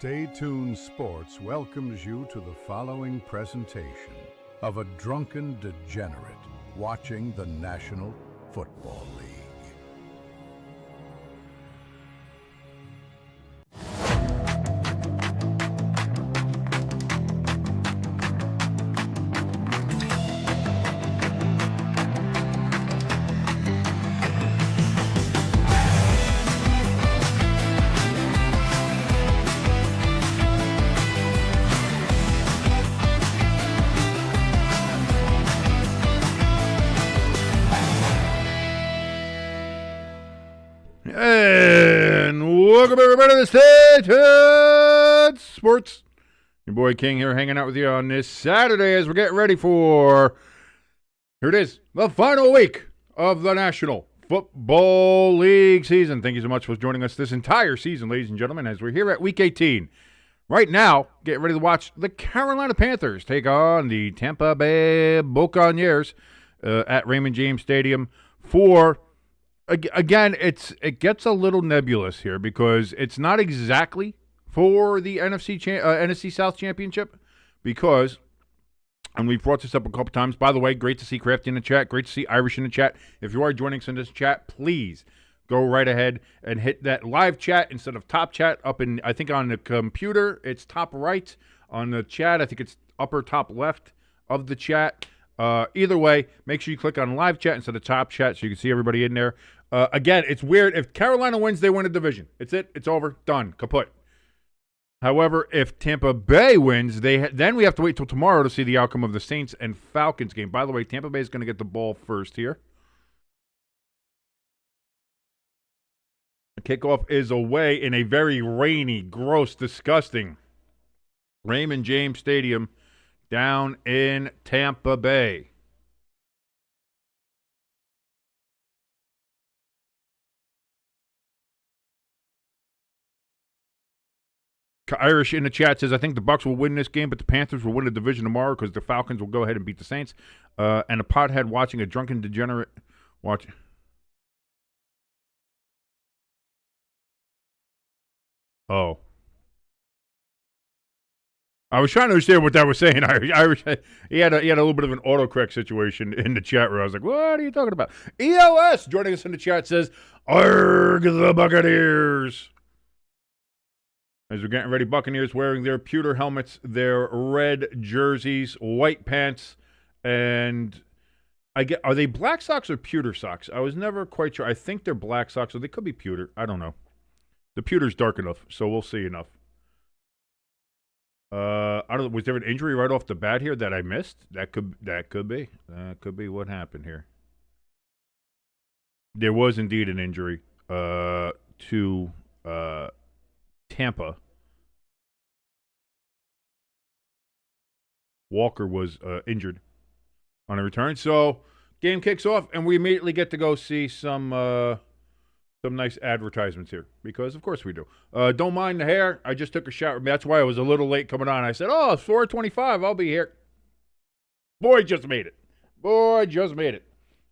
Stay Tuned Sports welcomes you to the following presentation of a drunken degenerate watching the National Football League. And welcome everybody to Stay Tuned Sports. Your boy King here hanging out with you on this Saturday as we're getting ready for, here it is, the final week of the National Football League season. Thank you so much for joining us this entire season, ladies and gentlemen, as we're here at Week 18. Right now, getting ready to watch the Carolina Panthers take on the Tampa Bay Buccaneers at Raymond James Stadium for... Again, it gets a little nebulous here because it's not exactly for the NFC South Championship because, and we've brought this up a couple times. By the way, great to see Crafty in the chat. Great to see Irish in the chat. If you are joining us in this chat, please go right ahead and hit that live chat instead of top chat up in, I think on the computer, it's top right. On the chat, I think it's upper top left of the chat. Either way, make sure you click on live chat instead of top chat so you can see everybody in there. Again, it's weird. If Carolina wins, they win a division. It's it. It's over. Done. Kaput. However, if Tampa Bay wins, then we have to wait till tomorrow to see the outcome of the Saints and Falcons game. By the way, Tampa Bay is going to get the ball first here. The kickoff is away in a very rainy, gross, disgusting Raymond James Stadium down in Tampa Bay. Irish in the chat says, I think the Bucs will win this game, but the Panthers will win the division tomorrow because the Falcons will go ahead and beat the Saints. And a pothead watching a drunken degenerate watch. Oh. I was trying to understand what that was saying. Irish, he had a little bit of an autocorrect situation in the chat room. I was like, what are you talking about? EOS joining us in the chat says, Arg the Buccaneers. As we're getting ready, Buccaneers wearing their pewter helmets, their red jerseys, white pants, and are they black socks or pewter socks? I was never quite sure. I think they're black socks, or they could be pewter. I don't know. The pewter's dark enough, so we'll see enough. I don't know. Was there an injury right off the bat here that I missed? That could be. That could be what happened here. There was indeed an injury to Tampa. Walker was injured on a return. So game kicks off, and we immediately get to go see some nice advertisements here because, of course, we do. Don't mind the hair. I just took a shower. That's why I was a little late coming on. I said, oh, it's 4:25. I'll be here. Boy, just made it.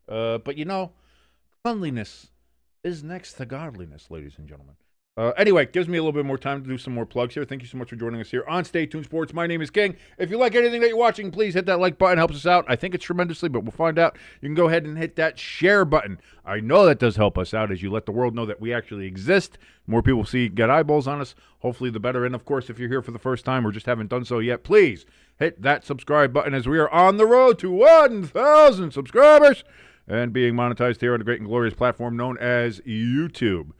But, you know, cleanliness is next to godliness, ladies and gentlemen. Anyway, gives me a little bit more time to do some more plugs here. Thank you so much for joining us here on Stay Tuned Sports. My name is King. If you like anything that you're watching, please hit that like button. Helps us out. I think it's tremendously, but we'll find out. You can go ahead and hit that share button. I know that does help us out as you let the world know that we actually exist. More people get eyeballs on us. Hopefully the better. And, of course, if you're here for the first time or just haven't done so yet, please hit that subscribe button as we are on the road to 1,000 subscribers and being monetized here on the great and glorious platform known as YouTube.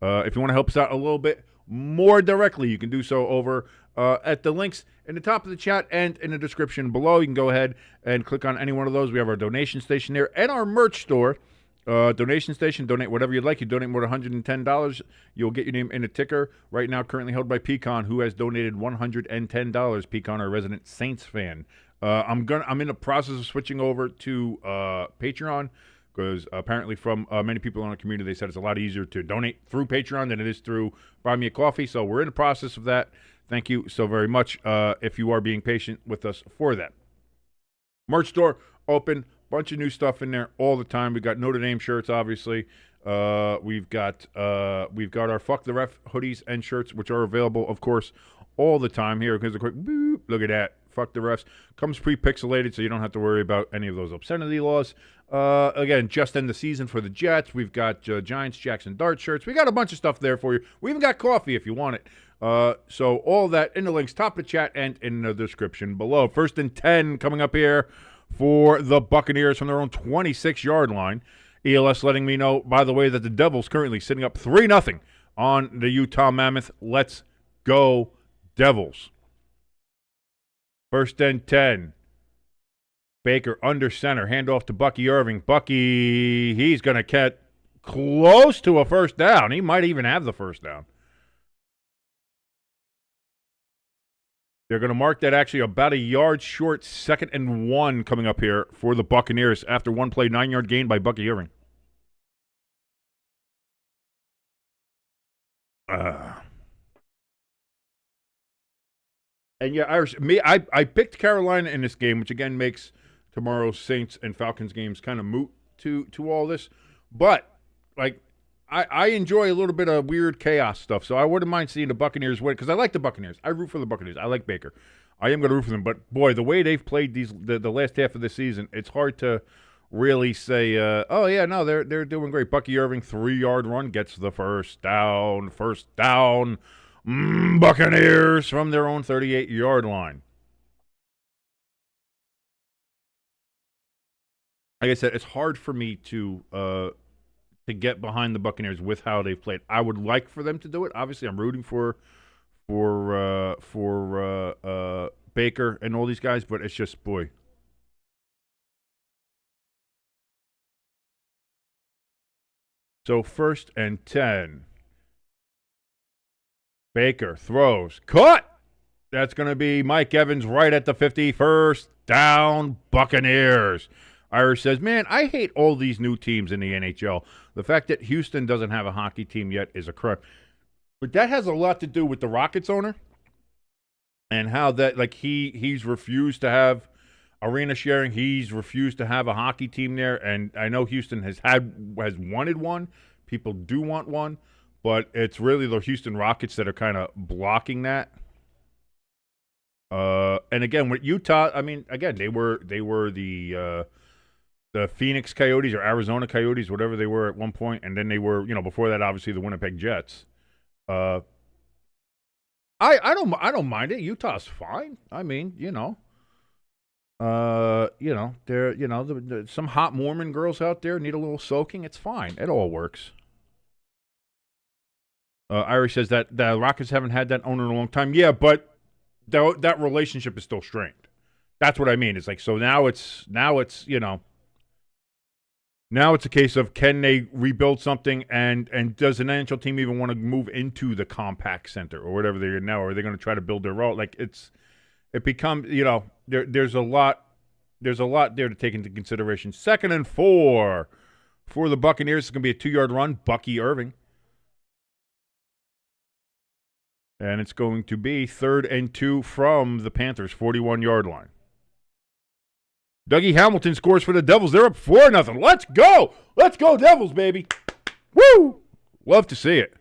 If you want to help us out a little bit more directly, you can do so over at the links in the top of the chat and in the description below. You can go ahead and click on any one of those. We have our donation station there and our merch store. Donation station, donate whatever you'd like. You donate more than $110, you'll get your name in a ticker. Right now, currently held by Pecan, who has donated $110. Pecan, our resident Saints fan. I'm in the process of switching over to Patreon. Because apparently from many people in our community, they said it's a lot easier to donate through Patreon than it is through Buy Me a Coffee. So we're in the process of that. Thank you so very much if you are being patient with us for that. Merch store open. Bunch of new stuff in there all the time. We got Notre Dame shirts, obviously. We've got our Fuck the Ref hoodies and shirts, which are available, of course, all the time. Here, here's a quick boop. Look at that. Fuck the refs. Comes pre-pixelated, so you don't have to worry about any of those obscenity laws. Again, just end the season for the Jets. We've got Giants, Jackson Dart shirts. We got a bunch of stuff there for you. We even got coffee if you want it. So all that in the links, top of the chat and in the description below. 1st and 10 coming up here for the Buccaneers from their own 26-yard line. ELS letting me know, by the way, that the Devils currently sitting up 3-0 on the Utah Mammoth. Let's go, Devils. 1st and 10. Baker under center. Handoff to Bucky Irving. Bucky, he's going to get close to a first down. He might even have the first down. They're going to mark that actually about a yard short, 2nd and 1 coming up here for the Buccaneers after one play, 9-yard gain by Bucky Irving. And yeah, Irish, I picked Carolina in this game, which again makes tomorrow's Saints and Falcons games kind of moot to all this. But like, I enjoy a little bit of weird chaos stuff, so I wouldn't mind seeing the Buccaneers win because I like the Buccaneers. I root for the Buccaneers. I like Baker. I am going to root for them, but boy, the way they've played the last half of the season, it's hard to really say, oh yeah, no, they're doing great. Bucky Irving, 3-yard run, gets the first down. Buccaneers from their own 38-yard line. Like I said, it's hard for me to get behind the Buccaneers with how they've played. I would like for them to do it. Obviously, I'm rooting for Baker and all these guys, but it's just, boy. So 1st and 10. Baker throws. Cut! That's going to be Mike Evans right at the 50. First down, Buccaneers. Irish says, man, I hate all these new teams in the NHL. The fact that Houston doesn't have a hockey team yet is a crime. But that has a lot to do with the Rockets owner and how that, like, he's refused to have arena sharing. He's refused to have a hockey team there. And I know Houston has wanted one. People do want one. But it's really the Houston Rockets that are kind of blocking that. And again, with Utah, I mean, again, they were the Phoenix Coyotes or Arizona Coyotes, whatever they were at one point, and then they were, before that, obviously the Winnipeg Jets. I don't mind it. Utah's fine. I mean, there, some hot Mormon girls out there need a little soaking. It's fine. It all works. Irish says that the Rockets haven't had that owner in a long time. Yeah, but that relationship is still strained. That's what I mean. It's like, so now it's now it's a case of, can they rebuild something, and does an NHL team even want to move into the Compact Center or whatever they're in now? Or are they going to try to build their role? Like, it becomes, there's a lot there to take into consideration. 2nd and 4 for the Buccaneers. It's going to be a 2-yard run. Bucky Irving. And it's going to be 3rd and 2 from the Panthers' 41-yard line. Dougie Hamilton scores for the Devils. They're up 4-0. Let's go. Let's go, Devils, baby. Woo! Love to see it.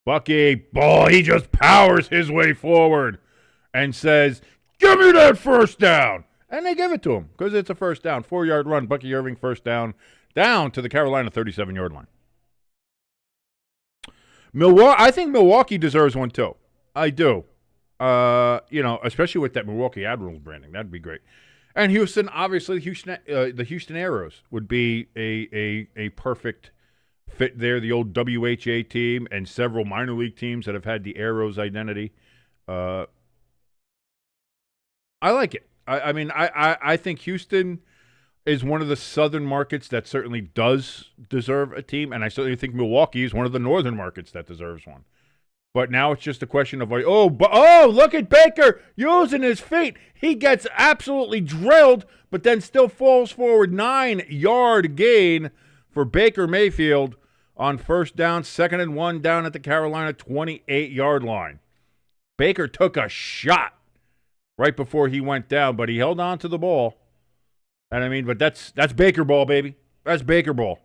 Bucky, boy, he just powers his way forward and says, give me that first down. And they give it to him because it's a first down. 4-yard run. Bucky Irving, first down to the Carolina 37-yard line. I think Milwaukee deserves one too. I do. Especially with that Milwaukee Admirals branding. That'd be great. And Houston, obviously, the Houston Aeros would be a perfect fit there. The old WHA team and several minor league teams that have had the Aeros identity. I like it. I think Houston is one of the southern markets that certainly does deserve a team, and I certainly think Milwaukee is one of the northern markets that deserves one. But now it's just a question of like, look at Baker using his feet. He gets absolutely drilled, but then still falls forward. 9-yard gain for Baker Mayfield on first down, 2nd and 1 down at the Carolina 28-yard line. Baker took a shot right before he went down, but he held on to the ball. And but that's Baker ball, baby. That's Baker ball.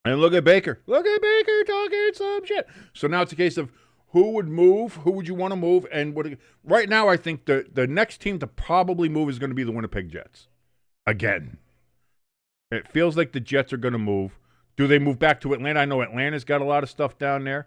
And look at Baker. Look at Baker talking some shit. So now it's a case of who would move, who would you want to move, and right now I think the next team to probably move is going to be the Winnipeg Jets. Again. It feels like the Jets are going to move. Do they move back to Atlanta? I know Atlanta's got a lot of stuff down there.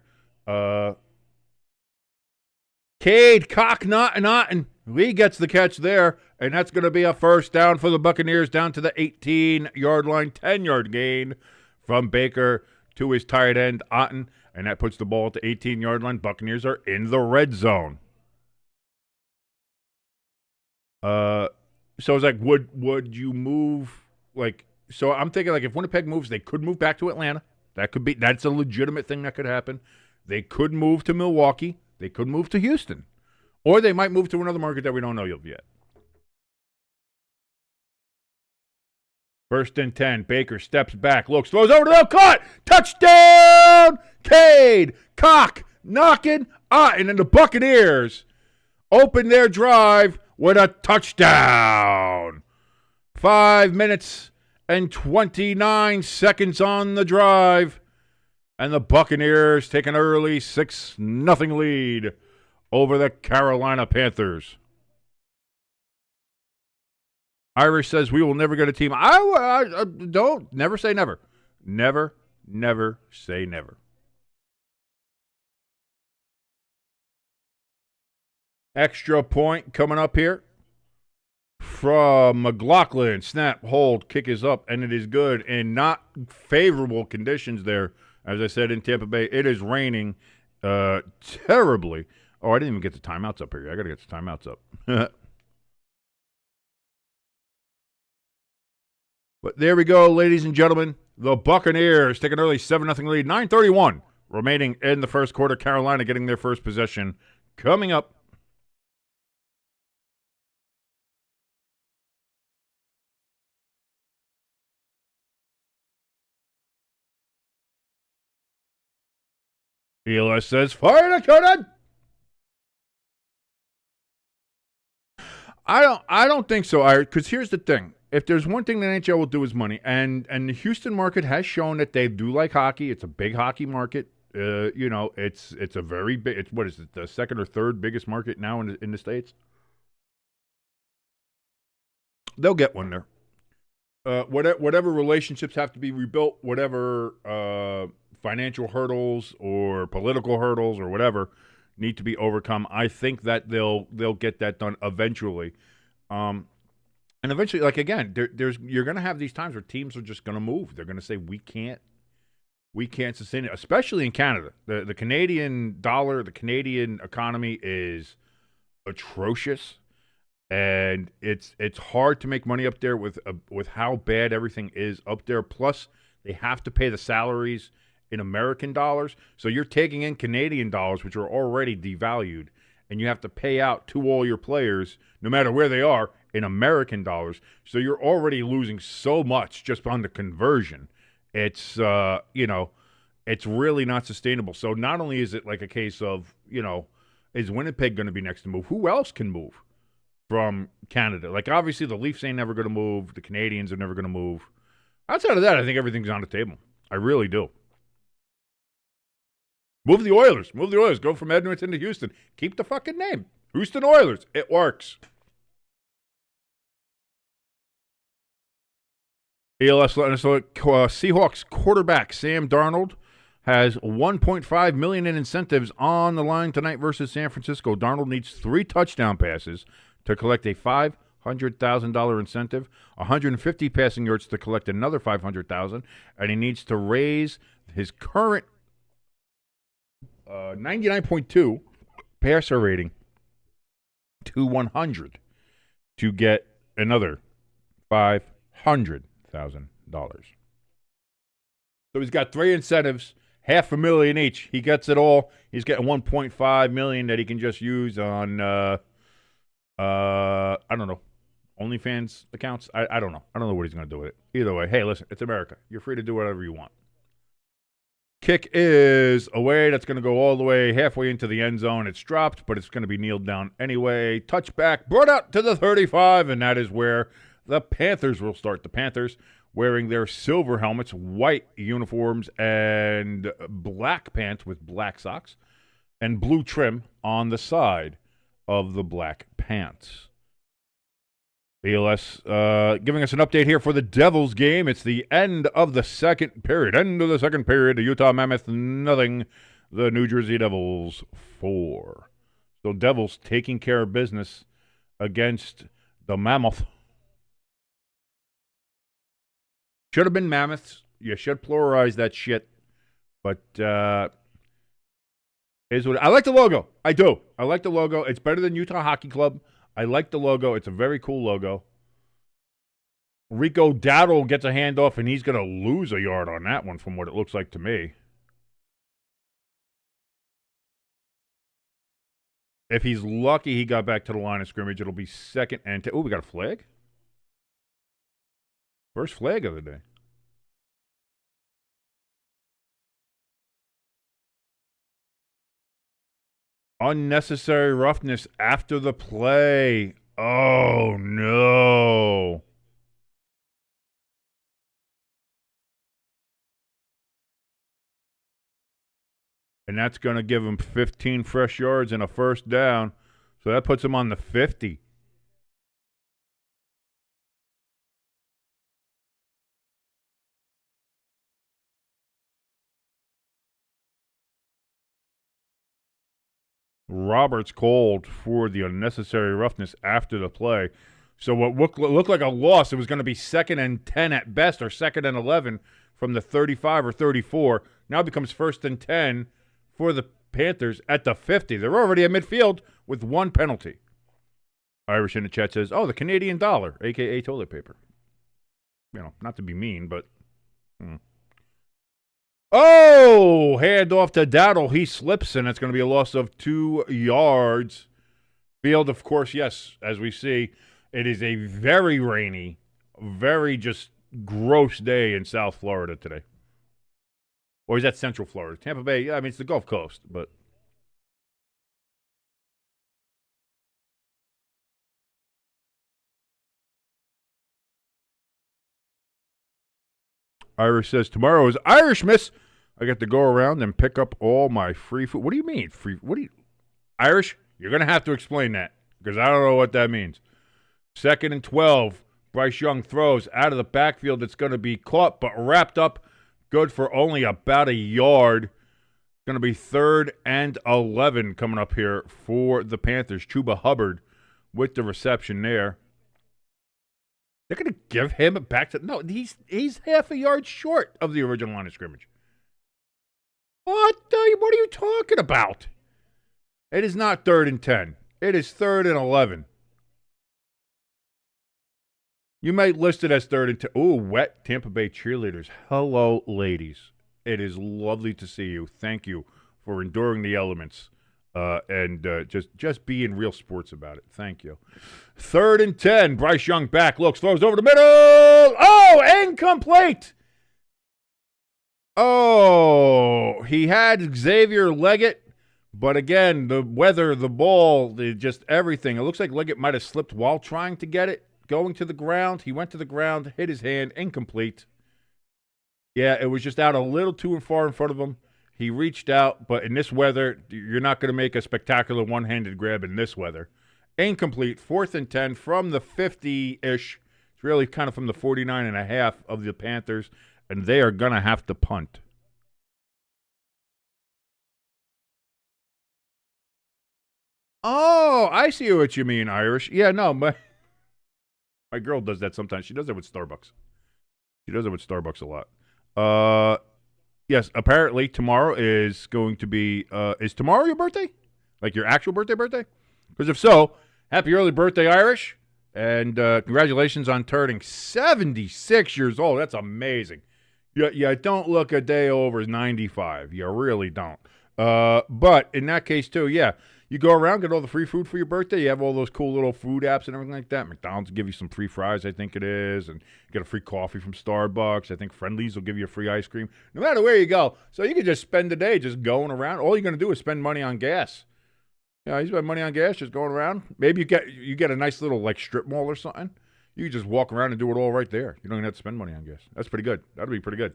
Cade, cock, knotting. Lee gets the catch there, and that's going to be a first down for the Buccaneers down to the 18-yard line, 10-yard gain from Baker to his tight end, Otten, and that puts the ball at the 18-yard line. Buccaneers are in the red zone. So it's like, would you move, like, so I'm thinking, like, if Winnipeg moves, they could move back to Atlanta. That's a legitimate thing that could happen. They could move to Milwaukee. They could move to Houston. Or they might move to another market that we don't know yet. First and 10. Baker steps back, looks, throws over to the cut. Touchdown! Cade, cock, knocking, and then the Buccaneers open their drive with a touchdown. 5 minutes and 29 seconds on the drive. And the Buccaneers take an early 6-0 lead over the Carolina Panthers. Irish says we will never get a team. I don't. Never say never. Never say never. Extra point coming up here from McLaughlin. Snap, hold, kick is up, and it is good. And not favorable conditions there. As I said, in Tampa Bay, it is raining terribly. Oh, I didn't even get the timeouts up here. I got to get the timeouts up. But there we go, ladies and gentlemen. The Buccaneers take an early 7-0 lead. 9:31 remaining in the first quarter. Carolina getting their first possession coming up. ELS says, fire the cannon! I don't think so, because here's the thing. If there's one thing the NHL will do is money, and the Houston market has shown that they do like hockey. It's a big hockey market. It's a very big. It's what is it? The second or third biggest market now in the States. They'll get one there. Whatever relationships have to be rebuilt, whatever financial hurdles or political hurdles or whatever need to be overcome, I think that they'll get that done eventually. And eventually, like, again, you're going to have these times where teams are just going to move. They're going to say we can't sustain it, especially in Canada. The Canadian dollar, the Canadian economy is atrocious, and it's hard to make money up there with how bad everything is up there. Plus, they have to pay the salaries in American dollars, so you're taking in Canadian dollars, which are already devalued, and you have to pay out to all your players, no matter where they are, in American dollars. So you're already losing so much just on the conversion. It's it's really not sustainable. So not only is it like a case of, is Winnipeg going to be next to move? Who else can move from Canada? Like, obviously the Leafs ain't never going to move. The Canadians are never going to move. Outside of that, I think everything's on the table. I really do. Move the Oilers. Move the Oilers. Go from Edmonton to Houston. Keep the fucking name. Houston Oilers. It works. ELS letting us know Seahawks quarterback Sam Darnold has $1.5 million in incentives on the line tonight versus San Francisco. Darnold needs 3 touchdown passes to collect a $500,000 incentive, 150 passing yards to collect another $500,000, and he needs to raise his current 99.2 passer rating to 100 to get another $500,000. So he's got 3 incentives, $500,000 each. He gets it all. He's getting $1.5 million that he can just use on I don't know, OnlyFans accounts. I don't know. I don't know what he's going to do with it. Either way, hey, listen, it's America. You're free to do whatever you want. Kick is away. That's going to go all the way halfway into the end zone. It's dropped, but it's going to be kneeled down anyway. Touchback brought out to the 35, and that is where the Panthers will start. The Panthers wearing their silver helmets, white uniforms, and black pants with black socks, and blue trim on the side of the black pants. BLS giving us an update here for the Devils game. It's the end of the second period. The Utah Mammoth, nothing. The New Jersey Devils, 4. So Devils taking care of business against the Mammoth. Should have been Mammoths. You should pluralize that shit. But is what I like the logo. I do. I like the logo. It's better than Utah Hockey Club. I like the logo. It's a very cool logo. Rico Dowdle gets a handoff, and he's going to lose a yard on that one from what it looks like to me. If he's lucky he got back to the line of scrimmage, it'll be 2nd and 10. Oh, we got a flag? First flag of the day. Unnecessary roughness after the play. Oh, no. And that's going to give him 15 fresh yards and a first down. So that puts him on the 50. Roberts called for the unnecessary roughness after the play. So what looked like a loss, it was going to be 2nd and 10 at best, or 2nd and 11 from the 35 or 34. Now it becomes 1st and 10 for the Panthers at the 50. They're already at midfield with 1 penalty. Irish in the chat says, oh, the Canadian dollar, a.k.a. toilet paper. You know, not to be mean, but... Oh, hand off to Dowdle. He slips, and it's going to be a loss of 2 yards. Field, of course, yes, as we see, it is a very rainy, very just gross day in South Florida today. Or is that Central Florida? Tampa Bay, yeah, I mean, it's the Gulf Coast, but... Irish says, tomorrow is Irishmas. I get to go around and pick up all my free food. What do you mean? Irish, you're going to have to explain that, because I don't know what that means. 2nd and 12. Bryce Young throws out of the backfield. It's going to be caught, but wrapped up. Good for only about a yard. It's going to be 3rd and 11 coming up here for the Panthers. Chuba Hubbard with the reception there. They're going to give him it back to... No, he's half a yard short of the original line of scrimmage. What are you talking about? It is not 3rd and 10. It is 3rd and 11. You might list it as 3rd and 10. Ooh, wet Tampa Bay cheerleaders. Hello, ladies. It is lovely to see you. Thank you for enduring the elements and just being real sports about it. Thank you. 3rd and 10. Bryce Young back. Looks, throws over the middle. Oh, incomplete. Oh, he had Xavier Leggett, but again, the weather, the ball, just everything. It looks like Leggett might have slipped while trying to get it, going to the ground. He went to the ground, hit his hand, incomplete. Yeah, it was just out a little too far in front of him. He reached out, but in this weather, you're not going to make a spectacular one-handed grab in this weather. Incomplete, 4th and 10 from the 50-ish. It's really kind of from the 49.5 of the Panthers. And they are going to have to punt. Oh, I see what you mean, Irish. Yeah, no, my girl does that sometimes. She does that with Starbucks. She does it with Starbucks a lot. Yes, apparently tomorrow is going to be, is tomorrow your birthday? Like your actual birthday? Because if so, happy early birthday, Irish. And congratulations on turning 76 years old. That's amazing. You don't look a day over 95. You really don't. But in that case, too, yeah, you go around, get all the free food for your birthday. You have all those cool little food apps and everything like that. McDonald's will give you some free fries, I think it is, and you get a free coffee from Starbucks. I think Friendly's will give you a free ice cream, no matter where you go. So you can just spend the day just going around. All you're going to do is spend money on gas. You spend money on gas just going around. Maybe you get a nice little, like, strip mall or something. You can just walk around and do it all right there. You don't even have to spend money on gas. That's pretty good. That'd be pretty good.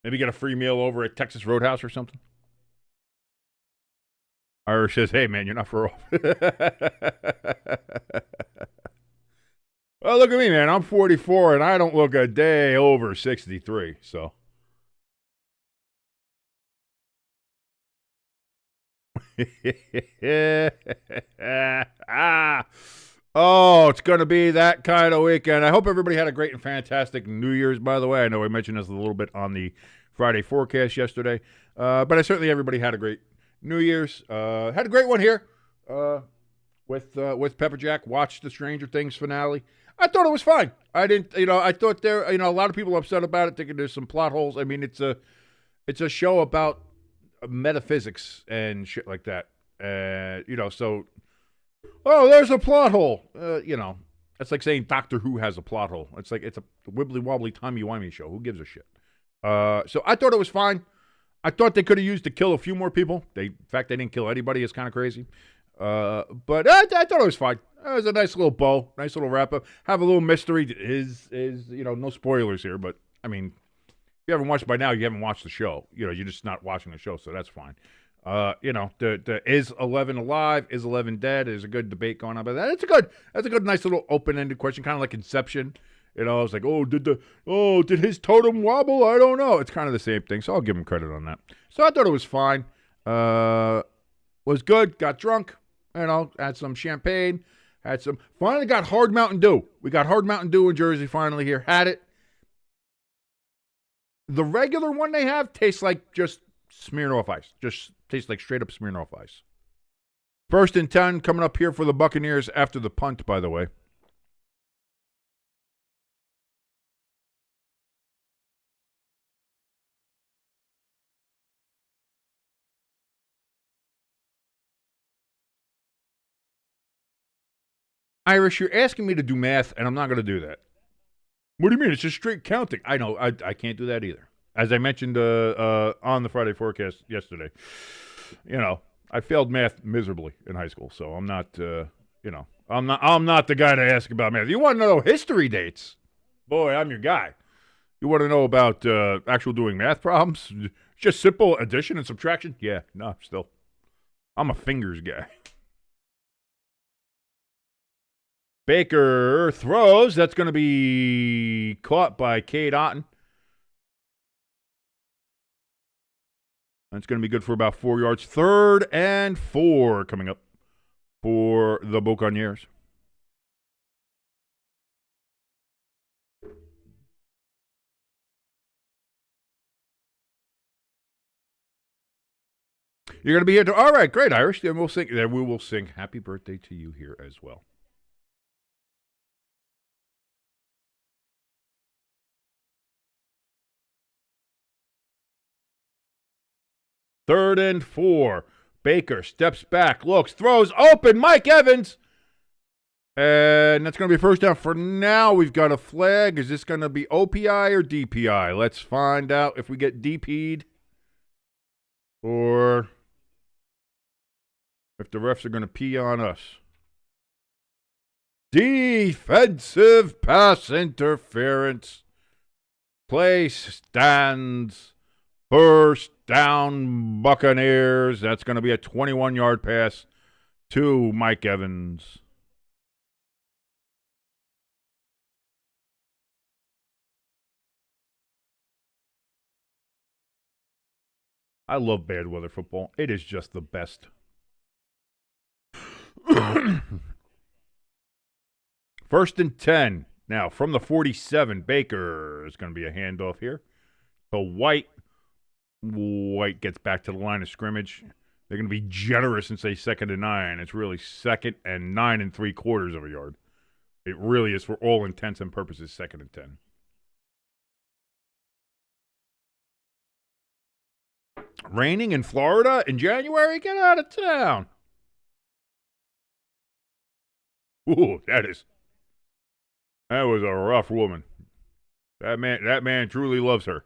Maybe get a free meal over at Texas Roadhouse or something. Irish says, hey, man, you're not far off. Well, look at me, man. I'm 44, and I don't look a day over 63, so. Oh, it's going to be that kind of weekend. I hope everybody had a great and fantastic New Year's, by the way. I know I mentioned this a little bit on the Friday forecast yesterday, but I certainly everybody had a great New Year's. Had a great one here with Pepper Jack. Watched the Stranger Things finale. I thought it was fine. I didn't, I thought there, a lot of people are upset about it, thinking there's some plot holes. I mean, it's a show about metaphysics and shit like that. So, oh, there's a plot hole. It's like saying Doctor Who has a plot hole. It's like it's a wibbly-wobbly, timey-wimey show. Who gives a shit? So I thought it was fine. I thought they could have used to kill a few more people. In fact, they didn't kill anybody. It's kind of crazy. But I thought it was fine. It was a nice little bow, nice little wrap-up. Have a little mystery. Is no spoilers here, but, I mean, if you haven't watched by now, you haven't watched the show. You're just not watching the show, so that's fine. The is 11 alive? Is 11 dead? There's a good debate going on about that. That's a good, nice little open-ended question, kind of like Inception. It's like, did his totem wobble? I don't know. It's kind of the same thing, so I'll give him credit on that. So I thought it was fine. Was good. Got drunk. Had some champagne. Finally got hard Mountain Dew. We got hard Mountain Dew in Jersey finally here. Had it. The regular one they have tastes like just Smirnoff Ice. Just tastes like straight up Smirnoff Ice. 1st and 10 coming up here for the Buccaneers after the punt, by the way. Irish, you're asking me to do math, and I'm not going to do that. What do you mean? It's just straight counting. I know. I can't do that either. As I mentioned on the Friday forecast yesterday, I failed math miserably in high school, so I'm not, I'm not the guy to ask about math. You want to know history dates? Boy, I'm your guy. You want to know about actual doing math problems? Just simple addition and subtraction? Yeah, no, still. I'm a fingers guy. Baker throws. That's going to be caught by Cade Otton. That's going to be good for about 4 yards. 3rd and 4 coming up for the Buccaneers. You're going to be here. All right, great, Irish. Then we will sing "Happy Birthday" to you here as well. Third and 4. Baker steps back, looks, throws, open. Mike Evans. And that's going to be first down. For now, we've got a flag. Is this going to be OPI or DPI? Let's find out if we get DP'd or if the refs are going to pee on us. Defensive pass interference. Play stands. First down, Buccaneers. That's going to be a 21-yard pass to Mike Evans. I love bad weather football. It is just the best. First and 10. Now, from the 47, Baker is going to be a handoff here. So White gets back to the line of scrimmage. They're going to be generous and say 2nd and 9. It's really 2nd and 9 3/4 of a yard. It really is, for all intents and purposes, 2nd and 10. Raining in Florida in January? Get out of town. Ooh, that was a rough woman. That man truly loves her.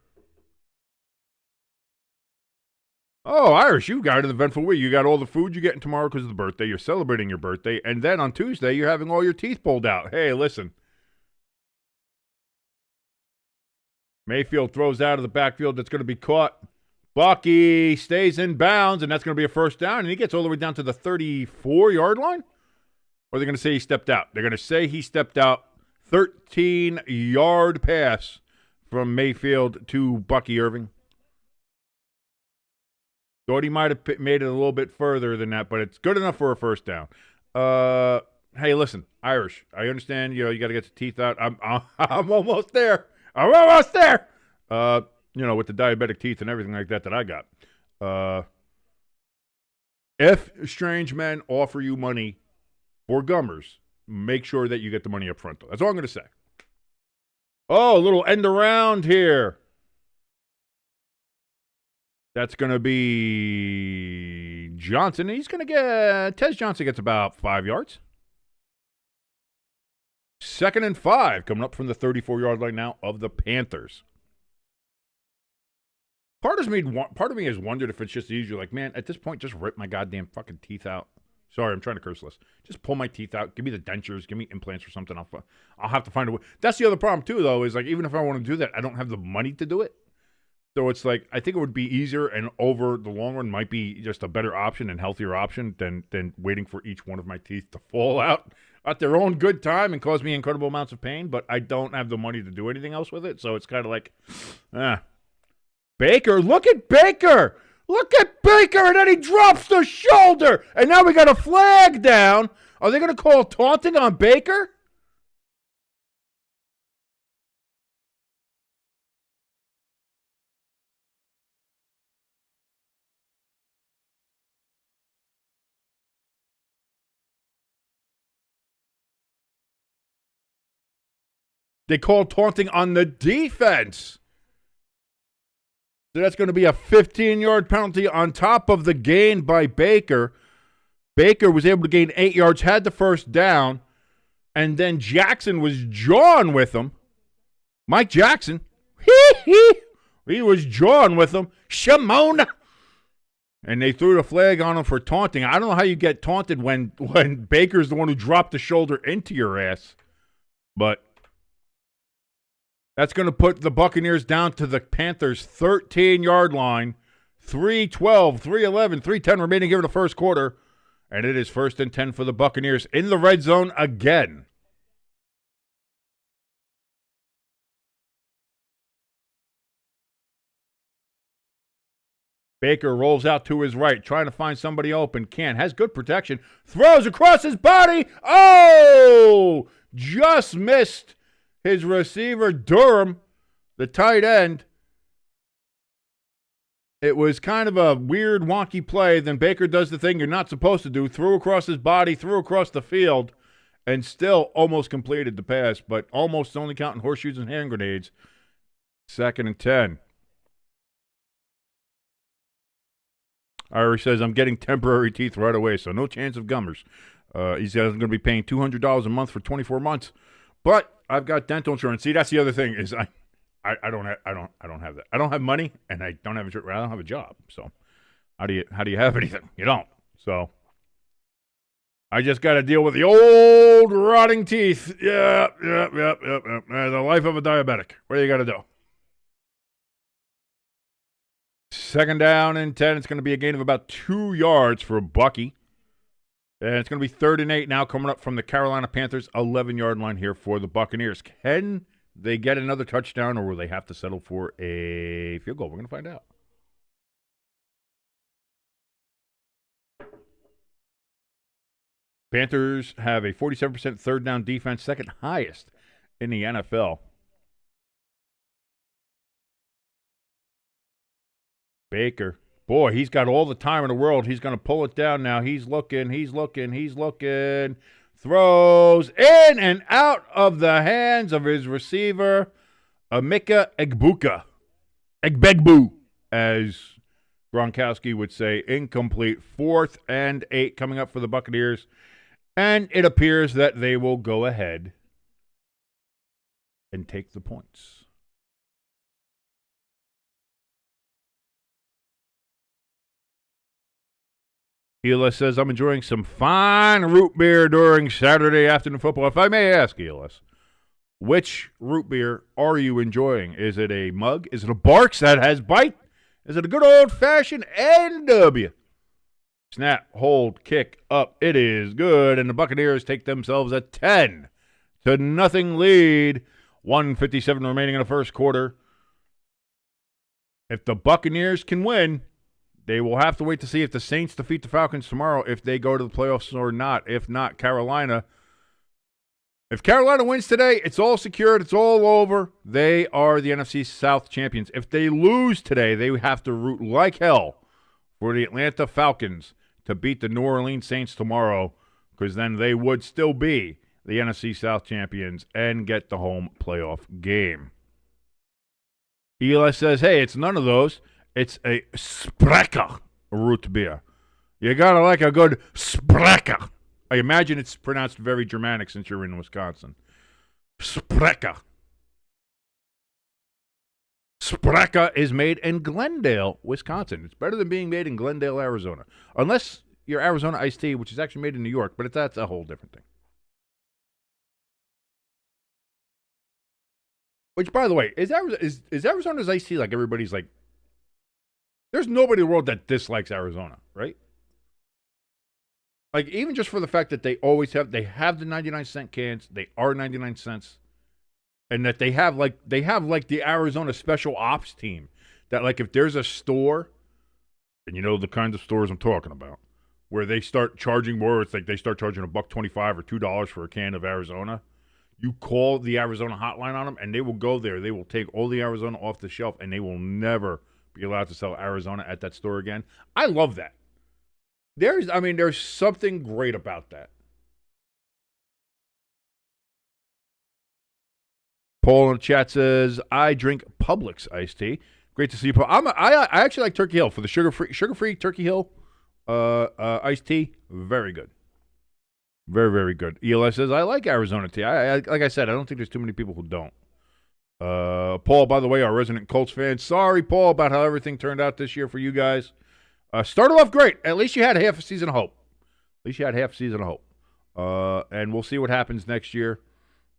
Oh, Irish, you've got an eventful week. You got all the food you're getting tomorrow because of the birthday. You're celebrating your birthday. And then on Tuesday, you're having all your teeth pulled out. Hey, listen. Mayfield throws out of the backfield. That's going to be caught. Bucky stays in bounds, and that's going to be a first down. And he gets all the way down to the 34-yard line? Or are they going to say he stepped out? They're going to say he stepped out. 13-yard pass from Mayfield to Bucky Irving. Thought he might have made it a little bit further than that, but it's good enough for a first down. Hey, listen, Irish, I understand, you got to get the teeth out. I'm almost there. I'm almost there. With the diabetic teeth and everything like that I got. If strange men offer you money for gummers, make sure that you get the money up front, though. That's all I'm going to say. Oh, a little end around here. That's going to be Johnson. He's going to Tez Johnson gets about 5 yards. 2nd and 5 coming up from the 34-yard line now of the Panthers. Part of me has wondered if it's just easier. Like, man, at this point, just rip my goddamn fucking teeth out. Sorry, I'm trying to curse less. Just pull my teeth out. Give me the dentures. Give me implants or something. I'll have to find a way. That's the other problem, too, though, is like even if I want to do that, I don't have the money to do it. So it's like I think it would be easier and over the long run might be just a better option and healthier option than waiting for each one of my teeth to fall out at their own good time and cause me incredible amounts of pain. But I don't have the money to do anything else with it. So it's kind of like, Baker, look at Baker. Look at Baker, and then he drops the shoulder. And now we got a flag down. Are they going to call taunting on Baker? They called taunting on the defense. So that's going to be a 15-yard penalty on top of the gain by Baker. Baker was able to gain 8 yards, had the first down, and then Jackson was jawing with him. Mike Jackson, he was jawing with him. Shimona. And they threw the flag on him for taunting. I don't know how you get taunted when Baker's the one who dropped the shoulder into your ass. But that's going to put the Buccaneers down to the Panthers' 13-yard line. 3:12, 3:11, 3:10 remaining here in the first quarter. And it is 1st and 10 for the Buccaneers in the red zone again. Baker rolls out to his right, trying to find somebody open. Can't. Has good protection. Throws across his body. Oh! Just missed his receiver, Durham, the tight end. It was kind of a weird, wonky play. Then Baker does the thing you're not supposed to do. Threw across his body, threw across the field, and still almost completed the pass, but almost only counting horseshoes and hand grenades. 2nd and 10. Irish says, I'm getting temporary teeth right away, so no chance of gummers. He says I'm going to be paying $200 a month for 24 months, but I've got dental insurance. See, that's the other thing is I don't have that. I don't have money, and I don't have insurance. I don't have a job. So how do you have anything? You don't. So I just got to deal with the old rotting teeth. Yeah. The life of a diabetic. What do you got to do? 2nd down and 10. It's going to be a gain of about 2 yards for Bucky. And it's going to be 3rd and 8 now coming up from the Carolina Panthers 11-yard line here for the Buccaneers. Can they get another touchdown, or will they have to settle for a field goal? We're going to find out. Panthers have a 47% third down defense, second highest in the NFL. Baker. Boy, he's got all the time in the world. He's going to pull it down now. He's looking. Throws in and out of the hands of his receiver, Emeka Egbegbue, as Gronkowski would say. Incomplete. 4th and 8 coming up for the Buccaneers. And it appears that they will go ahead and take the points. ELS says, I'm enjoying some fine root beer during Saturday afternoon football. If I may ask, ELS, which root beer are you enjoying? Is it a mug? Is it a Barks that has bite? Is it a good old-fashioned NW? Snap, hold, kick, up. It is good, and the Buccaneers take themselves a 10-0 lead. 1:57 remaining in the first quarter. If the Buccaneers can win, they will have to wait to see if the Saints defeat the Falcons tomorrow, if they go to the playoffs or not. If not, Carolina. If Carolina wins today, it's all secured. It's all over. They are the NFC South champions. If they lose today, they have to root like hell for the Atlanta Falcons to beat the New Orleans Saints tomorrow, because then they would still be the NFC South champions and get the home playoff game. ELS says, hey, it's none of those. It's a Sprecher root beer. You got to like a good Sprecher. I imagine it's pronounced very Germanic since you're in Wisconsin. Sprecher. Sprecher is made in Glendale, Wisconsin. It's better than being made in Glendale, Arizona. Unless your Arizona iced tea, which is actually made in New York, but that's a whole different thing. Which, by the way, is Arizona's iced tea like everybody's like, there's nobody in the world that dislikes Arizona, right? Like, even just for the fact that they have the 99-cent cans, they are 99 cents, and that they have the Arizona special ops team that, like, if there's a store, and you know the kinds of stores I'm talking about, where they start charging more, it's like they start charging $1.25 or $2 for a can of Arizona. You call the Arizona hotline on them, and they will go there. They will take all the Arizona off the shelf, and they will never be allowed to sell Arizona at that store again. I love that. There's something great about that. Paul in the chat says, I drink Publix iced tea. Great to see you, Paul. I actually like Turkey Hill for the sugar-free Turkey Hill iced tea. Very good. Very, very good. ELS says, I like Arizona tea. Like I said, I don't think there's too many people who don't. Paul, by the way, our resident Colts fan. Sorry, Paul, about how everything turned out this year for you guys. Started off great. At least you had half a season of hope. And we'll see what happens next year.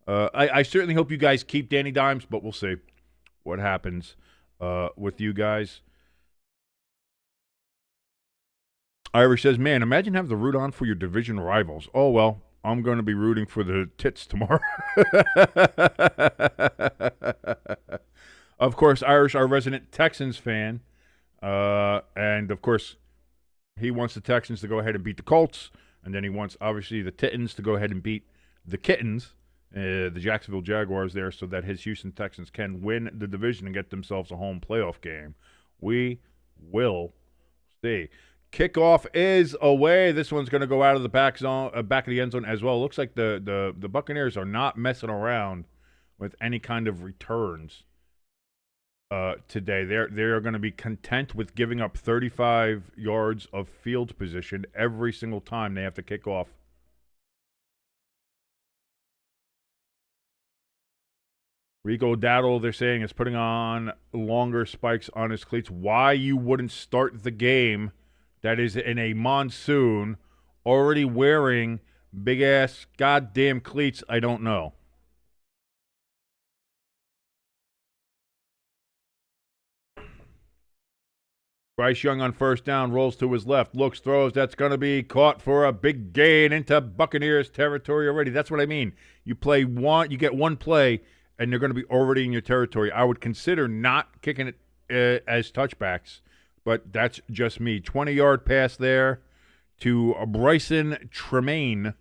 I certainly hope you guys keep Danny Dimes, but we'll see what happens with you guys. Irish says, man, imagine having to root on for your division rivals. Oh, well, I'm going to be rooting for the Tits tomorrow. Of course, Irish, our resident Texans fan. And, of course, he wants the Texans to go ahead and beat the Colts. And then he wants, obviously, the Titans to go ahead and beat the Kittens, the Jacksonville Jaguars there, so that his Houston Texans can win the division and get themselves a home playoff game. We will see. Kickoff is away. This one's going to go out of the back of the end zone as well. Looks like the Buccaneers are not messing around with any kind of returns today. They're going to be content with giving up 35 yards of field position every single time they have to kick off. Rico Daddle, they're saying, is putting on longer spikes on his cleats. Why you wouldn't start the game that is in a monsoon already wearing big-ass goddamn cleats, I don't know. Bryce Young on first down, rolls to his left, looks, throws. That's going to be caught for a big gain into Buccaneers territory already. That's what I mean. You get one play, and they're going to be already in your territory. I would consider not kicking it as touchbacks, but that's just me. 20-yard pass there to Bryson Tremaine,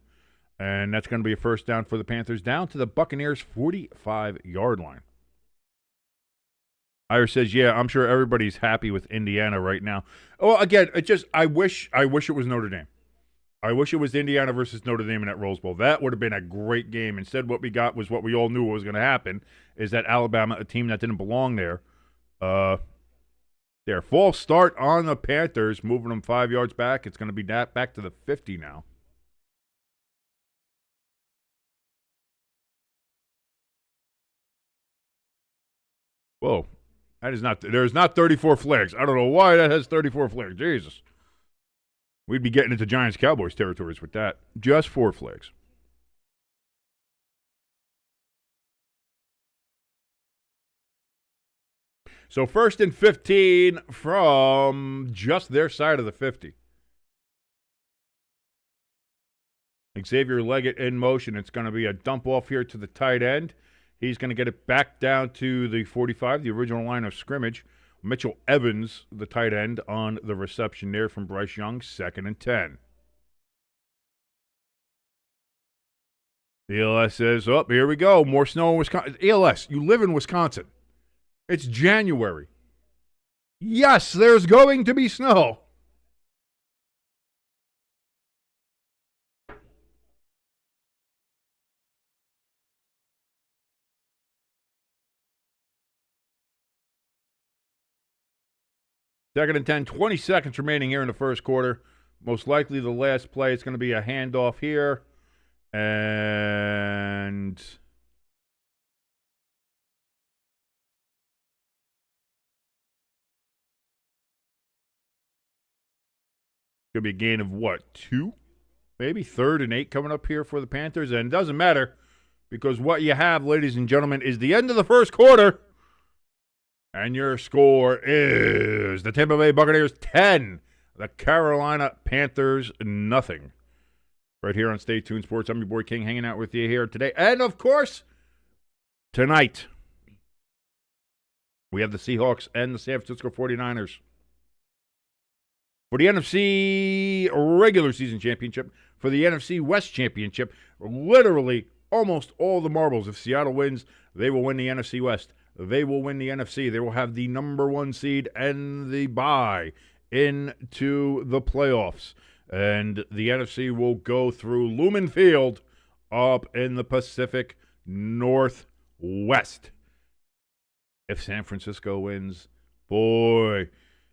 and that's going to be a first down for the Panthers down to the Buccaneers' 45-yard line. Irish says, yeah, I'm sure everybody's happy with Indiana right now. Well, again, I wish it was Notre Dame. I wish it was Indiana versus Notre Dame in that Rose Bowl. That would have been a great game. Instead, what we got was what we all knew was going to happen, is that Alabama, a team that didn't belong there, their false start on the Panthers, moving them 5 yards back. It's going to be back to the 50 now. Whoa. There's not 34 flags. I don't know why that has 34 flags. Jesus. We'd be getting into Giants-Cowboys territories with that. Just 4 flags. So 1st and 15 from just their side of the 50. Xavier Leggett in motion. It's going to be a dump off here to the tight end. He's going to get it back down to the 45, the original line of scrimmage. Mitchell Evans, the tight end, on the reception there from Bryce Young, 2nd and 10. ELS says, oh, here we go. More snow in Wisconsin. ELS, you live in Wisconsin. It's January. Yes, there's going to be snow. Second and 10, 20 seconds remaining here in the first quarter. Most likely the last play. It's going to be a handoff here. And going to be a gain of what, 2? Maybe 3rd and 8 coming up here for the Panthers. And it doesn't matter because what you have, ladies and gentlemen, is the end of the first quarter. And your score is the Tampa Bay Buccaneers 10, the Carolina Panthers nothing. Right here on Stay Tuned Sports. I'm your boy King hanging out with you here today. And, of course, tonight, we have the Seahawks and the San Francisco 49ers. For the NFC regular season championship, for the NFC West championship, literally almost all the marbles. If Seattle wins, they will win the NFC West. They will win the NFC. They will have the number 1 seed and the bye into the playoffs. And the NFC will go through Lumen Field up in the Pacific Northwest. If San Francisco wins, boy,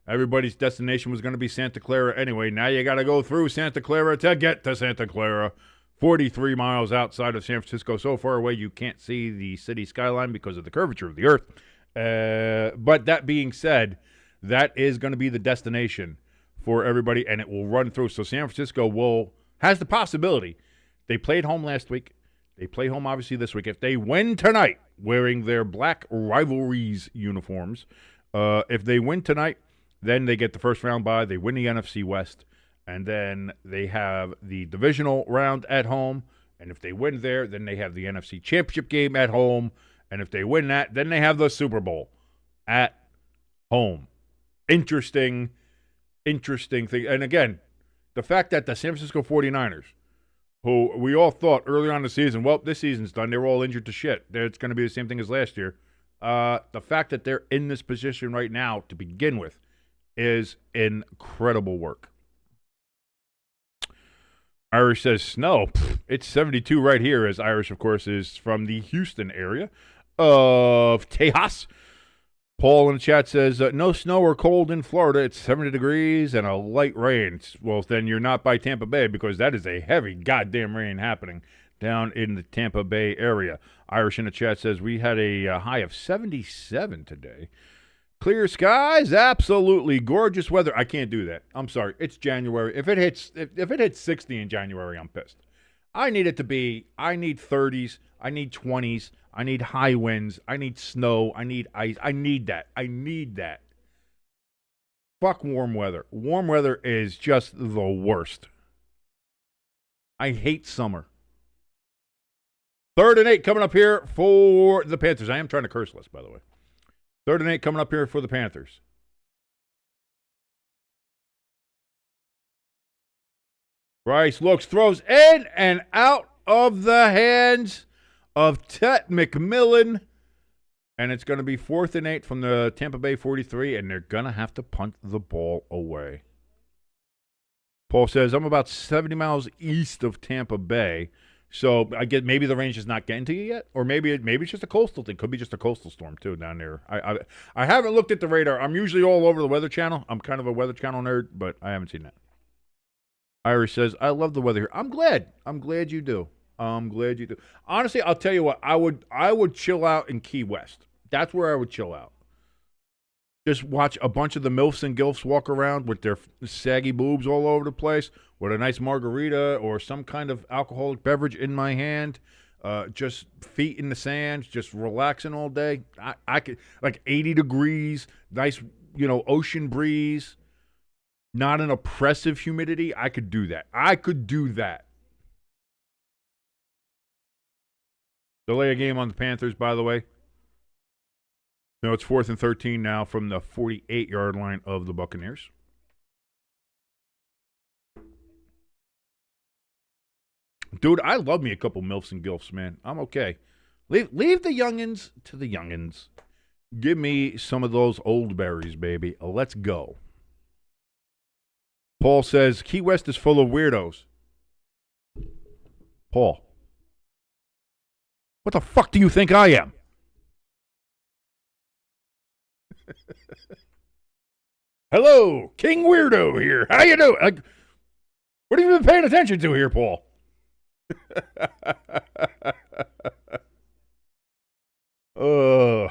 everybody's destination was going to be Santa Clara anyway. Now you got to go through Santa Clara to get to Santa Clara. 43 miles outside of San Francisco, so far away you can't see the city skyline because of the curvature of the earth. But that being said, that is going to be the destination for everybody, and it will run through. So San Francisco has the possibility. They played home last week. They play home, obviously, this week. If they win tonight, wearing their black rivalries uniforms, if they win tonight, then they get the first round bye. They win the NFC West. And then they have the divisional round at home. And if they win there, then they have the NFC Championship game at home. And if they win that, then they have the Super Bowl at home. Interesting thing. And again, the fact that the San Francisco 49ers, who we all thought early on in the season, well, this season's done. They were all injured to shit. It's going to be the same thing as last year. The fact that they're in this position right now to begin with is incredible work. Irish says snow. It's 72 right here, as Irish, of course, is from the Houston area of Tejas. Paul in the chat says, no snow or cold in Florida. It's 70 degrees and a light rain. Well, then you're not by Tampa Bay because that is a heavy goddamn rain happening down in the Tampa Bay area. Irish in the chat says, we had a high of 77 today. Clear skies, absolutely gorgeous weather. I can't do that. I'm sorry. It's January. If it hits 60 in January, I'm pissed. I need 30s. I need 20s. I need high winds. I need snow. I need ice. I need that. Fuck warm weather. Warm weather is just the worst. I hate summer. 3rd and 8 coming up here for the Panthers. I am trying to curse less, by the way. 3rd and 8 coming up here for the Panthers. Bryce looks, throws in and out of the hands of Tet McMillan. And it's going to be 4th and 8 from the Tampa Bay 43, and they're going to have to punt the ball away. Paul says, I'm about 70 miles east of Tampa Bay. So I get maybe the range is not getting to you yet, or maybe it's just a coastal thing. Could be just a coastal storm too down there. I haven't looked at the radar. I'm usually all over the Weather Channel. I'm kind of a Weather Channel nerd, but I haven't seen that. Irish says, I love the weather here. I'm glad you do. Honestly, I'll tell you what. I would chill out in Key West. That's where I would chill out. Just watch a bunch of the MILFs and GILFs walk around with their saggy boobs all over the place with a nice margarita or some kind of alcoholic beverage in my hand, just feet in the sand, just relaxing all day. I could, like 80 degrees, nice, ocean breeze, not an oppressive humidity. I could do that. I could do that. Delay a game on the Panthers, by the way. No, it's 4th and 13 now from the 48-yard line of the Buccaneers. Dude, I love me a couple MILFs and GILFs, man. I'm okay. Leave the youngins to the youngins. Give me some of those old berries, baby. Let's go. Paul says, Key West is full of weirdos. Paul, what the fuck do you think I am? Hello, King Weirdo here. How you doing? What have you been paying attention to here, Paul? I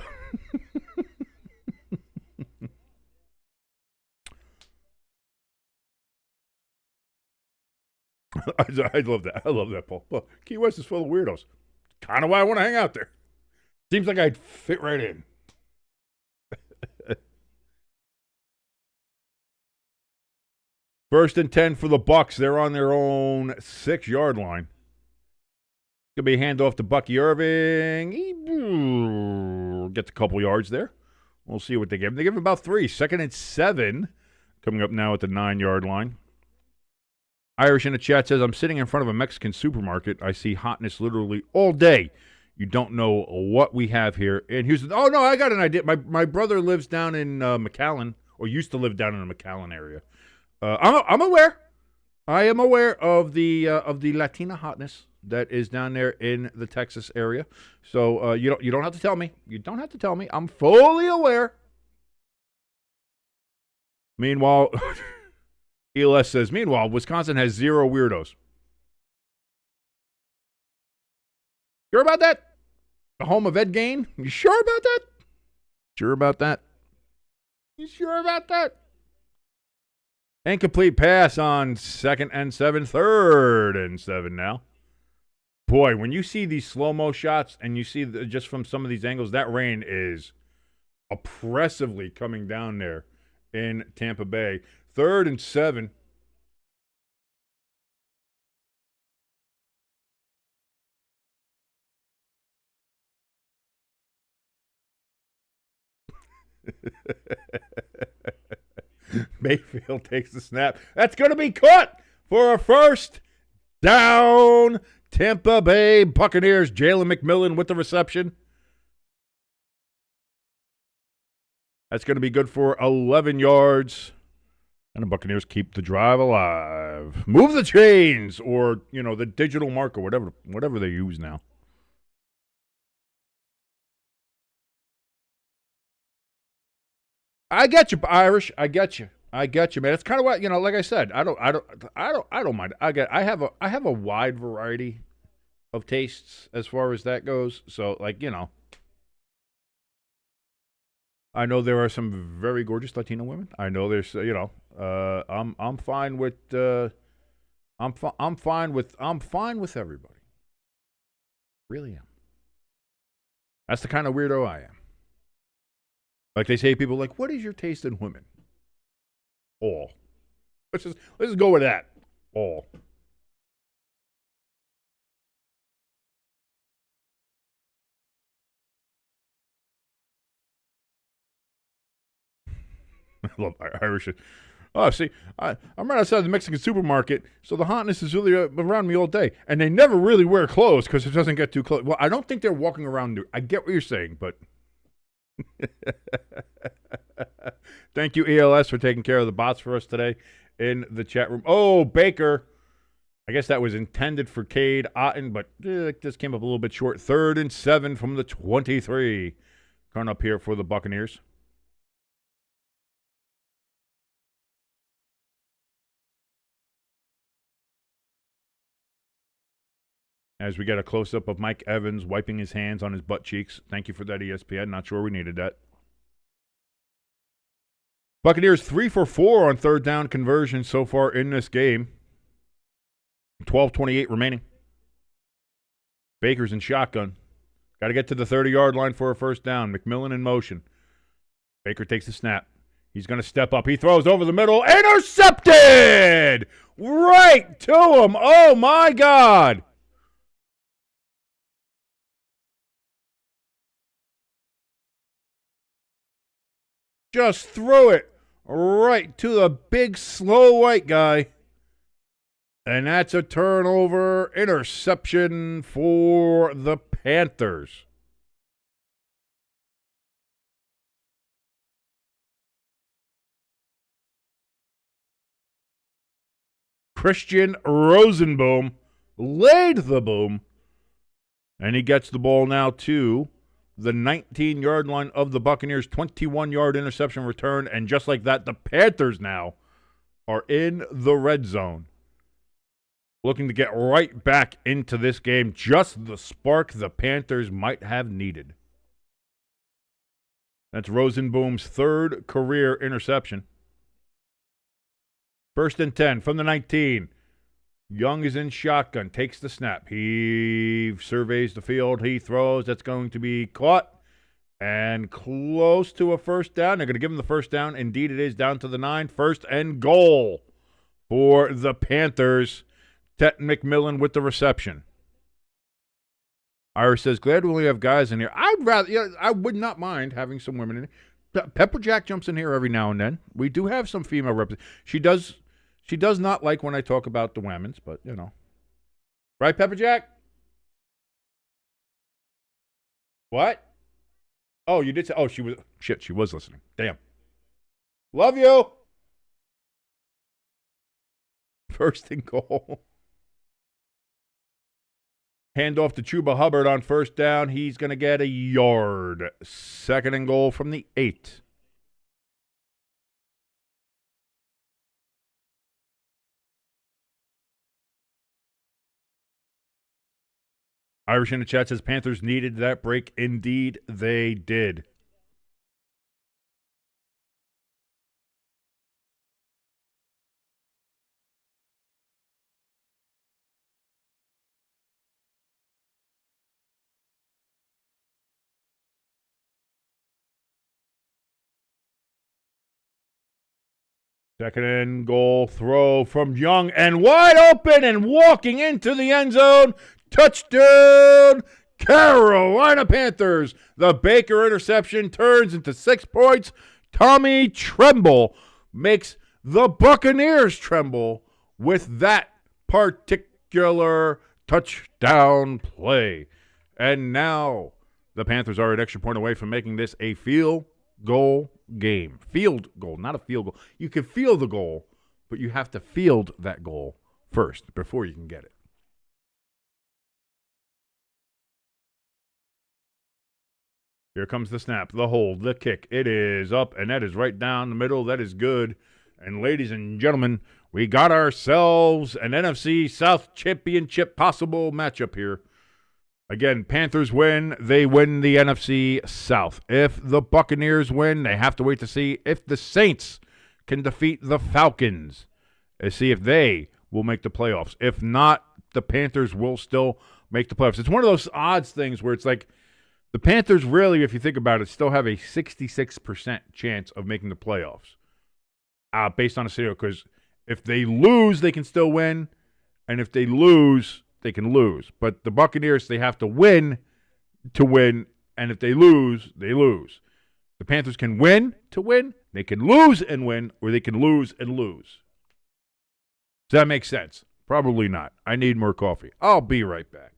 love that. I love that, Paul. Well, Key West is full of weirdos. Kind of why I want to hang out there. Seems like I'd fit right in. First and 10 for the Bucs. They're on their own 6-yard line. Going to be a handoff to Bucky Irving. He gets a couple yards there. We'll see what they give him. They give him about 3. 2nd and 7. Coming up now at the 9-yard line. Irish in the chat says, I'm sitting in front of a Mexican supermarket. I see hotness literally all day. You don't know what we have here in Houston. Oh, no, I got an idea. My brother lives down in McAllen, or used to live down in the McAllen area. I'm aware. I am aware of the Latina hotness that is down there in the Texas area. So you don't have to tell me. You don't have to tell me. I'm fully aware. Meanwhile, ELS says, meanwhile, Wisconsin has 0 weirdos. Sure about that? The home of Ed Gain? You sure about that? Sure about that? You sure about that? Incomplete pass on 2nd and 7, 3rd and 7 now. Boy, when you see these slow-mo shots and you see just from some of these angles, that rain is oppressively coming down there in Tampa Bay. 3rd and 7. Mayfield takes the snap. That's going to be caught for a first down. Tampa Bay Buccaneers. Jalen McMillan with the reception. That's going to be good for 11 yards. And the Buccaneers keep the drive alive. Move the chains, or, the digital marker, whatever they use now. I get you, Irish. I get you, man. It's kind of what, like I said, I don't mind. I have a wide variety of tastes as far as that goes. So, I know there are some very gorgeous Latino women. I know there's, I'm fine with, I'm fine with everybody. Really am. That's the kind of weirdo I am. Like they say, people like, what is your taste in women? All. Let's just go with that. All. I love Irish. Oh, see, I'm right outside the Mexican supermarket, so the hotness is really around me all day. And they never really wear clothes because it doesn't get too close. Well, I don't think they're walking around. I get what you're saying, but... Thank you, ELS, for taking care of the bots for us today in the chat room. Oh, Baker. I guess that was intended for Cade Otton, but this came up a little bit short. 3rd and 7 from the 23. Coming up here for the Buccaneers. As we get a close-up of Mike Evans wiping his hands on his butt cheeks. Thank you for that, ESPN. Not sure we needed that. Buccaneers 3 for 4 on third down conversion so far in this game. 12:28 remaining. Baker's in shotgun. Got to get to the 30-yard line for a first down. McMillan in motion. Baker takes the snap. He's going to step up. He throws over the middle. Intercepted! Right to him. Oh, my God. Just threw it right to the big, slow white guy. And that's a turnover interception for the Panthers. Christian Rosenboom laid the boom. And he gets the ball now to the 19-yard line of the Buccaneers, 21-yard interception return. And just like that, the Panthers now are in the red zone. Looking to get right back into this game. Just the spark the Panthers might have needed. That's Rosenboom's third career interception. 1st and 10 from the 19. Young is in shotgun, takes the snap. He surveys the field. He throws. That's going to be caught and close to a first down. They're going to give him the first down. Indeed, it is down to the 9. 1st and goal for the Panthers. Tet McMillan with the reception. Irish says, glad we only have guys in here. I would not mind having some women in here. Pepper Jack jumps in here every now and then. We do have some female representation. She does not like when I talk about the women's, but, you know. Right, Pepper Jack? What? Oh, you did say, oh, she was listening. Damn. Love you. 1st and goal. Hand off to Chuba Hubbard on first down. He's going to get a yard. 2nd and goal from the 8. Irish in the chat says Panthers needed that break. Indeed, they did. Second and goal throw from Young and wide open and walking into the end zone. Touchdown, Carolina Panthers. The Baker interception turns into 6 points. Tommy Tremble makes the Buccaneers tremble with that particular touchdown play. And now the Panthers are an extra point away from making this a field goal game. Field goal, not a field goal. You can field the goal, but you have to field that goal first before you can get it. Here comes the snap, the hold, the kick. It is up, and that is right down the middle. That is good. And ladies and gentlemen, we got ourselves an NFC South championship possible matchup here. Again, Panthers win, they win the NFC South. If the Buccaneers win, they have to wait to see if the Saints can defeat the Falcons and see if they will make the playoffs. If not, the Panthers will still make the playoffs. It's one of those odds things where it's like the Panthers really, if you think about it, still have a 66% chance of making the playoffs based on a scenario, because if they lose, they can still win, and if they lose, they can lose. But the Buccaneers, they have to win, and if they lose, they lose. The Panthers can win to win, they can lose and win, or they can lose and lose. Does that make sense? Probably not. I need more coffee. I'll be right back.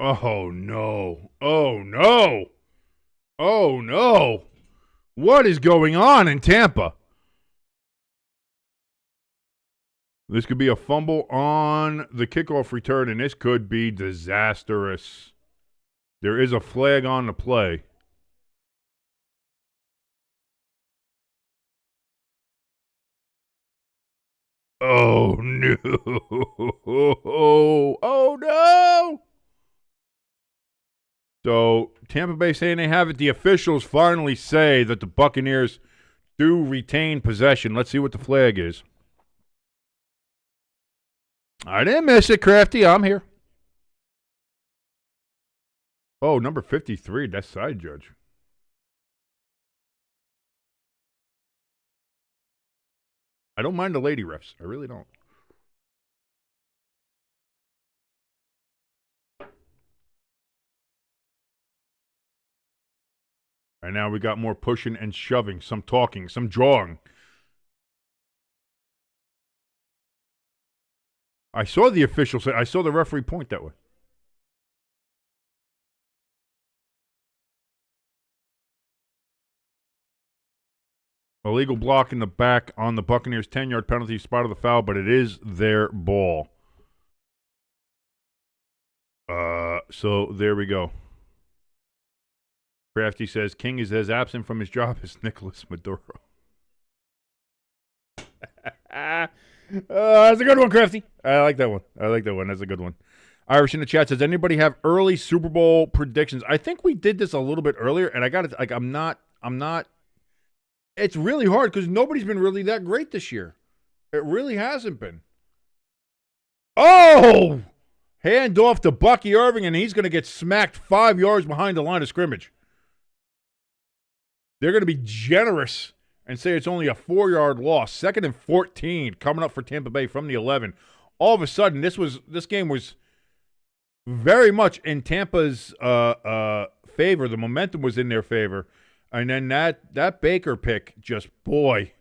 Oh, no. Oh, no. Oh, no. What is going on in Tampa? This could be a fumble on the kickoff return, and this could be disastrous. There is a flag on the play. Oh, no. Oh, no. So, Tampa Bay saying they have it. The officials finally say that the Buccaneers do retain possession. Let's see what the flag is. I didn't miss it, Crafty. I'm here. Oh, number 53. That's side judge. I don't mind the lady refs. I really don't. And now we got more pushing and shoving, some talking, some drawing. I saw the official say, I saw the referee point that way. Illegal block in the back on the Buccaneers' 10-yard penalty, spot of the foul, but it is their ball. So there we go. Crafty says King is as absent from his job as Nicolas Maduro. That's a good one, Crafty. I like that one. That's a good one. Irish in the chat says, anybody have early Super Bowl predictions? I think we did this a little bit earlier, and I got it. Like, I'm not. It's really hard because nobody's been really that great this year. It really hasn't been. Oh! Hand off to Bucky Irving, and he's going to get smacked 5 yards behind the line of scrimmage. They're going to be generous and say it's only a 4-yard loss. 2nd and 14 coming up for Tampa Bay from the 11. All of a sudden, this game was very much in Tampa's favor. The momentum was in their favor. And then that Baker pick, just, boy,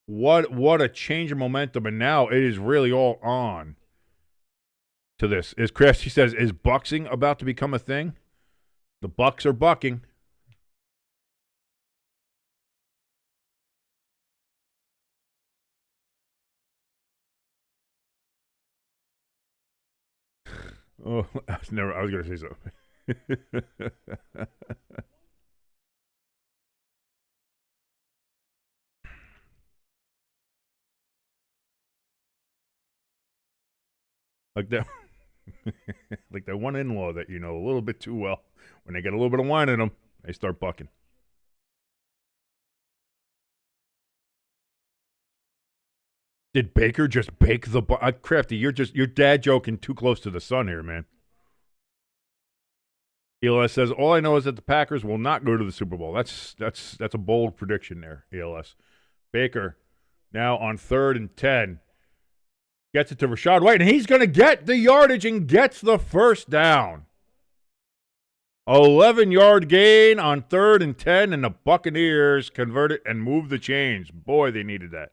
what a change of momentum. And now it is really all on to this. As Crafty says, is boxing about to become a thing? The Bucks are bucking. Oh, I was going to say something. Like that, like that one in-law that you know a little bit too well. When they get a little bit of wine in them, they start bucking. Did Baker just bake the Crafty? You're dad joking too close to the sun here, man. ELS says all I know is that the Packers will not go to the Super Bowl. That's a bold prediction there. ELS. Baker now on 3rd and 10. Gets it to Rachaad White, and he's going to get the yardage and gets the first down. 11-yard gain on 3rd and 10, and the Buccaneers convert it and move the chains. Boy, they needed that.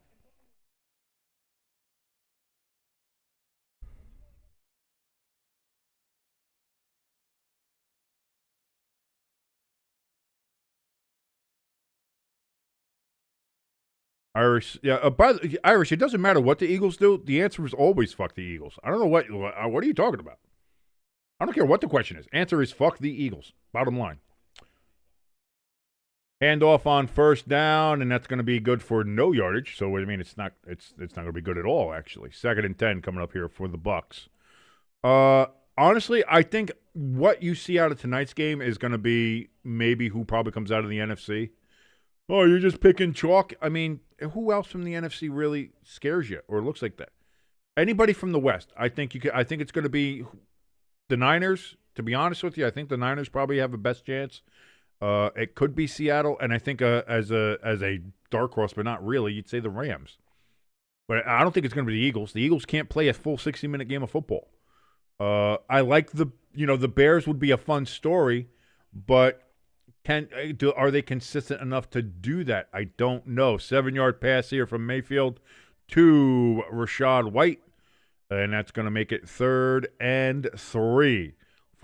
Irish, yeah. Irish, it doesn't matter what the Eagles do. The answer is always fuck the Eagles. I don't know what are you talking about? I don't care what the question is. Answer is fuck the Eagles. Bottom line. Handoff on 1st down, and that's going to be good for no yardage. So I mean, it's not going to be good at all. Actually, 2nd and 10 coming up here for the Bucks. Honestly, I think what you see out of tonight's game is going to be maybe who probably comes out of the NFC. Oh, you're just picking chalk? I mean, who else from the NFC really scares you or looks like that? Anybody from the West. I think it's going to be the Niners, to be honest with you. I think the Niners probably have the best chance. It could be Seattle, and I think as a dark horse, but not really, you'd say the Rams. But I don't think it's going to be the Eagles. The Eagles can't play a full 60-minute game of football. I like the Bears would be a fun story, but are they consistent enough to do that? I don't know. 7-yard pass here from Mayfield to Rachaad White, and that's going to make it 3rd and 3.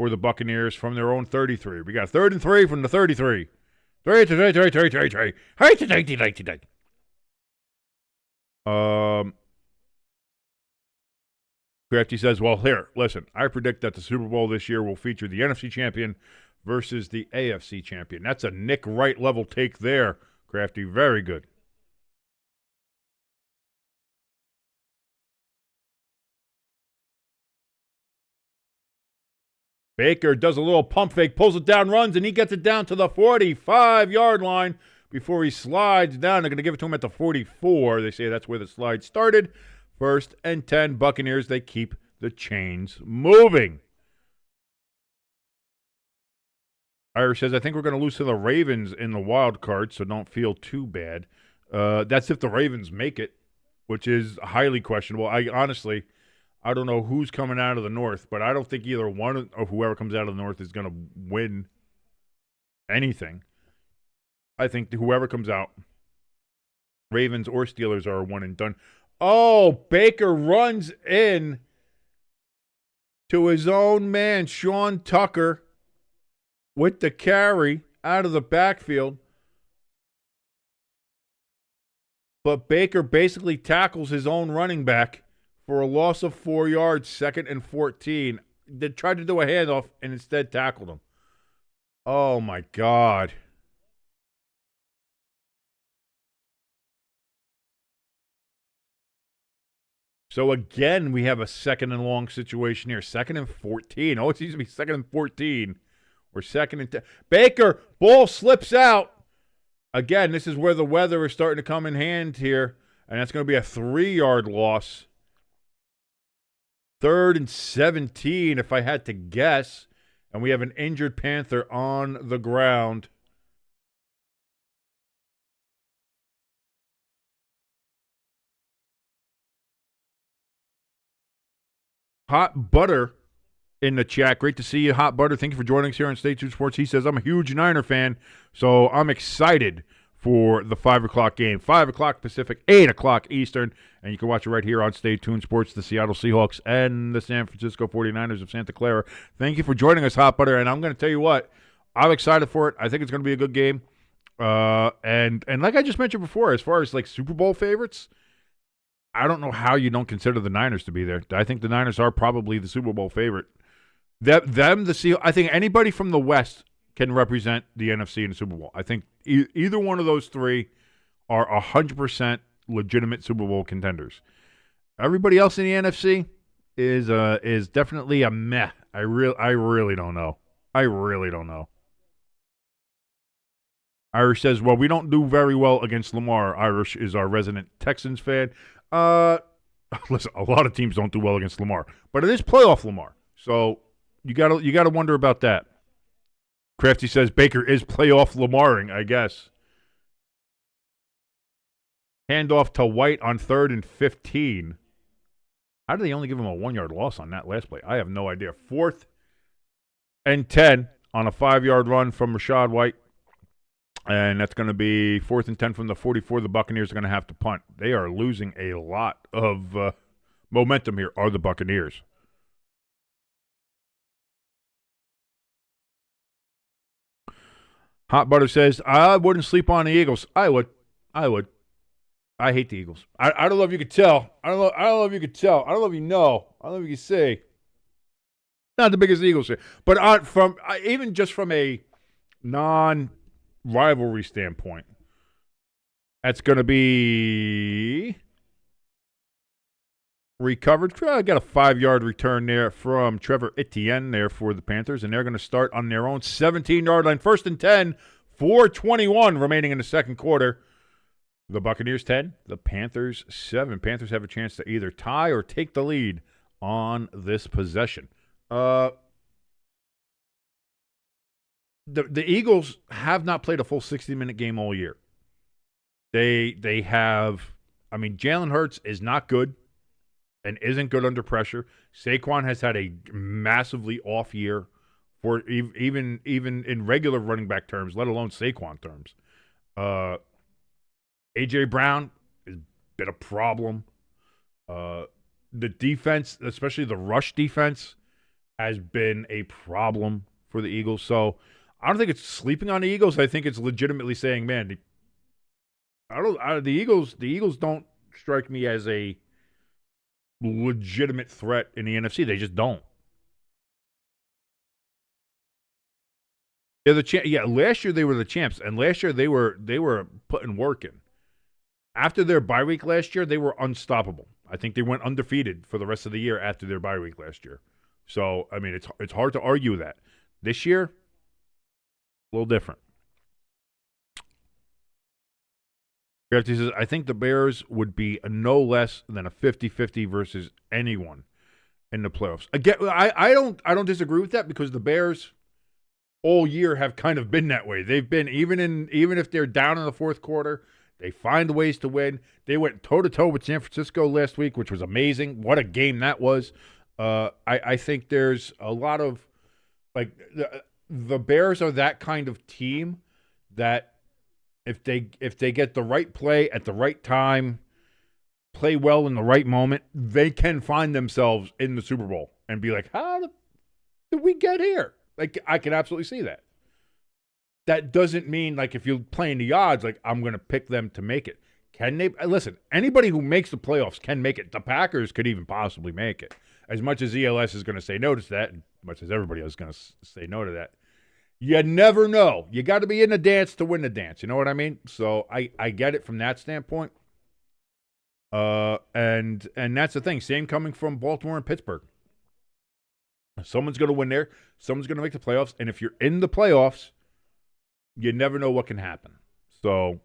for the Buccaneers from their own 33. We got 3rd and 3 from the 33. 3. Crafty says, well, here, listen, I predict that the Super Bowl this year will feature the NFC champion versus the AFC champion. That's a Nick Wright level take there, Crafty. Very good. Baker does a little pump fake, pulls it down, runs, and he gets it down to the 45-yard line before he slides down. They're going to give it to him at the 44. They say that's where the slide started. 1st and 10, Buccaneers. They keep the chains moving. Irish says, I think we're going to lose to the Ravens in the wild card, so don't feel too bad. That's if the Ravens make it, which is highly questionable. I don't know who's coming out of the North, but I don't think either one of whoever comes out of the North is going to win anything. I think whoever comes out, Ravens or Steelers, are one and done. Oh, Baker runs in to his own man, Sean Tucker, with the carry out of the backfield. But Baker basically tackles his own running back for a loss of 4 yards, 2nd and 14. They tried to do a handoff and instead tackled him. Oh, my God. So, again, we have a 2nd and long situation here. 2nd and 14. Oh, it seems to be 2nd and 14. Or 2nd and 10. Baker, ball slips out. Again, this is where the weather is starting to come in hand here. And that's going to be a 3-yard loss. 3rd and 17, if I had to guess. And we have an injured Panther on the ground. Hot Butter in the chat. Great to see you, Hot Butter. Thank you for joining us here on State 2 Sports. He says, I'm a huge Niner fan, so I'm excited for the 5 o'clock game. 5 o'clock Pacific, 8 o'clock Eastern. And you can watch it right here on Stay Tuned Sports, the Seattle Seahawks and the San Francisco 49ers of Santa Clara. Thank you for joining us, Hot Butter. And I'm going to tell you what, I'm excited for it. I think it's going to be a good game. And like I just mentioned before, as far as like Super Bowl favorites, I don't know how you don't consider the Niners to be there. I think the Niners are probably the Super Bowl favorite. The Seahawks, I think anybody from the West can represent the NFC in the Super Bowl. I think either one of those three are 100% legitimate Super Bowl contenders. Everybody else in the NFC is definitely a meh. I really don't know. I really don't know. Irish says, well, we don't do very well against Lamar. Irish is our resident Texans fan. Listen, a lot of teams don't do well against Lamar, but it is playoff Lamar. So you gotta wonder about that. Crafty says Baker is playoff Lamaring, I guess. Handoff to White on 3rd and 15. How did they only give him a 1-yard loss on that last play? I have no idea. 4th and 10 on a 5-yard run from Rachaad White. And that's going to be 4th and 10 from the 44. The Buccaneers are going to have to punt. They are losing a lot of momentum here, are the Buccaneers. Hot Butter says, I wouldn't sleep on the Eagles. I would. I hate the Eagles. I don't know if you could tell. I don't know if you could tell. I don't know if you know. I don't know if you can say. Not the biggest Eagles fan. But even just from a non-rivalry standpoint, that's going to be recovered. I got a 5-yard return there from Trevor Etienne there for the Panthers, and they're going to start on their own 17-yard line. 1st and 10, 4:21 remaining in the second quarter. The Buccaneers 10, the Panthers 7. Panthers have a chance to either tie or take the lead on this possession. The Eagles have not played a full 60-minute game all year. They have, Jalen Hurts is not good and isn't good under pressure. Saquon has had a massively off year for even in regular running back terms, let alone Saquon terms. A.J. Brown has been a problem. The defense, especially the rush defense, has been a problem for the Eagles. So I don't think it's sleeping on the Eagles. I think it's legitimately saying, man, the Eagles don't strike me as a legitimate threat in the NFC. They just don't. They're the last year they were the champs, and last year they were putting work in. After their bye week last year, they were unstoppable. I think they went undefeated for the rest of the year after their bye week last year. So, I mean, it's hard to argue that. This year, a little different. He says, I think the Bears would be no less than a 50-50 versus anyone in the playoffs. Again, I don't disagree with that because the Bears all year have kind of been that way. They've been even if they're down in the fourth quarter, they find ways to win. They went toe-to-toe with San Francisco last week, which was amazing. What a game that was. I think there's a lot of, like, the Bears are that kind of team that if they get the right play at the right time, play well in the right moment, they can find themselves in the Super Bowl and be like, how did we get here? Like, I can absolutely see that. That doesn't mean, like, if you're playing the odds, like, I'm going to pick them to make it. Can they? Listen, anybody who makes the playoffs can make it. The Packers could even possibly make it. As much as ELS is going to say no to that, as much as everybody else is going to say no to that, you never know. You got to be in the dance to win the dance. You know what I mean? So I get it from that standpoint. And that's the thing. Same coming from Baltimore and Pittsburgh. Someone's going to win there. Someone's going to make the playoffs. And if you're in the playoffs, you never know what can happen. So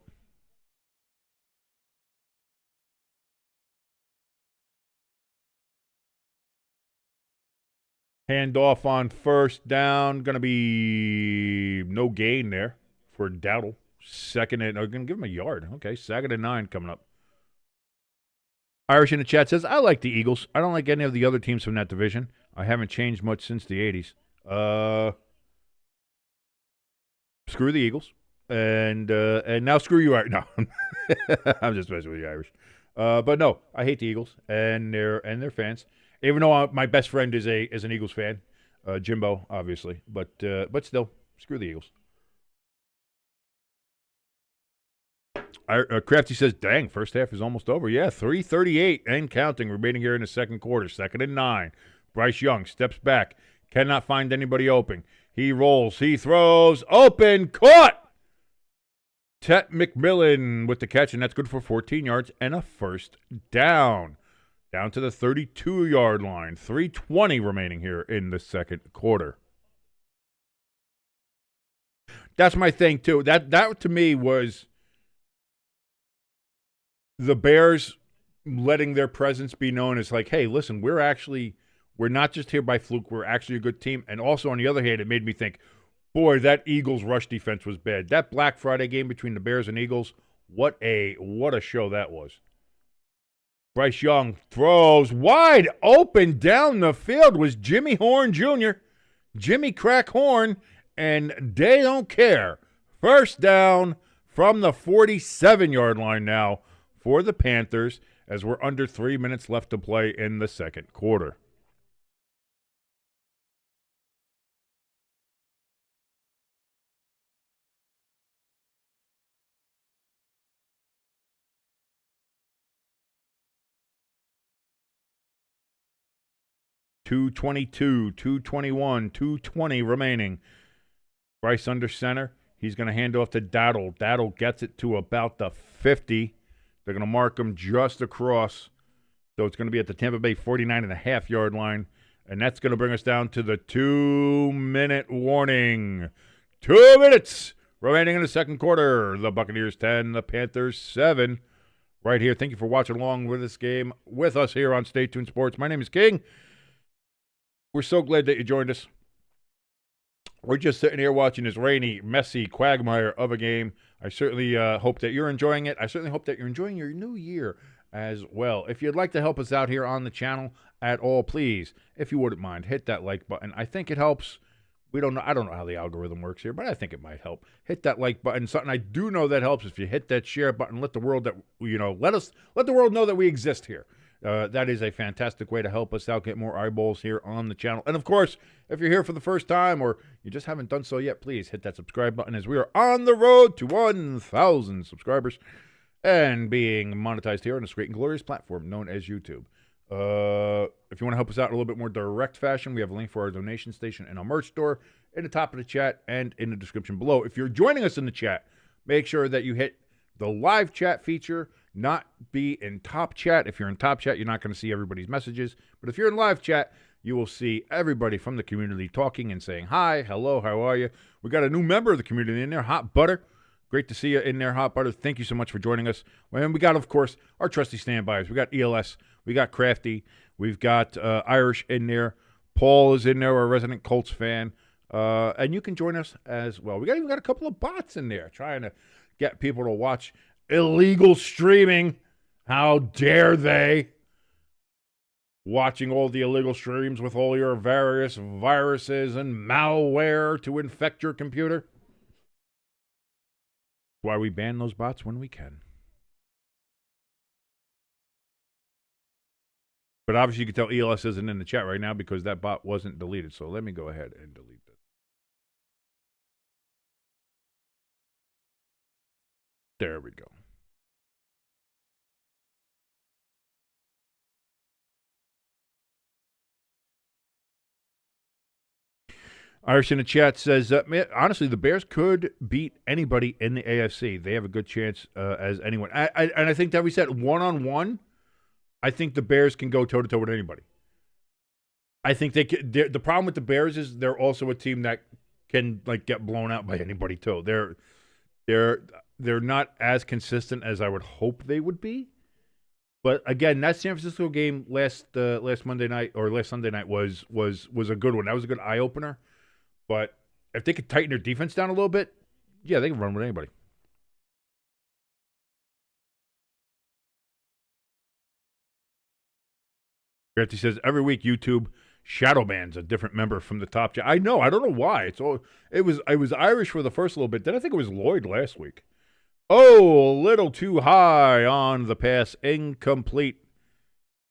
handoff on first down. Going to be no gain there for Dowdle. Second and going to give him a yard. Okay, 2nd and 9 coming up. Irish in the chat says, I like the Eagles. I don't like any of the other teams from that division. I haven't changed much since the 80s. Screw the Eagles. And now screw you, Irish. No. I'm just messing with you, Irish. But no, I hate the Eagles and their fans. Even though my best friend is an Eagles fan, Jimbo, obviously. But still, screw the Eagles. Crafty says, dang, first half is almost over. Yeah, 3:38 and counting remaining here in the second quarter. 2nd and 9. Bryce Young steps back. Cannot find anybody open. He rolls. He throws. Open. Caught. Tet McMillan with the catch, and that's good for 14 yards and a first down. Down to the 32-yard line. 3:20 remaining here in the second quarter. That's my thing, too. That to me was the Bears letting their presence be known as like, hey, listen, we're not just here by fluke. We're actually a good team. And also, on the other hand, it made me think, boy, that Eagles rush defense was bad. That Black Friday game between the Bears and Eagles, what a show that was. Bryce Young throws wide open down the field was Jimmy Horn Jr., Jimmy Crack Horn, and they don't care. First down from the 47-yard line now for the Panthers as we're under 3 minutes left to play in the second quarter. .222, 221, 220 remaining. Bryce under center. He's going to hand off to Dowdle. Dowdle gets it to about the 50. They're going to mark him just across. So it's going to be at the Tampa Bay 49.5-yard line. And that's going to bring us down to the 2-minute warning. 2 minutes remaining in the second quarter. The Buccaneers 10, the Panthers 7. Right here. Thank you for watching along with this game with us here on Stay Tuned Sports. My name is King. We're so glad that you joined us. We're just sitting here watching this rainy, messy quagmire of a game. I certainly hope that you're enjoying it. I certainly hope that you're enjoying your new year as well. If you'd like to help us out here on the channel at all, please, if you wouldn't mind, hit that like button. I think it helps. I don't know how the algorithm works here, but I think it might help. Hit that like button. Something I do know that helps if you hit that share button. Let the world let the world know that we exist here. That is a fantastic way to help us out, get more eyeballs here on the channel. And, of course, if you're here for the first time or you just haven't done so yet, please hit that subscribe button as we are on the road to 1,000 subscribers and being monetized here on this great and glorious platform known as YouTube. If you want to help us out in a little bit more direct fashion, we have a link for our donation station and our merch store in the top of the chat and in the description below. If you're joining us in the chat, make sure that you hit the live chat feature, not be in top chat. If you're in top chat, you're not going to see everybody's messages. But if you're in live chat, you will see everybody from the community talking and saying, hi, hello, how are you? We got a new member of the community in there, Hot Butter. Great to see you in there, Hot Butter. Thank you so much for joining us. And we got, of course, our trusty standbys. We got ELS. We got Crafty. We've got Irish in there. Paul is in there, our resident Colts fan. And you can join us as well. We even got a couple of bots in there trying to get people to watch illegal streaming. How dare they? Watching all the illegal streams with all your various viruses and malware to infect your computer. Why we ban those bots when we can. But obviously you can tell ELS isn't in the chat right now because that bot wasn't deleted. So let me go ahead and delete this. There we go. Irish in the chat says, honestly, the Bears could beat anybody in the AFC. They have a good chance as anyone. And I think that we said one-on-one, I think the Bears can go toe-to-toe with anybody. I think they can. The problem with the Bears is they're also a team that can get blown out by anybody, too. They're not as consistent as I would hope they would be. But again, that San Francisco game last Monday night or last Sunday night was a good one. That was a good eye-opener. But if they could tighten their defense down a little bit, yeah, they can run with anybody. Grafty says, every week YouTube shadow bans a different member from the top chat. I know. I don't know why. It was Irish for the first little bit. Then I think it was Lloyd last week. Oh, a little too high on the pass. Incomplete.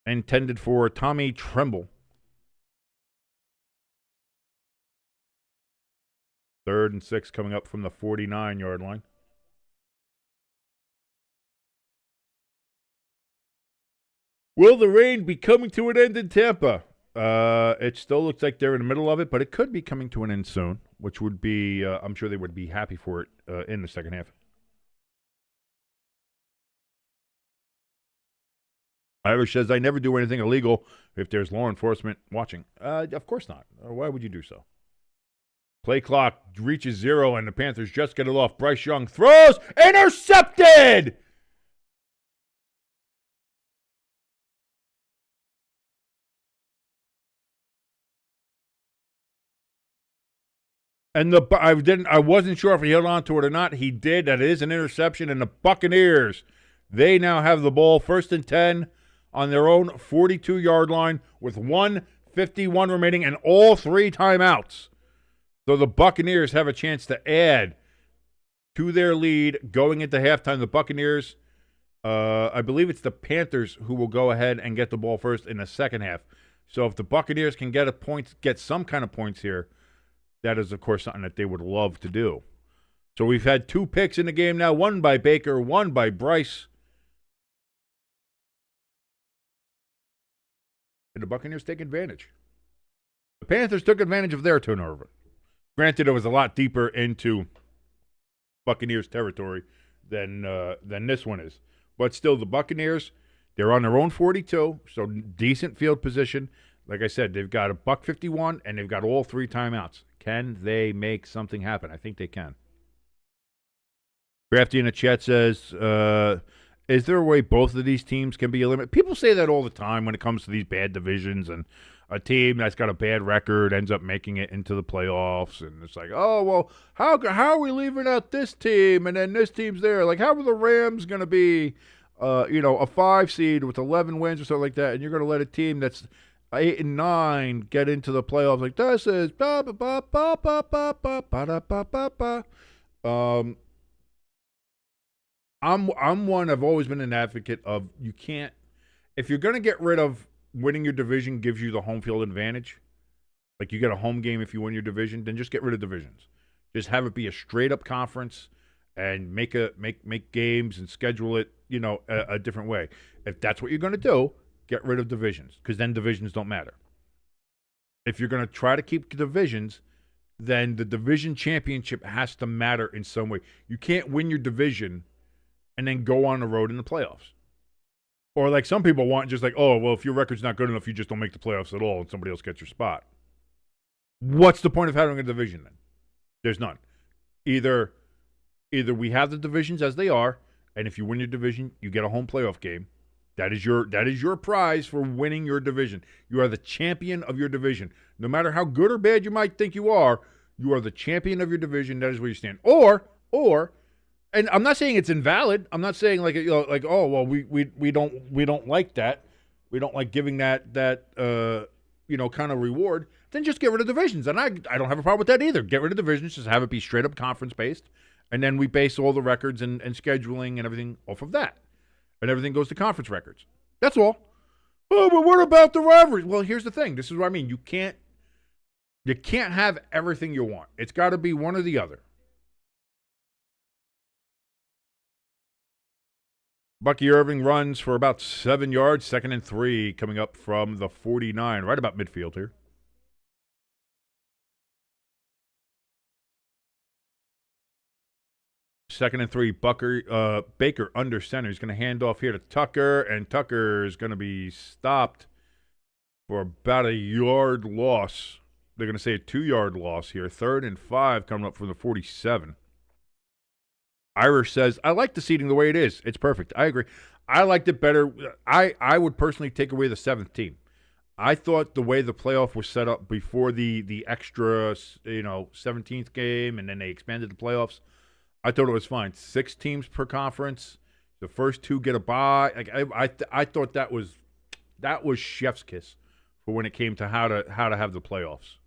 Intended for Tommy Tremble. 3rd and 6 coming up from the 49-yard line. Will the rain be coming to an end in Tampa? It still looks like they're in the middle of it, but it could be coming to an end soon, which would be, I'm sure they would be happy for it in the second half. Irish says, I never do anything illegal if there's law enforcement watching. Of course not. Why would you do so? Play clock reaches 0, and the Panthers just get it off. Bryce Young throws, intercepted! And I wasn't sure if he held on to it or not. He did. That is an interception, and the Buccaneers, they now have the ball 1st and 10 on their own 42-yard line with 1:51 remaining and all 3 timeouts. So the Buccaneers have a chance to add to their lead going into halftime. The Buccaneers, I believe it's the Panthers who will go ahead and get the ball first in the second half. So if the Buccaneers can get some kind of points here, that is, of course, something that they would love to do. So we've had 2 picks in the game now, one by Baker, one by Bryce. And the Buccaneers take advantage. The Panthers took advantage of their turnover. Granted, it was a lot deeper into Buccaneers territory than this one is. But still, the Buccaneers, they're on their own 42, so decent field position. Like I said, they've got a $1:51, and they've got all 3 timeouts. Can they make something happen? I think they can. Crafty in the chat says, is there a way both of these teams can be eliminated? People say that all the time when it comes to these bad divisions, and a team that's got a bad record ends up making it into the playoffs, and it's like, oh, well, how are we leaving out this team, and then this team's there? Like, how are the Rams going to be, a 5 seed with 11 wins or something like that, and you're going to let a team that's 8 and 9 get into the playoffs? Like, this is I've always been an advocate of you can't. if you're going to get rid of winning your division gives you the home field advantage, like you get a home game if you win your division, then just get rid of divisions. Just have it be a straight up conference and make games and schedule it, a different way. If that's what you're going to do, get rid of divisions, because then divisions don't matter. If you're going to try to keep divisions, then the division championship has to matter in some way. You can't win your division and then go on the road in the playoffs. Or like some people want, just like, oh, well, if your record's not good enough, you just don't make the playoffs at all and somebody else gets your spot. What's the point of having a division then? There's none. Either we have the divisions as they are, and if you win your division, you get a home playoff game. That is your prize for winning your division. You are the champion of your division. No matter how good or bad you might think you are the champion of your division. That is where you stand. Or, and I'm not saying it's invalid. I'm not saying like oh well we don't like that. We don't like giving that kind of reward. Then just get rid of divisions. And I don't have a problem with that either. Get rid of divisions. Just have it be straight up conference based, and then we base all the records and scheduling and everything off of that. And everything goes to conference records. That's all. Oh, but what about the rivalries? Well, here's the thing. This is what I mean. You can't have everything you want. It's got to be one or the other. Bucky Irving runs for about 7 yards, 2nd and 3, coming up from the 49, right about midfield here. Second and 3, Baker under center. He's going to hand off here to Tucker, and Tucker is going to be stopped for about a yard loss. They're going to say a 2-yard loss here. 3rd and 5 coming up from the 47. Irish says, I like the seating the way it is. It's perfect. I agree. I liked it better. I would personally take away the 7th team. I thought the way the playoff was set up before the extra, 17th game, and then they expanded the playoffs, I thought it was fine. 6 teams per conference. The first 2 get a bye. Like I thought that was chef's kiss for when it came to how to have the playoffs.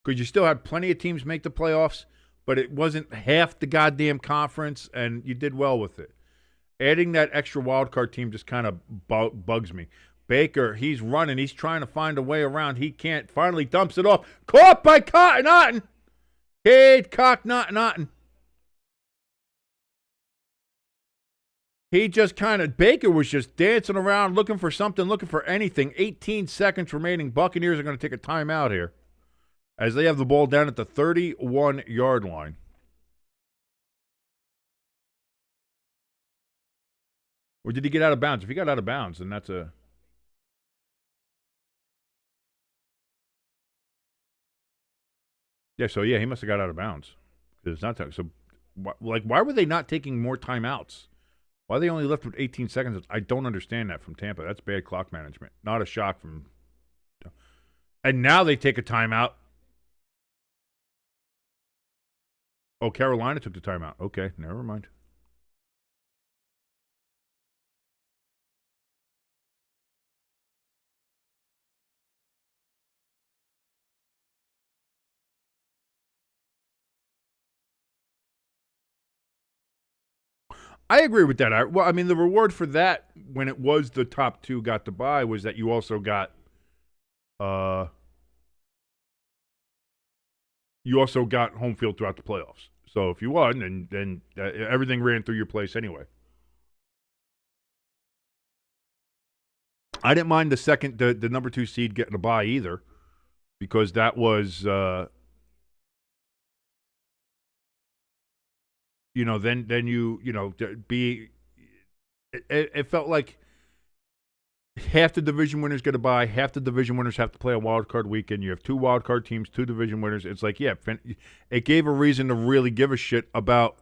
Because you still had plenty of teams make the playoffs, but it wasn't half the goddamn conference, and you did well with it. Adding that extra wild card team just kind of bugs me. Baker, he's running. He's trying to find a way around. He can't. Finally dumps it off. Caught by Cotton. Cade Cocknotton. He just Baker was just dancing around, looking for something, looking for anything. 18 seconds remaining. Buccaneers are going to take a timeout here as they have the ball down at the 31-yard line. Or did he get out of bounds? If he got out of bounds, then that's a... Yeah, he must have got out of bounds. It's not that. So, why were they not taking more timeouts? Why are they only left with 18 seconds? I don't understand that from Tampa. That's bad clock management. Not a shock from... And now they take a timeout. Oh, Carolina took the timeout. Okay, never mind. I agree with that. The reward for that, when it was the top 2 got to bye, was that you also got home field throughout the playoffs. So if you won, then everything ran through your place anyway. I didn't mind the number 2 seed getting a bye either, because that was then it felt like half the division winners get a bye, half the division winners have to play a wild card weekend. You have 2 wild card teams, 2 division winners. It's like, yeah, it gave a reason to really give a shit about.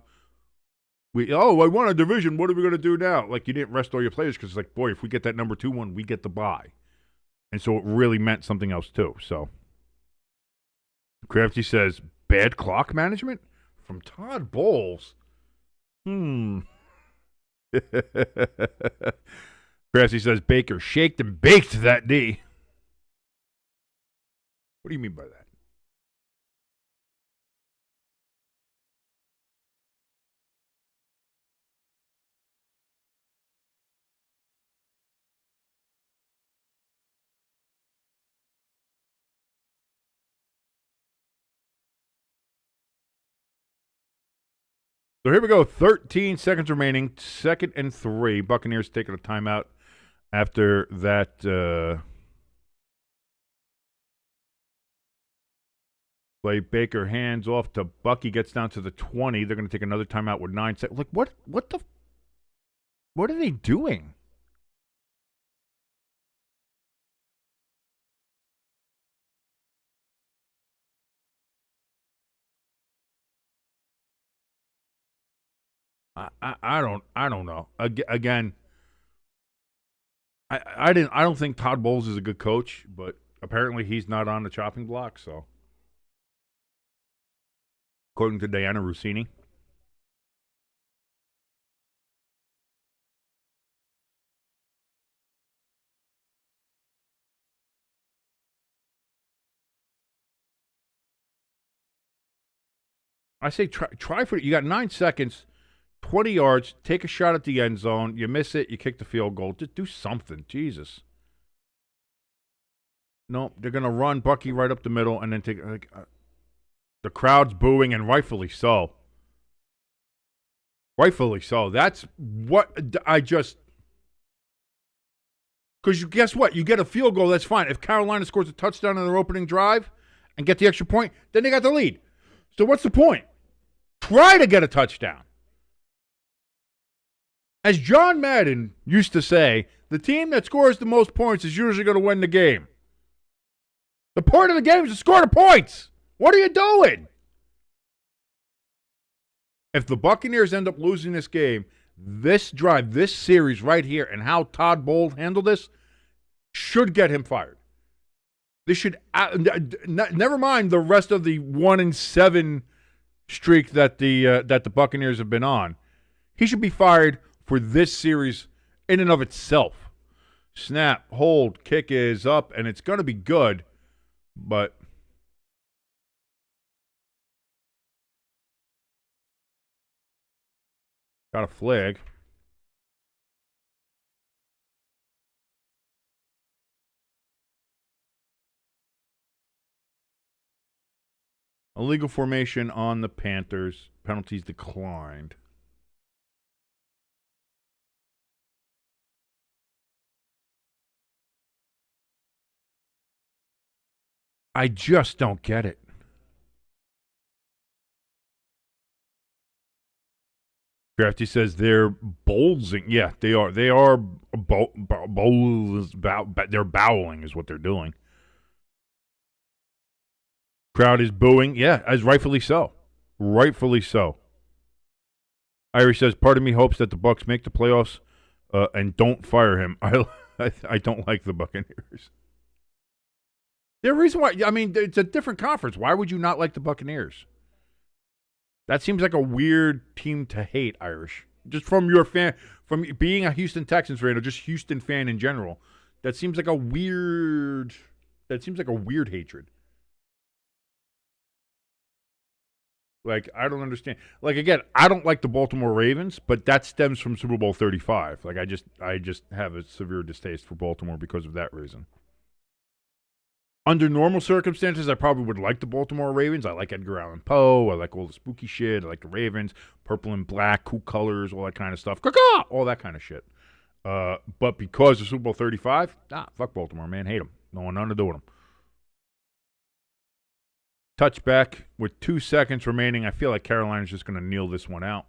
I won a division. What are we going to do now? Like, you didn't rest all your players because it's like, boy, if we get that number 2 one, we get the bye. And so it really meant something else too. So Crafty says, bad clock management from Todd Bowles. Crafty says, Baker shaked and baked that D. What do you mean by that? So here we go. 13 seconds remaining. 2nd and 3. Buccaneers taking a timeout after that play. Baker hands off to Bucky. Gets down to the 20. They're going to take another timeout with 9 seconds. Like, what are they doing? I don't know. Again, I don't think Todd Bowles is a good coach, but apparently he's not on the chopping block. So, according to Diana Rossini, I say try for it. You got 9 seconds. 20 yards, take a shot at the end zone. You miss it, you kick the field goal. Just do something. Jesus. No, they're going to run Bucky right up the middle and then take the crowd's booing, and rightfully so. Rightfully so. That's what I just... Because guess what? You get a field goal, that's fine. If Carolina scores a touchdown on their opening drive and get the extra point, then they got the lead. So what's the point? Try to get a touchdown. As John Madden used to say, the team that scores the most points is usually going to win the game. The point of the game is to score the points. What are you doing? If the Buccaneers end up losing this game, this drive, this series right here, and how Todd Bowles handled this, should get him fired. This should, never mind the rest of the 1-7 streak that the Buccaneers have been on. He should be fired for this series in and of itself. Snap, hold, kick is up, and it's going to be good, but got a flag. Illegal formation on the Panthers. Penalties declined. I just don't get it. Crafty says they're bowling. Yeah, they are. They are bowls. They're bowling is what they're doing. Crowd is booing. Yeah, as rightfully so. Rightfully so. Irish says, part of me hopes that the Bucs make the playoffs and don't fire him. I don't like the Buccaneers. The reason why, I mean, it's a different conference. Why would you not like the Buccaneers? That seems like a weird team to hate, Irish. Just from your fan, from being a Houston Texans fan or just Houston fan in general. That seems like a weird hatred. Like, I don't understand. Like, again, I don't like the Baltimore Ravens, but that stems from Super Bowl 35. Like, I just have a severe distaste for Baltimore because of that reason. Under normal circumstances, I probably would like the Baltimore Ravens. I like Edgar Allan Poe. I like all the spooky shit. I like the Ravens, purple and black, cool colors, all that kind of stuff. Caw-caw! All that kind of shit. But because of Super Bowl 35, fuck Baltimore, man. Hate them. No one nothing to do with them. Touchback with 2 seconds remaining. I feel like Carolina's just going to kneel this one out.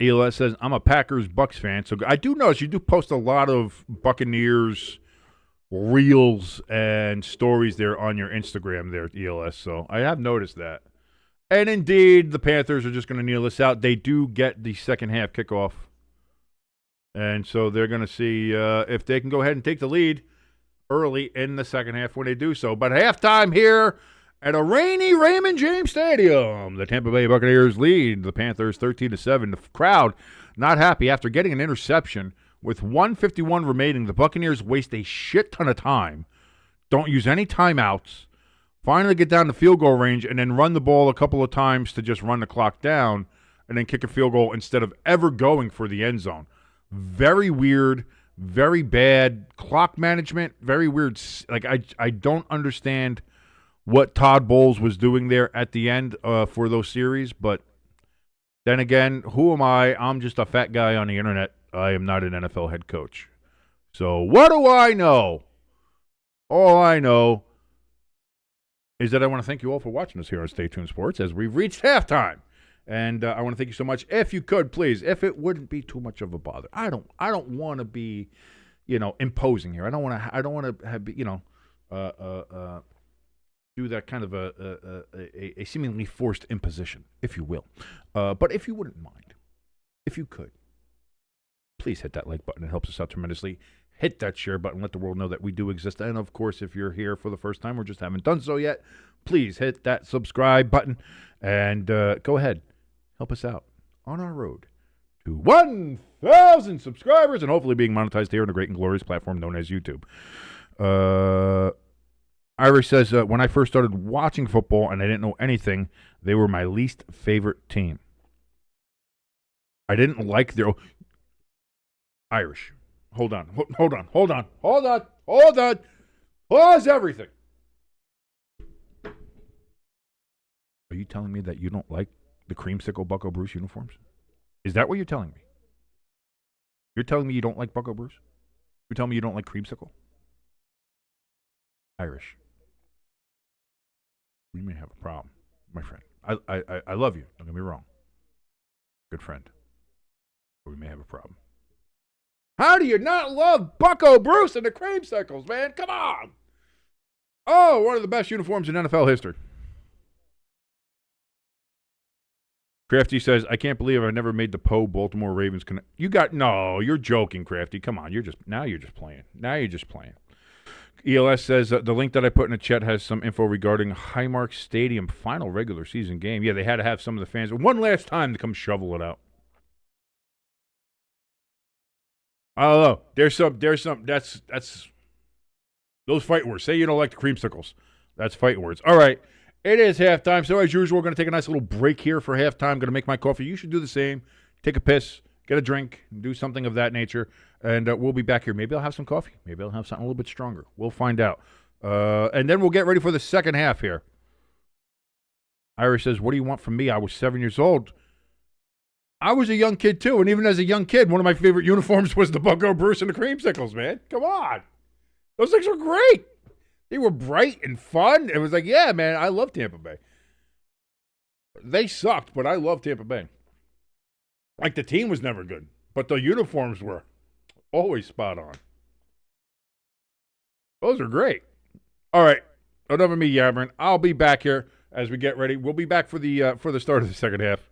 ELS says, I'm a Packers-Bucks fan, so I do notice you do post a lot of Buccaneers reels and stories there on your Instagram there, ELS, so I have noticed that. And indeed, the Panthers are just going to kneel this out. They do get the second half kickoff, and so they're going to see if they can go ahead and take the lead early in the second half when they do so. But halftime here at a rainy Raymond James Stadium, the Tampa Bay Buccaneers lead the Panthers 13-7. The crowd not happy after getting an interception. With 1:51 remaining, the Buccaneers waste a shit ton of time, don't use any timeouts, finally get down to field goal range, and then run the ball a couple of times to just run the clock down and then kick a field goal instead of ever going for the end zone. Very weird, very bad clock management, very weird. Like, I don't understand what Todd Bowles was doing there at the end for those series, but then again, who am I? I'm just a fat guy on the internet. I am not an NFL head coach. So what do I know? All I know is that I want to thank you all for watching us here on Stay Tuned Sports as we've reached halftime. And I want to thank you so much. If you could, please, if it wouldn't be too much of a bother. I don't want to be, imposing here. I don't want to have, do that kind of a seemingly forced imposition, if you will. But if you wouldn't mind, if you could, please hit that like button. It helps us out tremendously. Hit that share button. Let the world know that we do exist. And, of course, if you're here for the first time or just haven't done so yet, please hit that subscribe button and go ahead. Help us out on our road to 1,000 subscribers and hopefully being monetized here on a great and glorious platform known as YouTube. Irish says, when I first started watching football and I didn't know anything, they were my least favorite team. I didn't like their... Irish. Hold on. Pause everything. Are you telling me that you don't like the creamsicle Bucko Bruce uniforms? Is that what you're telling me? You're telling me you don't like Bucko Bruce? You're telling me you don't like creamsicle? Irish. We may have a problem, my friend. I love you. Don't get me wrong. Good friend. But we may have a problem. How do you not love Bucko Bruce and the creamsicles, man? Come on. Oh, one of the best uniforms in NFL history. Crafty says, I can't believe I never made the Baltimore Ravens connect. You're joking, Crafty. Come on, you're just playing. ELS says, the link that I put in the chat has some info regarding Highmark Stadium final regular season game. Yeah, they had to have some of the fans one last time to come shovel it out. I don't know. There's some, that's, those fight words. Say you don't like the creamsicles. That's fight words. All right. It is halftime, so as usual, we're going to take a nice little break here for halftime. Going to make my coffee. You should do the same. Take a piss, get a drink, do something of that nature, and we'll be back here. Maybe I'll have some coffee. Maybe I'll have something a little bit stronger. We'll find out. And then we'll get ready for the second half here. Irish says, what do you want from me? I was 7 years old. I was a young kid, too, and even as a young kid, one of my favorite uniforms was the Bucko Bruce and the creamsicles, man. Come on. Those things were great. They were bright and fun. It was like, yeah, man, I love Tampa Bay. They sucked, but I love Tampa Bay. Like, the team was never good, but the uniforms were always spot on. Those are great. All right, enough of me yammering. I'll be back here as we get ready. We'll be back for the start of the second half.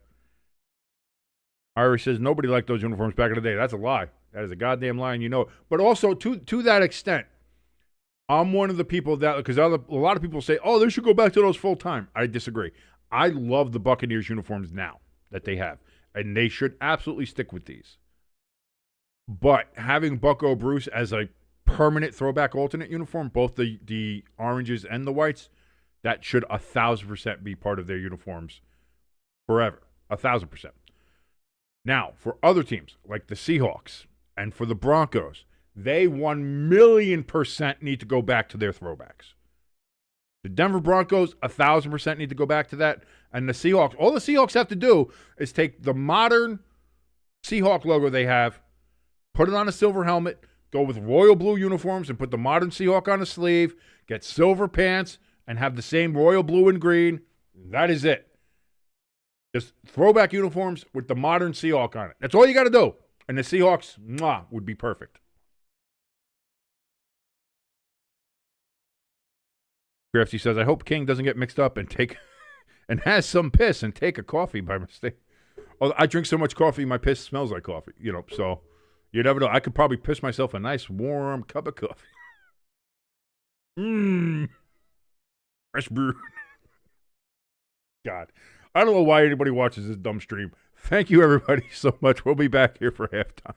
Irish says nobody liked those uniforms back in the day. That's a lie. That is a goddamn lie, and you know it. But also, to that extent, I'm one of the people that, because a lot of people say, oh, they should go back to those full time. I disagree. I love the Buccaneers uniforms now that they have, and they should absolutely stick with these. But having Bucko Bruce as a permanent throwback alternate uniform, both the oranges and the whites, that should 1,000% be part of their uniforms forever. 1,000%. Now, for other teams like the Seahawks and for the Broncos, they 1,000,000% need to go back to their throwbacks. The Denver Broncos, 1,000% need to go back to that. And the Seahawks, all the Seahawks have to do is take the modern Seahawk logo they have, put it on a silver helmet, go with royal blue uniforms and put the modern Seahawk on the sleeve, get silver pants, and have the same royal blue and green. That is it. Just throwback uniforms with the modern Seahawk on it. That's all you got to do. And the Seahawks, would be perfect. Crafty says, I hope King doesn't get mixed up and has some piss and take a coffee by mistake. Oh, I drink so much coffee, my piss smells like coffee. So you never know. I could probably piss myself a nice warm cup of coffee. Fresh brew. God. I don't know why anybody watches this dumb stream. Thank you, everybody, so much. We'll be back here for halftime.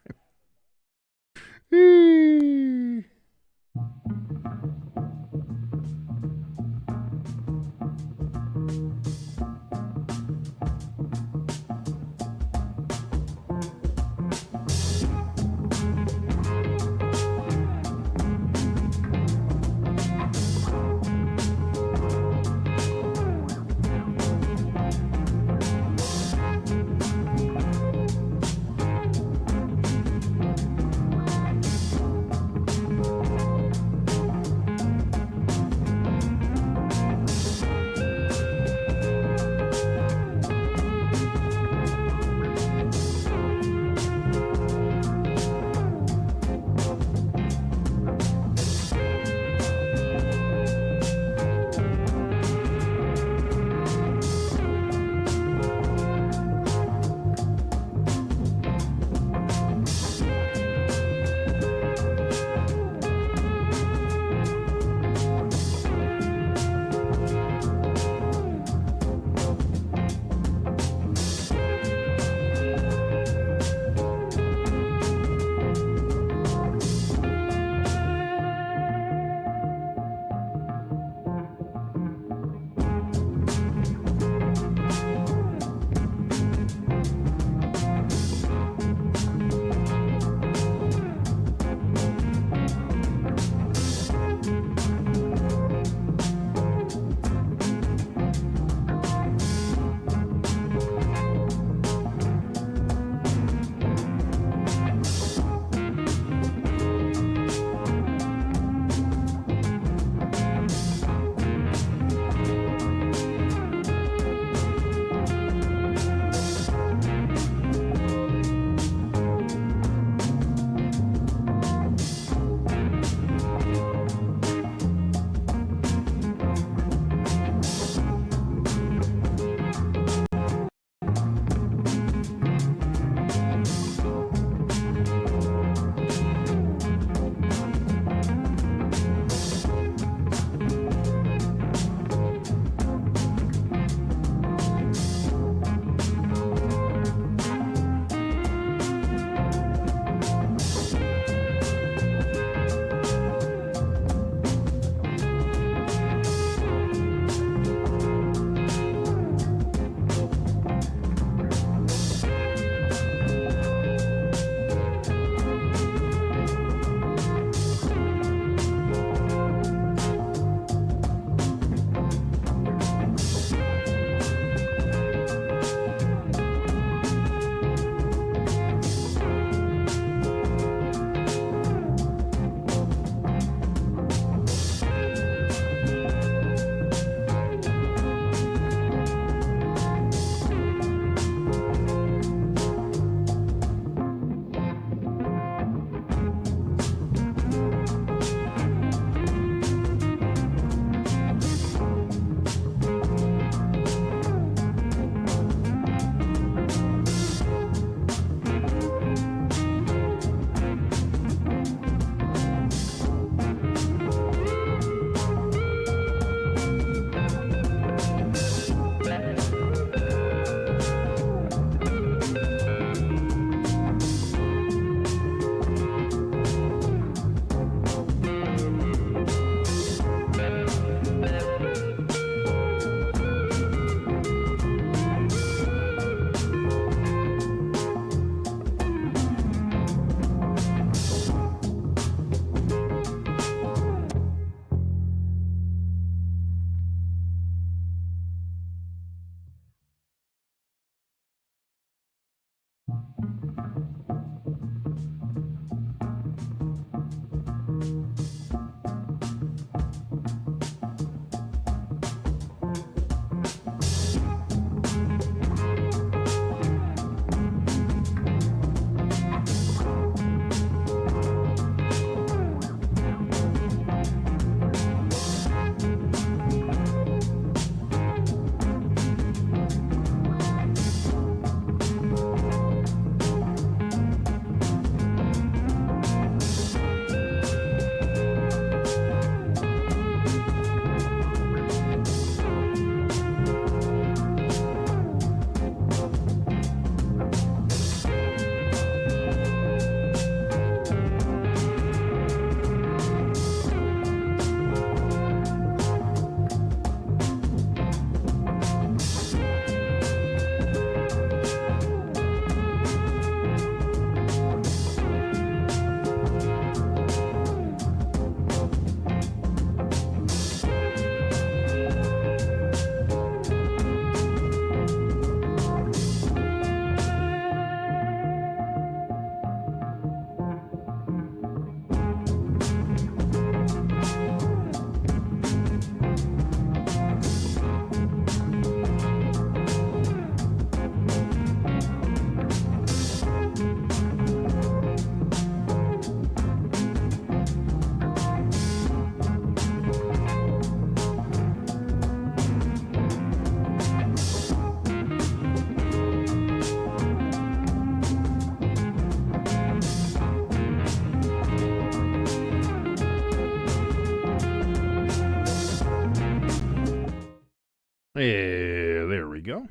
Yeah, there we go.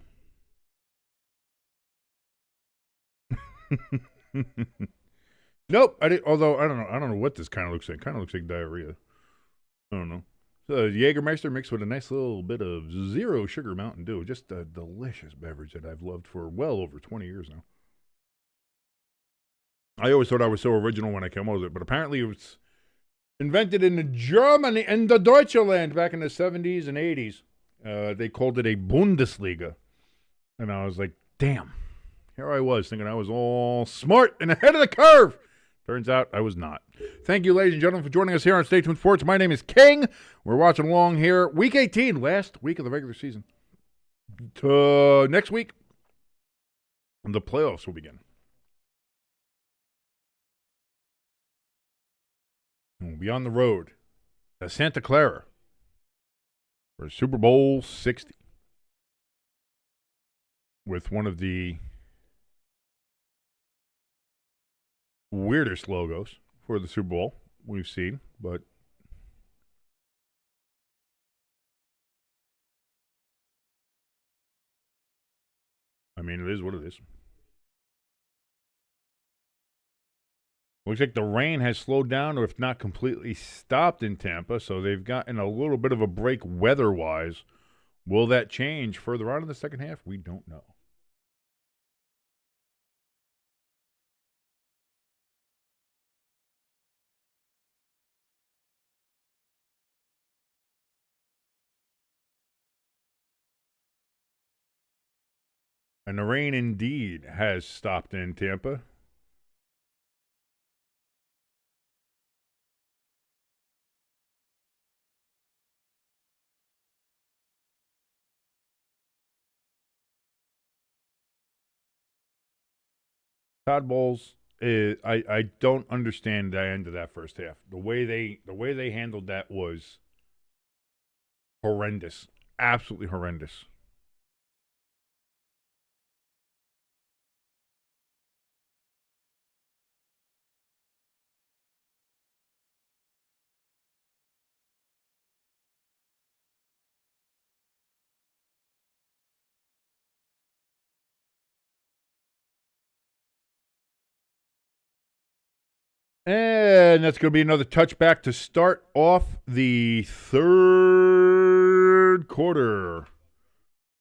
Nope, I didn't. Although I don't know what this kind of looks like. Kind of looks like diarrhea. I don't know. So Jägermeister mixed with a nice little bit of zero sugar Mountain Dew. Just a delicious beverage that I've loved for well over 20 years now. I always thought I was so original when I came out with it, but apparently it was invented in Germany and the Deutschland back in the 70s and 80s. They called it a Bundesliga. And I was like, damn. Here I was thinking I was all smart and ahead of the curve. Turns out I was not. Thank you, ladies and gentlemen, for joining us here on Stay Tuned Sports. My name is King. We're watching along here. Week 18, last week of the regular season. Next week, the playoffs will begin. We'll be on the road to Santa Clara for Super Bowl 60 with one of the weirdest logos for the Super Bowl we've seen, but I mean, it is what it is. Looks like the rain has slowed down, or if not completely stopped in Tampa, so they've gotten a little bit of a break weather-wise. Will that change further on in the second half? We don't know. And the rain indeed has stopped in Tampa. Todd Bowles, I don't understand the end of that first half. The way they handled that was horrendous, absolutely horrendous. And that's going to be another touchback to start off the third quarter.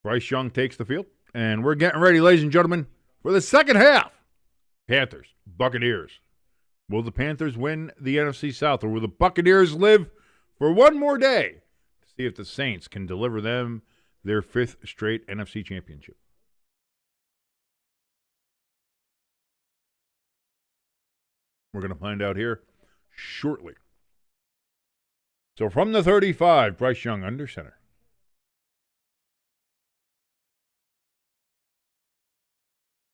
Bryce Young takes the field, and we're getting ready, ladies and gentlemen, for the second half. Panthers, Buccaneers. Will the Panthers win the NFC South, or will the Buccaneers live for one more day to see if the Saints can deliver them their fifth straight NFC championship? We're going to find out here shortly. So from the 35, Bryce Young under center.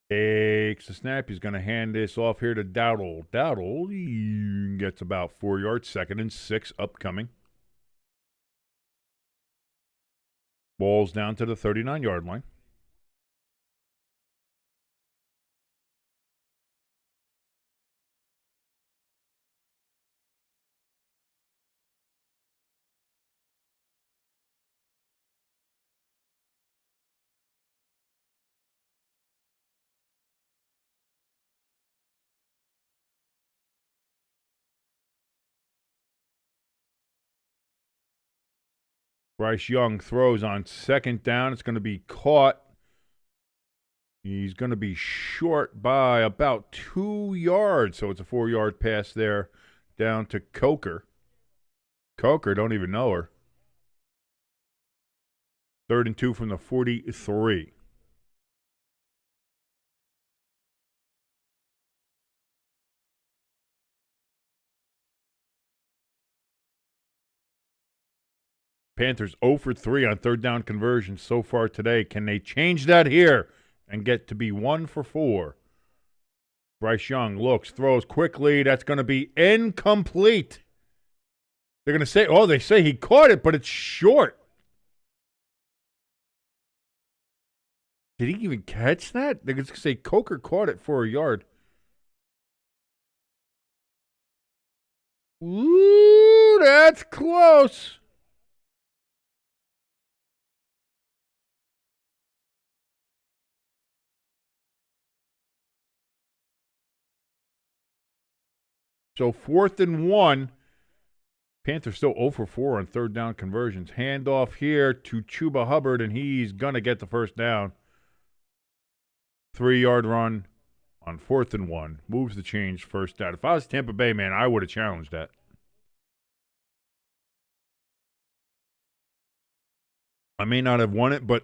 Takes the snap. He's going to hand this off here to Dowdle. Dowdle gets about 4 yards. 2nd and 6 upcoming. Ball's down to the 39-yard line. Bryce Young throws on 2nd down. It's going to be caught. He's going to be short by about 2 yards. So it's a 4-yard pass there down to Coker. Coker, don't even know her. 3rd and 2 from the 43. Panthers 0 for 3 on 3rd down conversions so far today. Can they change that here and get to be 1 for 4? Bryce Young looks, throws quickly. That's going to be incomplete. They're going to say, they say he caught it, but it's short. Did he even catch that? They're going to say Coker caught it for a yard. Ooh, that's close. So 4th and 1. Panthers still 0 for 4 on third down conversions. Handoff here to Chuba Hubbard, and he's going to get the first down. 3-yard run on 4th and 1. Moves the change, first down. If I was Tampa Bay, man, I would have challenged that. I may not have won it, but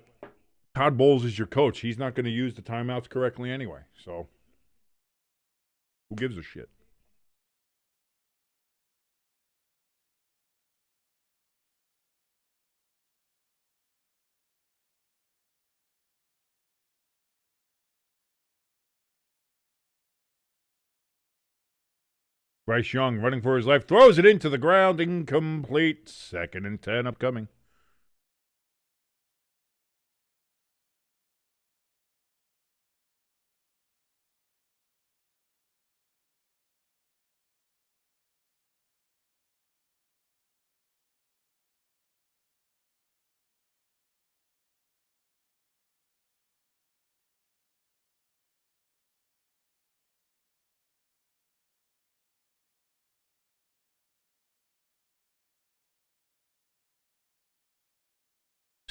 Todd Bowles is your coach. He's not going to use the timeouts correctly anyway. So who gives a shit? Bryce Young running for his life, throws it into the ground, incomplete. 2nd and 10 upcoming.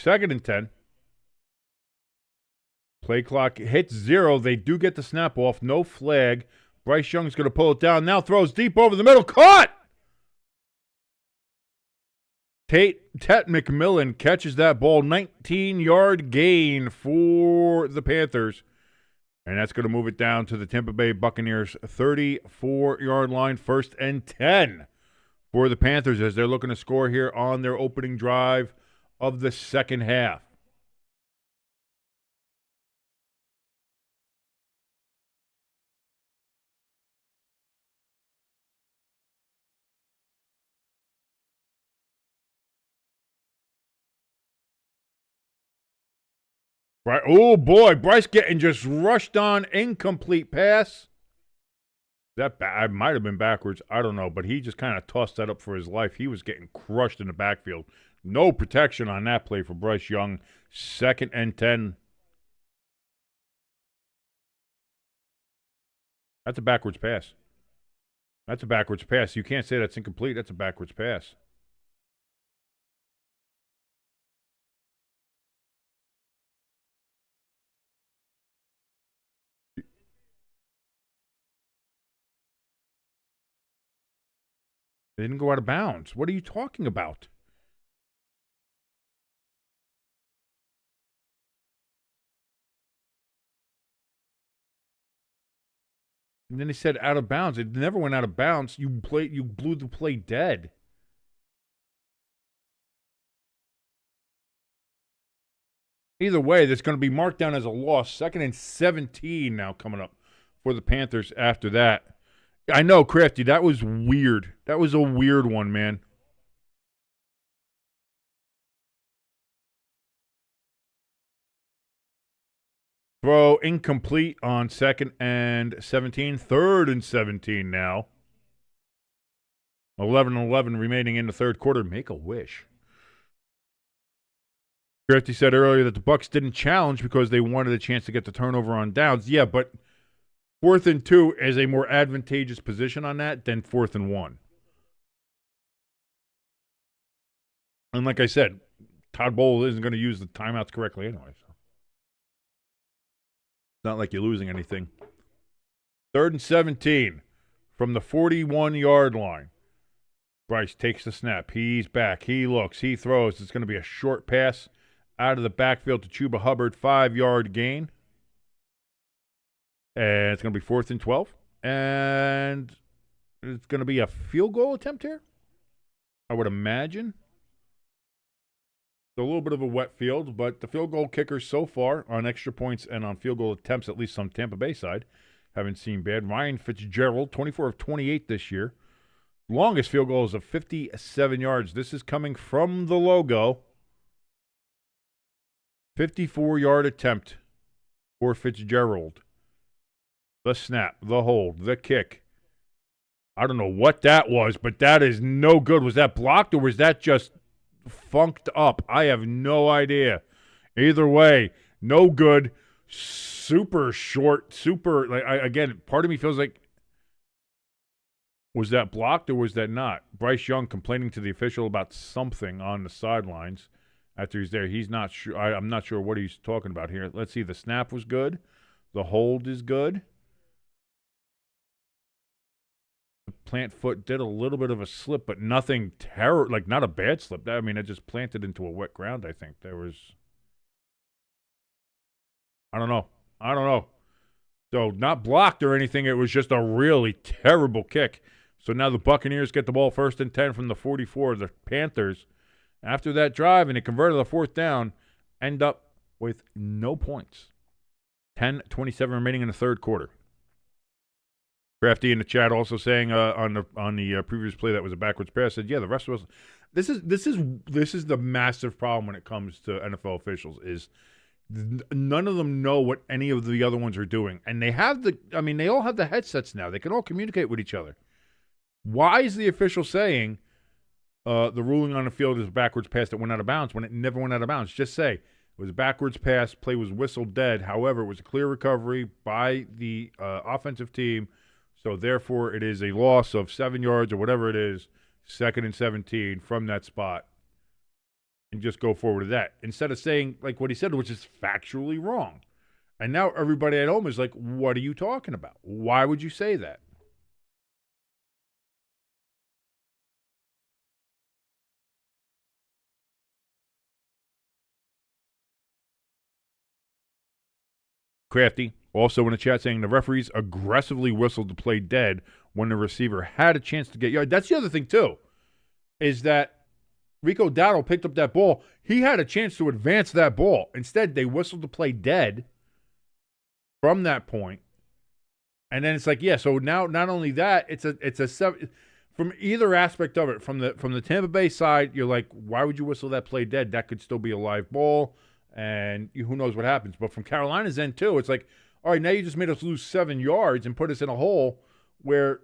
Second and 10. Play clock hits 0. They do get the snap off. No flag. Bryce Young's going to pull it down. Now throws deep over the middle. Caught! Tate McMillan catches that ball. 19-yard gain for the Panthers. And that's going to move it down to the Tampa Bay Buccaneers 34-yard line. 1st and 10 for the Panthers as they're looking to score here on their opening drive of the second half. Right. Oh, boy. Bryce getting just rushed on. Incomplete pass. That might have been backwards. I don't know. But he just kind of tossed that up for his life. He was getting crushed in the backfield. No protection on that play for Bryce Young. 2nd and 10. That's a backwards pass. That's a backwards pass. You can't say that's incomplete. That's a backwards pass. They didn't go out of bounds. What are you talking about? And then he said out of bounds. It never went out of bounds. You blew the play dead. Either way, that's going to be marked down as a loss. 2nd and 17 now coming up for the Panthers after that. I know, Crafty, that was weird. That was a weird one, man. Throw incomplete on 2nd and 17. 3rd and 17 now. 11-11 remaining in the third quarter. Make a wish. Crafty said earlier that the Bucs didn't challenge because they wanted a chance to get the turnover on downs. Yeah, but 4th and 2 is a more advantageous position on that than 4th and 1. And like I said, Todd Bowles isn't going to use the timeouts correctly anyway. So. It's not like you're losing anything. 3rd and 17 from the 41-yard line. Bryce takes the snap. He's back. He looks. He throws. It's going to be a short pass out of the backfield to Chuba Hubbard. 5-yard gain. And it's going to be 4th and 12. And it's going to be a field goal attempt here, I would imagine. A little bit of a wet field, but the field goal kickers so far on extra points and on field goal attempts, at least on Tampa Bay side, haven't seen bad. Ryan Fitzgerald, 24 of 28 this year. Longest field goal is of 57 yards. This is coming from the logo. 54-yard attempt for Fitzgerald. The snap, the hold, the kick. I don't know what that was, but that is no good. Was that blocked or was that just funked up? I have no idea. Either way, no good. Super short, super. Again, part of me feels like Was that blocked or was that not? Bryce Young complaining to the official about something on the sidelines after he's there. He's not sure. I'm not sure what he's talking about here. Let's see. The snap was good. The hold is good. The plant foot did a little bit of a slip, but nothing terrible, like not a bad slip. I mean, it just planted into a wet ground, I think. There was, I don't know. So not blocked or anything. It was just a really terrible kick. So now the Buccaneers get the ball 1st and 10 from the 44. The Panthers, after that drive, and they converted the 4th down, end up with no points. 10:27 remaining in the 3rd quarter. Crafty in the chat also saying on the previous play that was a backwards pass, said, yeah, the rest was. This is the massive problem when it comes to NFL officials is none of them know what any of the other ones are doing, and they all have the headsets now. They can all communicate with each other. Why is the official saying the ruling on the field is a backwards pass that went out of bounds when it never went out of bounds? Just say it was a backwards pass, play was whistled dead. However, it was a clear recovery by the offensive team, so therefore it is a loss of 7 yards or whatever it is, 2nd and 17 from that spot, and just go forward to that. Instead of saying like what he said, which is factually wrong. And now everybody at home is like, what are you talking about? Why would you say that? Crafty also in the chat saying the referees aggressively whistled to play dead when the receiver had a chance to get yard. That's the other thing, too, is that Rico Dowdle picked up that ball. He had a chance to advance that ball. Instead, they whistled to play dead from that point. And then it's like, yeah, so now not only that, it's a seven, from either aspect of it. From the Tampa Bay side, you're like, why would you whistle that play dead? That could still be a live ball, and who knows what happens. But from Carolina's end, too, it's like, all right, now you just made us lose 7 yards and put us in a hole where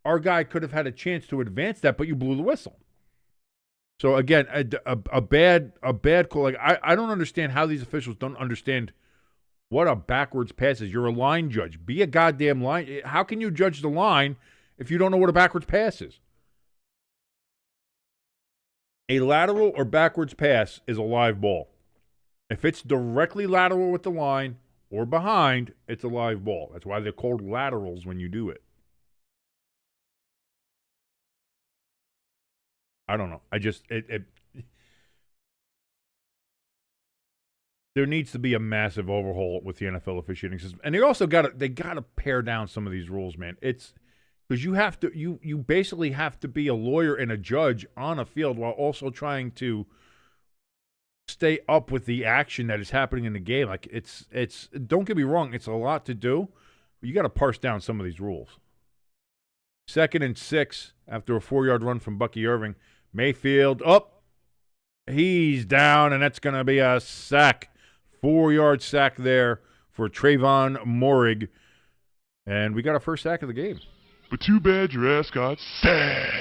our guy could have had a chance to advance that, but you blew the whistle. So again, a bad call. Like I don't understand how these officials don't understand what a backwards pass is. You're a line judge. Be a goddamn line. How can you judge the line if you don't know what a backwards pass is? A lateral or backwards pass is a live ball. If it's directly lateral with the line or behind, it's a live ball. That's why they're called laterals when you do it. I don't know. There needs to be a massive overhaul with the NFL officiating system, and they also got to pare down some of these rules, man. It's because you basically have to be a lawyer and a judge on a field while also trying to stay up with the action that is happening in the game. Like it's don't get me wrong, it's a lot to do, but you got to parse down some of these rules. 2nd and 6 after a 4-yard run from Bucky Irving. Mayfield he's down, and that's going to be a sack. 4-yard sack there for Trayvon Moehrig. And we got our first sack of the game. But too bad your ass got sacked.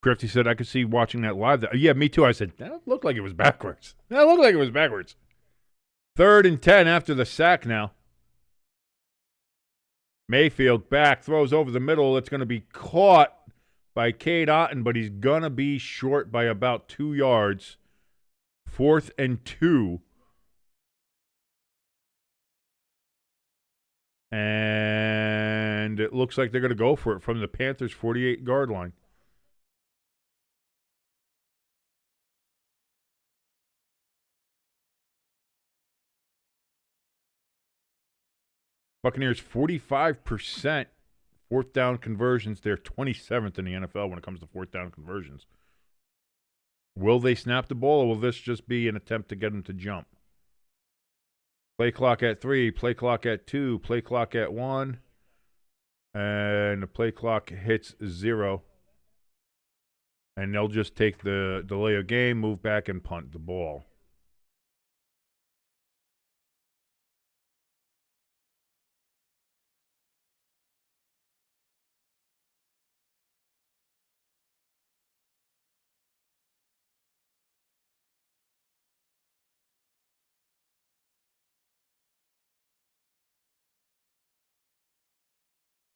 Crafty said, I could see watching that live. Yeah, me too. I said, that looked like it was backwards. 3rd and 10 after the sack now. Mayfield back, throws over the middle. It's going to be caught by Cade Otton, but he's going to be short by about 2 yards. 4th and 2. And it looks like they're going to go for it from the Panthers' 48-yard line. Buccaneers 45% 4th down conversions. They're 27th in the NFL when it comes to 4th down conversions. Will they snap the ball, or will this just be an attempt to get them to jump? Play clock at 3, play clock at 2, play clock at 1, and the play clock hits 0. And they'll just take the delay of game, move back, and punt the ball.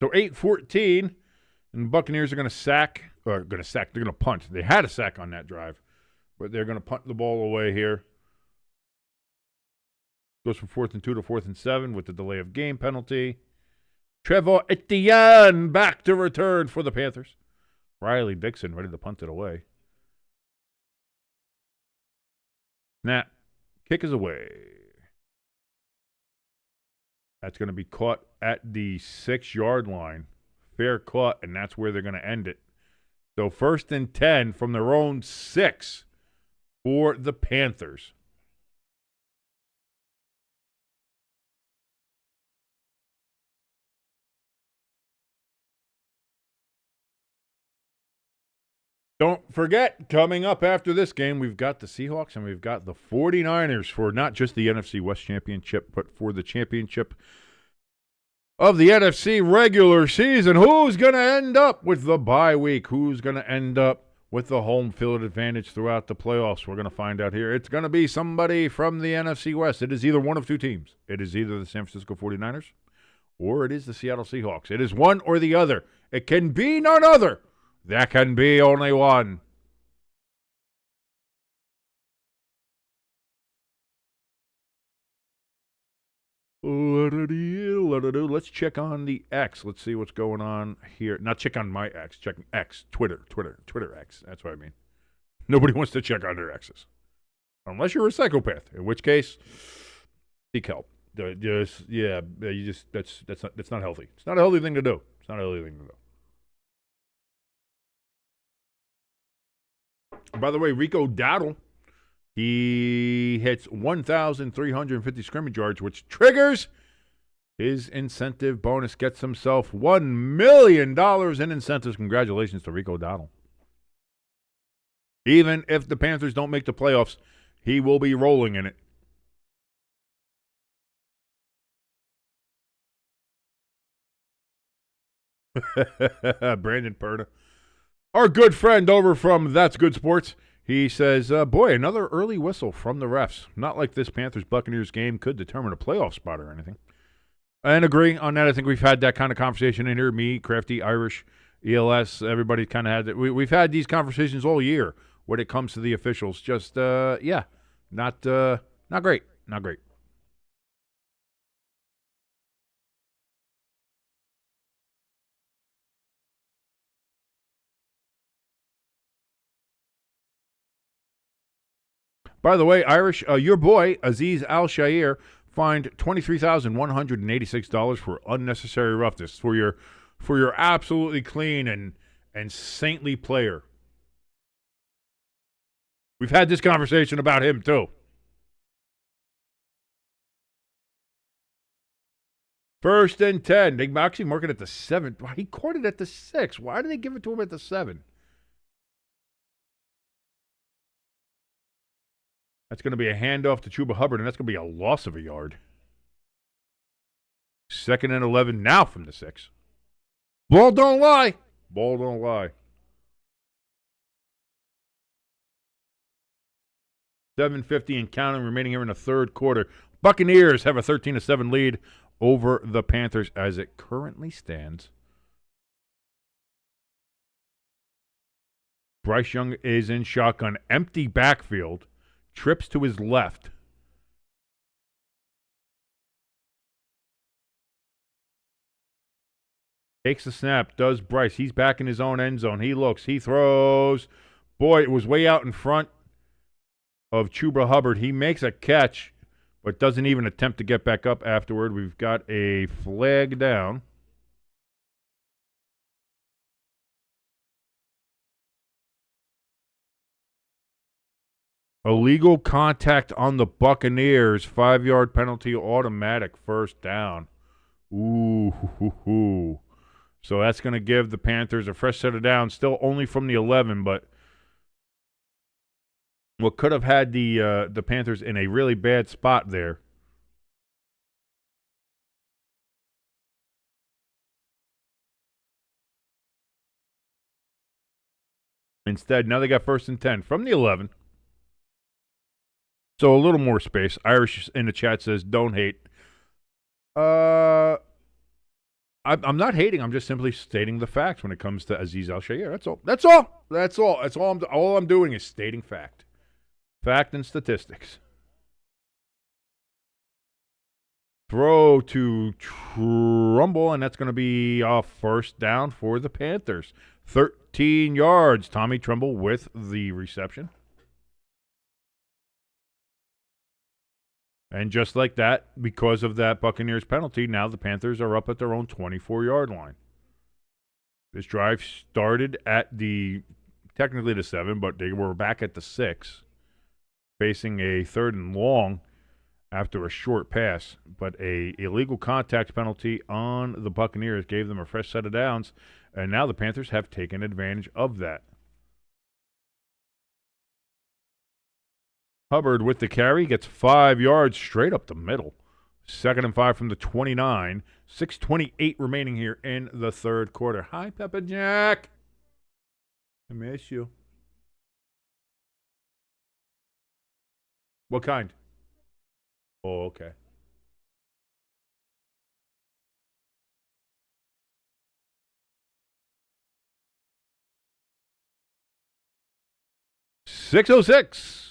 So 8-14, and the Buccaneers are going to they're going to punt. They had a sack on that drive, but they're going to punt the ball away here. Goes from 4th and 2 to 4th and 7 with the delay of game penalty. Trevor Etienne back to return for the Panthers. Riley Dixon ready to punt it away. Snap. Kick is away. That's going to be caught at the 6-yard line. Fair caught, and that's where they're going to end it. So 1st and 10 from their own 6 for the Panthers. Don't forget, coming up after this game, we've got the Seahawks and we've got the 49ers for not just the NFC West Championship, but for the championship of the NFC regular season. Who's going to end up with the bye week? Who's going to end up with the home field advantage throughout the playoffs? We're going to find out here. It's going to be somebody from the NFC West. It is either one of two teams. It is either the San Francisco 49ers or it is the Seattle Seahawks. It is one or the other. It can be none other. There can be only one. Let's check on the X. Let's see what's going on here. Not check on my X. Check X. Twitter X. That's what I mean. Nobody wants to check on their X's. Unless you're a psychopath. In which case, seek help. That's not healthy. It's not a healthy thing to do. It's not a healthy thing to do. By the way, Rico Dowdle, he hits 1,350 scrimmage yards, which triggers his incentive bonus, gets himself $1 million in incentives. Congratulations to Rico Dowdle. Even if the Panthers don't make the playoffs, he will be rolling in it. Brandon Perna. Our good friend over from That's Good Sports, he says, boy, another early whistle from the refs. Not like this Panthers-Buccaneers game could determine a playoff spot or anything. And agree on that. I think we've had that kind of conversation in here. Me, Crafty, Irish, ELS, everybody kind of had it. We've had these conversations all year when it comes to the officials. Just, not great. Not great. By the way, Irish, your boy, Aziz Al-Shair, fined $23,186 for unnecessary roughness for your absolutely clean and saintly player. We've had this conversation about him, too. First and 10. They actually mark it at the 7. He caught it at the 6. Why did they give it to him at the 7? That's going to be a handoff to Chuba Hubbard, and that's going to be a loss of a yard. 2nd and 11 now from the 6. Ball don't lie. Ball don't lie. 7:50 and counting remaining here in the third quarter. Buccaneers have a 13-7 lead over the Panthers as it currently stands. Bryce Young is in shotgun. Empty backfield. Trips to his left. Takes the snap. Does Bryce. He's back in his own end zone. He looks. He throws. Boy, it was way out in front of Chuba Hubbard. He makes a catch, but doesn't even attempt to get back up afterward. We've got a flag down. Illegal contact on the Buccaneers. 5-yard penalty, automatic first down. Ooh. So that's going to give the Panthers a fresh set of downs. Still only from the 11, but what could have had the Panthers in a really bad spot there. Instead, now they got 1st and 10 from the 11. So a little more space. Irish in the chat says, don't hate. I I'm not hating. I'm just simply stating the facts when it comes to Azeez Al-Shaair. That's all. That's all. That's all. That's all. All I'm doing is stating fact. Fact and statistics. Throw to Trumbull, and that's going to be a first down for the Panthers. 13 yards. Tommy Trumbull with the reception. And just like that, because of that Buccaneers penalty, now the Panthers are up at their own 24-yard line. This drive started at technically the 7, but they were back at the 6, facing a 3rd and long after a short pass. But a illegal contact penalty on the Buccaneers gave them a fresh set of downs, and now the Panthers have taken advantage of that. Hubbard with the carry, gets 5 yards straight up the middle. 2nd and 5 from the 29. 6:28 remaining here in the third quarter. Hi, Peppa Jack. I miss you. What kind? Oh, okay. .606.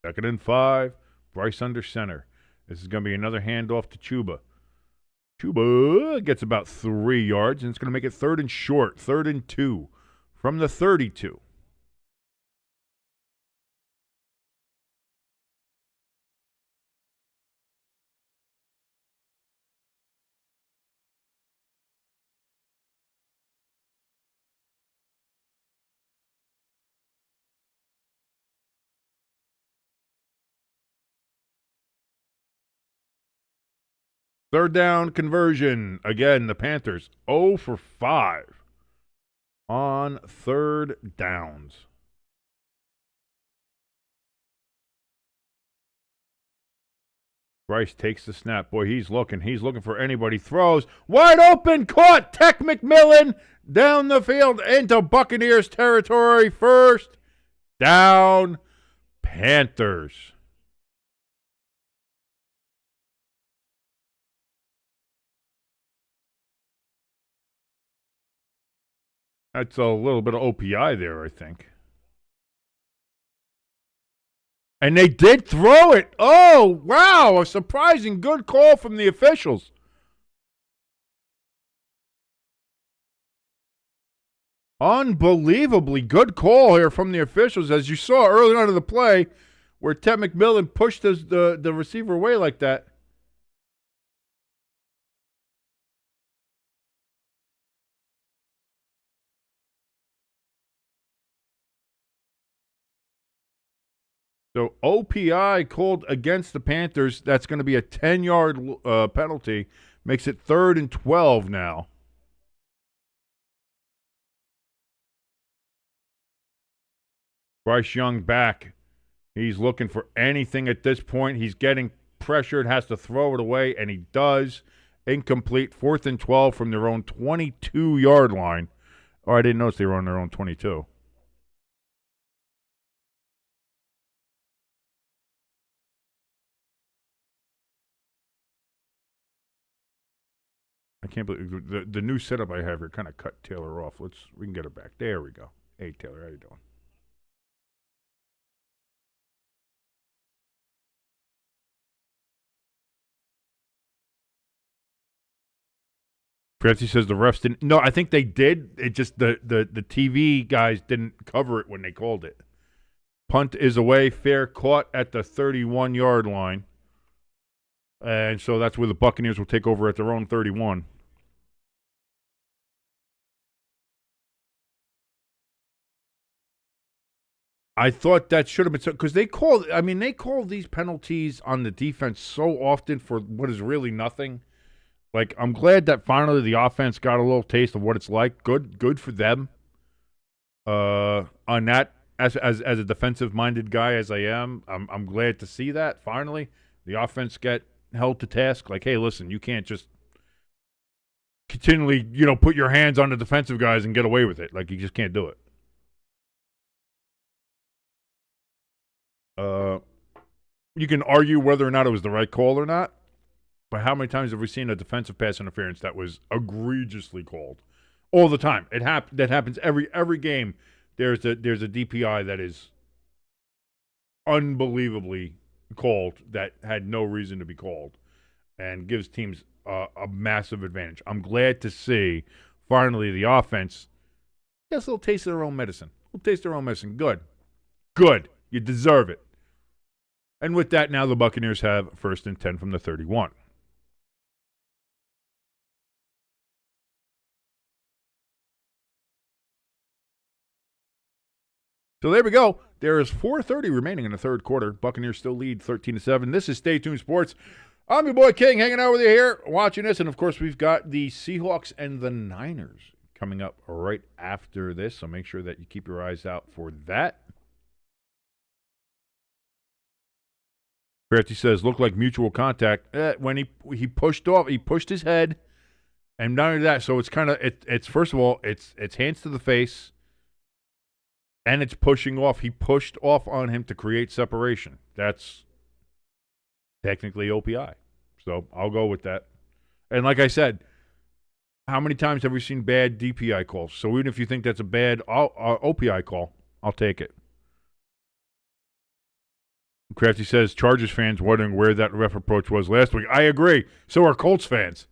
2nd and 5. Bryce under center. This is going to be another handoff to Chuba. Chuba gets about 3 yards, and it's going to make it 3rd and short. 3rd and 2 from the 32. Third down conversion. Again, the Panthers 0 for 5 on third downs. Bryce takes the snap. Boy, he's looking. He's looking for anybody. Throws. Wide open. Caught. Tech McMillan down the field into Buccaneers territory. First down, Panthers. That's a little bit of OPI there, I think. And they did throw it. Oh, wow. A surprising good call from the officials. Unbelievably good call here from the officials, as you saw early on in the play, where Ted McMillan pushed the receiver away like that. So OPI called against the Panthers. That's going to be a 10-yard penalty. Makes it 3rd and 12 now. Bryce Young back. He's looking for anything at this point. He's getting pressured, has to throw it away, and he does. Incomplete. 4th and 12 from their own 22-yard line. Oh, I didn't notice they were on their own 22. I can't believe the new setup I have here kind of cut Taylor off. We can get her back. There we go. Hey Taylor, how you doing? Francie says the refs didn't. No, I think they did. It just the TV guys didn't cover it when they called it. Punt is away. Fair caught at the 31-yard line. And so that's where the Buccaneers will take over at their own 31. I thought that should have been so, because they call these penalties on the defense so often for what is really nothing. Like, I'm glad that finally the offense got a little taste of what it's like. Good for them. On that, as a defensive-minded guy as I am, I'm glad to see that finally the offense get held to task. Like, hey, listen, you can't just continually, put your hands on the defensive guys and get away with it. Like, you just can't do it. You can argue whether or not it was the right call or not. But how many times have we seen a defensive pass interference that was egregiously called? All the time. That happens every game. There's a DPI that is unbelievably called that had no reason to be called and gives teams a massive advantage. I'm glad to see finally the offense gets a little taste of their own medicine. A little taste of their own medicine. Good. You deserve it. And with that, now the Buccaneers have 1st and 10 from the 31. So there we go. There is 4:30 remaining in the third quarter. Buccaneers still lead 13-7. This is Stay Tuned Sports. I'm your boy King, hanging out with you here, watching this. And, of course, we've got the Seahawks and the Niners coming up right after this. So make sure that you keep your eyes out for that. Crafty says, looked like mutual contact. When he pushed off, he pushed his head. And not only that, so it's kind of, it's first of all, it's hands to the face. And it's pushing off. He pushed off on him to create separation. That's technically OPI. So I'll go with that. And like I said, how many times have we seen bad DPI calls? So even if you think that's a bad OPI call, I'll take it. Crafty says, Chargers fans wondering where that ref approach was last week. I agree. So are Colts fans.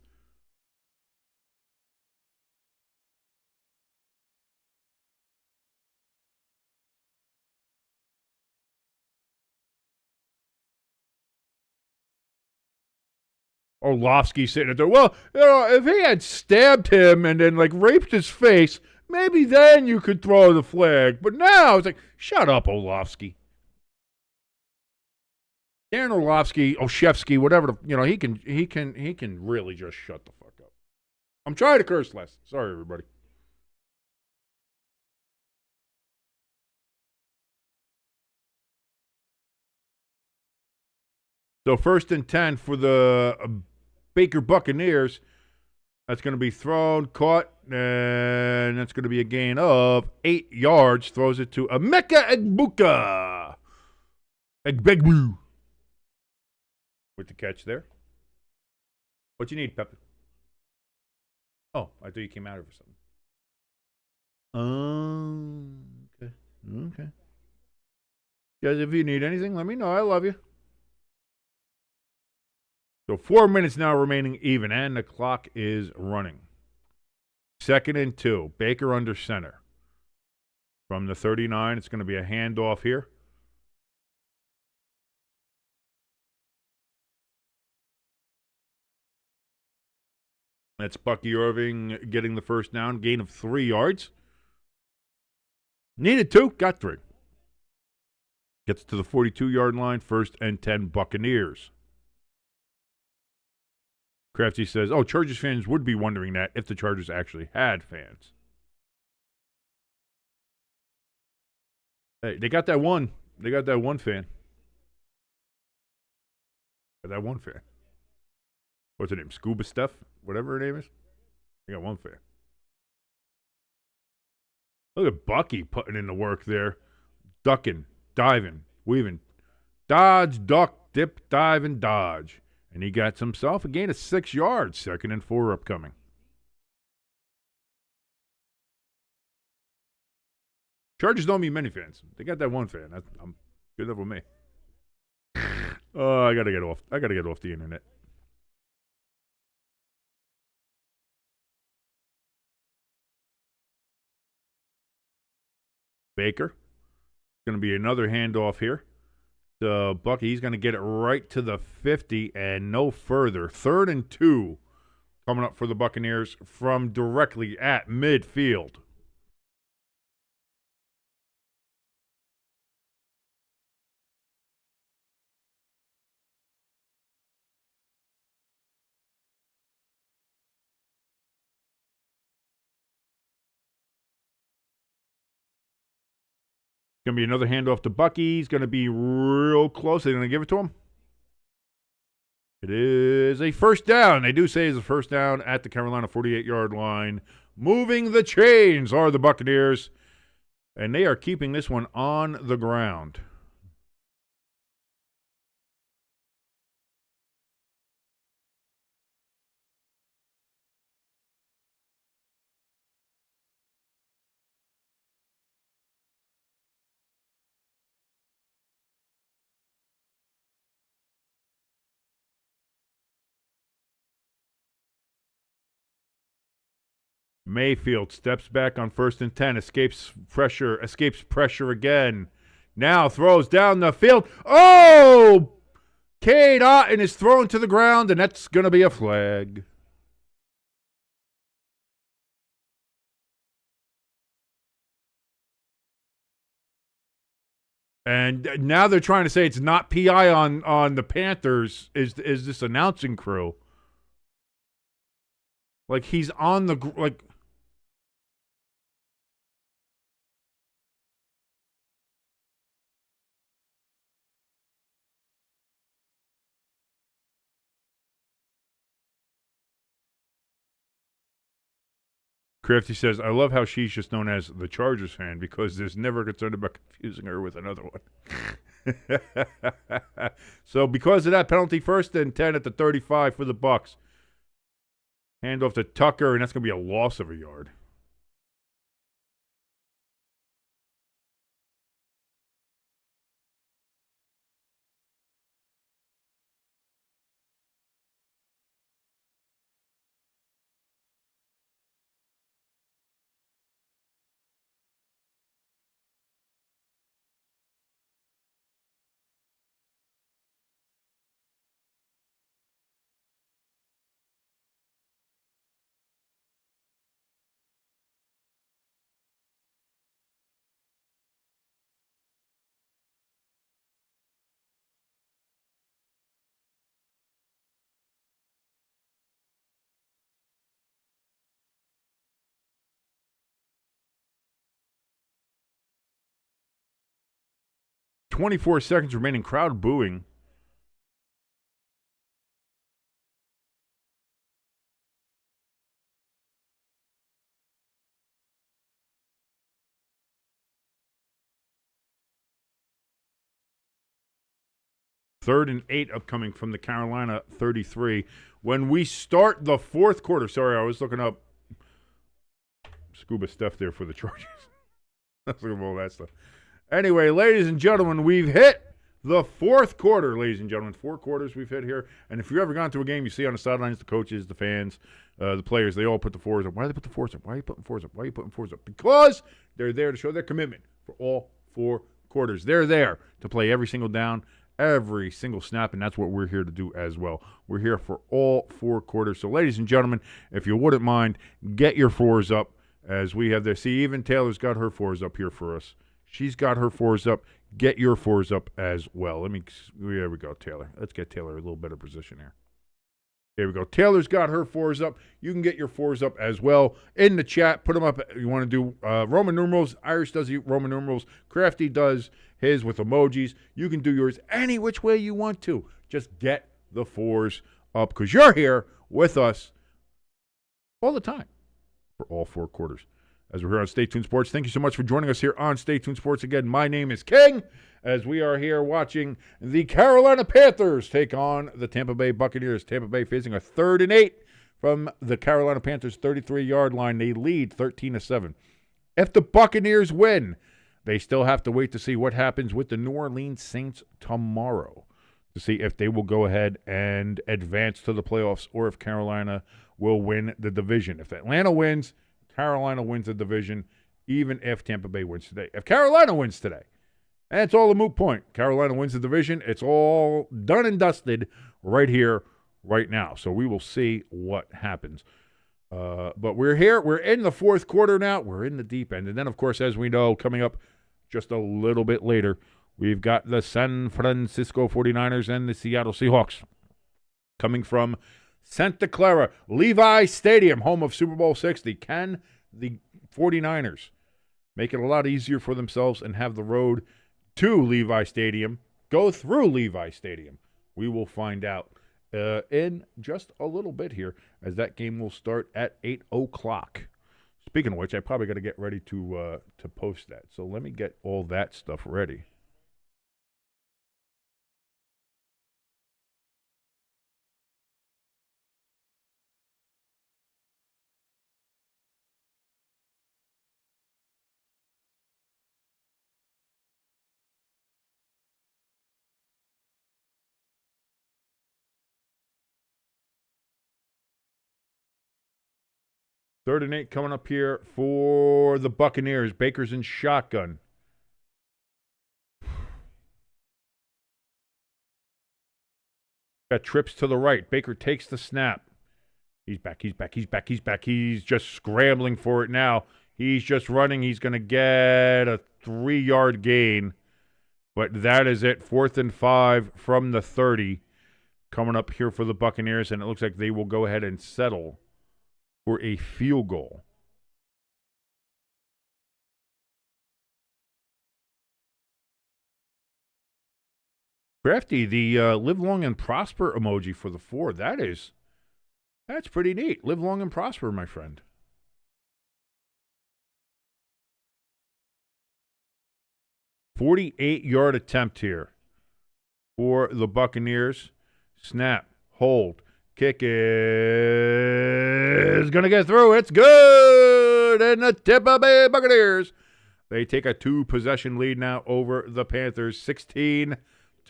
Orlovsky sitting there. Well, if he had stabbed him and then raped his face, maybe then you could throw the flag. But now it's shut up, Orlovsky. Darren Orlovsky, Oshevsky, whatever he can really just shut the fuck up. I'm trying to curse less. Sorry, everybody. So 1st and 10 for the Baker Buccaneers. That's going to be thrown, caught, and that's going to be a gain of 8 yards. Throws it to Emeka Egbegbu. With the catch there. What you need, Pepper? Oh, I thought you came out of it or something. Okay. Guys, if you need anything, let me know. I love you. So 4 minutes now remaining even, and the clock is running. 2nd and 2. Baker under center. From the 39, it's going to be a handoff here. That's Bucky Irving getting the first down, gain of 3 yards. Needed 2, got 3. Gets to the 42-yard line, 1st and 10 Buccaneers. Crafty says, Chargers fans would be wondering that if the Chargers actually had fans. Hey, they got that one. They got that one fan. That one fan. What's her name? Scuba Steph? Whatever her name is. They got one fan. Look at Bucky putting in the work there. Ducking, diving, weaving. Dodge, duck, dip, dive, and dodge. And he got himself a gain of 6 yards. 2nd and 4 upcoming. Chargers don't mean many fans. They got that one fan. I'm good enough with me. Oh, I gotta get off. I gotta get off the internet. Baker. Going to be another handoff here. Bucky, he's going to get it right to the 50 and no further. 3rd and 2 coming up for the Buccaneers from directly at midfield. Going to be another handoff to Bucky. He's going to be real close. They're going to give it to him. It is a first down. They do say it's a first down at the Carolina 48-yard line. Moving the chains are the Buccaneers, and they are keeping this one on the ground. Mayfield steps back on 1st and 10, escapes pressure again. Now throws down the field. Oh! Cade Otton is thrown to the ground, and that's going to be a flag. And now they're trying to say it's not PI on the Panthers. Is this announcing crew? Like he's on the like. Crafty says, I love how she's just known as the Chargers fan because there's never concern about confusing her with another one. So because of that penalty, 1st and 10 at the 35 for the Bucs. Handoff to Tucker, and that's going to be a loss of a yard. .24 seconds remaining. Crowd booing. Third and 8 upcoming from the Carolina 33. When we start the 4th quarter, sorry, I was looking up scuba stuff there for the Chargers. Let's look at all that stuff. Anyway, ladies and gentlemen, we've hit the 4th quarter, ladies and gentlemen. 4 quarters we've hit here. And if you've ever gone to a game, you see on the sidelines, the coaches, the fans, the players, they all put the 4s up. Why do they put the 4s up? Why are you putting 4s up? Why are you putting 4s up? Because they're there to show their commitment for all 4 quarters. They're there to play every single down, every single snap, and that's what we're here to do as well. We're here for all 4 quarters. So, ladies and gentlemen, if you wouldn't mind, get your 4s up as we have there. See, even Taylor's got her 4s up here for us. She's got her 4s up. Get your 4s up as well. There we go, Taylor. Let's get Taylor a little better position here. There we go. Taylor's got her 4s up. You can get your 4s up as well in the chat. Put them up. You want to do Roman numerals. Irish does Roman numerals. Crafty does his with emojis. You can do yours any which way you want to. Just get the 4s up because you're here with us all the time for all 4 quarters. As we're here on Stay Tuned Sports, thank you so much for joining us here on Stay Tuned Sports. Again, my name is King, as we are here watching the Carolina Panthers take on the Tampa Bay Buccaneers. Tampa Bay facing a 3rd and 8 from the Carolina Panthers 33-yard line. They lead 13-7. If the Buccaneers win, they still have to wait to see what happens with the New Orleans Saints tomorrow to see if they will go ahead and advance to the playoffs or if Carolina will win the division. If Atlanta wins, Carolina wins the division, even if Tampa Bay wins today. If Carolina wins today, and it's all a moot point. Carolina wins the division. It's all done and dusted right here, right now. So we will see what happens. But we're here. We're in the 4th quarter now. We're in the deep end. And then, of course, as we know, coming up just a little bit later, we've got the San Francisco 49ers and the Seattle Seahawks coming from Santa Clara, Levi Stadium, home of Super Bowl 60. Can the 49ers make it a lot easier for themselves and have the road to Levi Stadium go through Levi Stadium? We will find out in just a little bit here as that game will start at 8 o'clock. Speaking of which, I probably got to get ready to post that. So let me get all that stuff ready. 3rd and 8 coming up here for the Buccaneers. Baker's in shotgun. Got trips to the right. Baker takes the snap. He's back. He's just scrambling for it now. He's just running. He's going to get a 3-yard gain. But that is it. 4th and 5 from the 30 coming up here for the Buccaneers. And it looks like they will go ahead and settle for a field goal. Crafty, the live long and prosper emoji for the 4. That's pretty neat. Live long and prosper, my friend. "48-yard attempt here for the Buccaneers. Snap, hold, kick is going to get through. It's good. And the Tampa Bay Buccaneers, they take a 2-possession lead now over the Panthers, 16-7.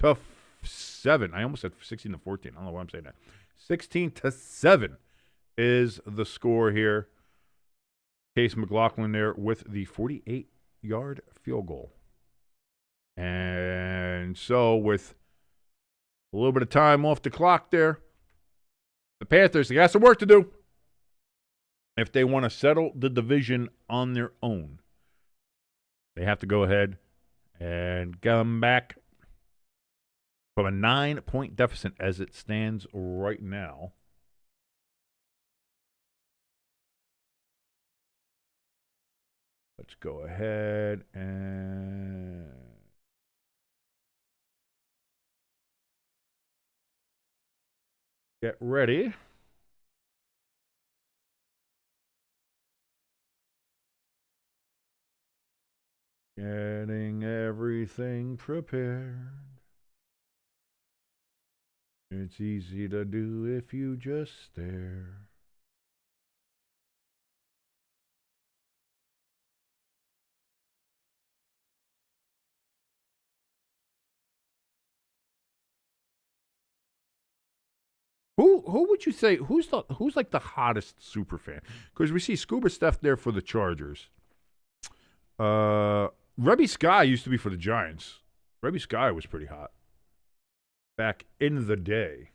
I almost said 16-14. I don't know why I'm saying that. 16-7 is the score here. Case McLaughlin there with the 48-yard field goal. And so with a little bit of time off the clock there, the Panthers, they got some work to do if they want to settle the division on their own. They have to go ahead and come back from a 9-point deficit as it stands right now. Let's go ahead and get ready. Getting everything prepared. It's easy to do if you just stare. Who would you say who's like the hottest super fan? Because we see Scuba Steph there for the Chargers. Rebby Sky used to be for the Giants. Rebby Sky was pretty hot back in the day.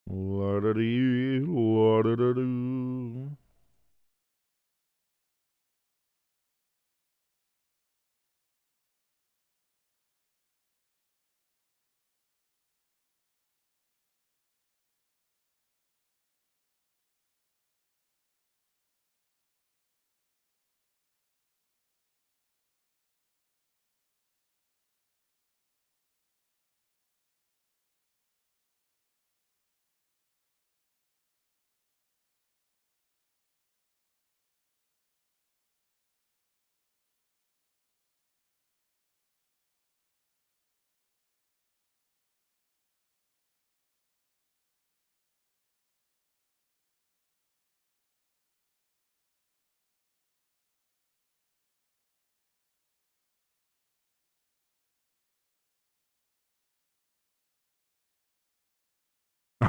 La-da-dee-la-da-da-doo.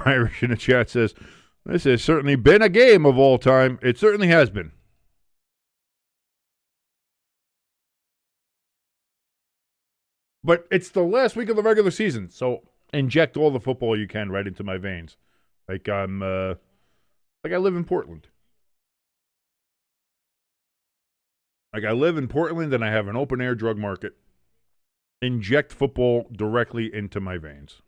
Irish in the chat says, "This has certainly been a game of all time." It certainly has been. But it's the last week of the regular season, so inject all the football you can right into my veins. Like I live in Portland. Like I live in Portland and I have an open air drug market. Inject football directly into my veins.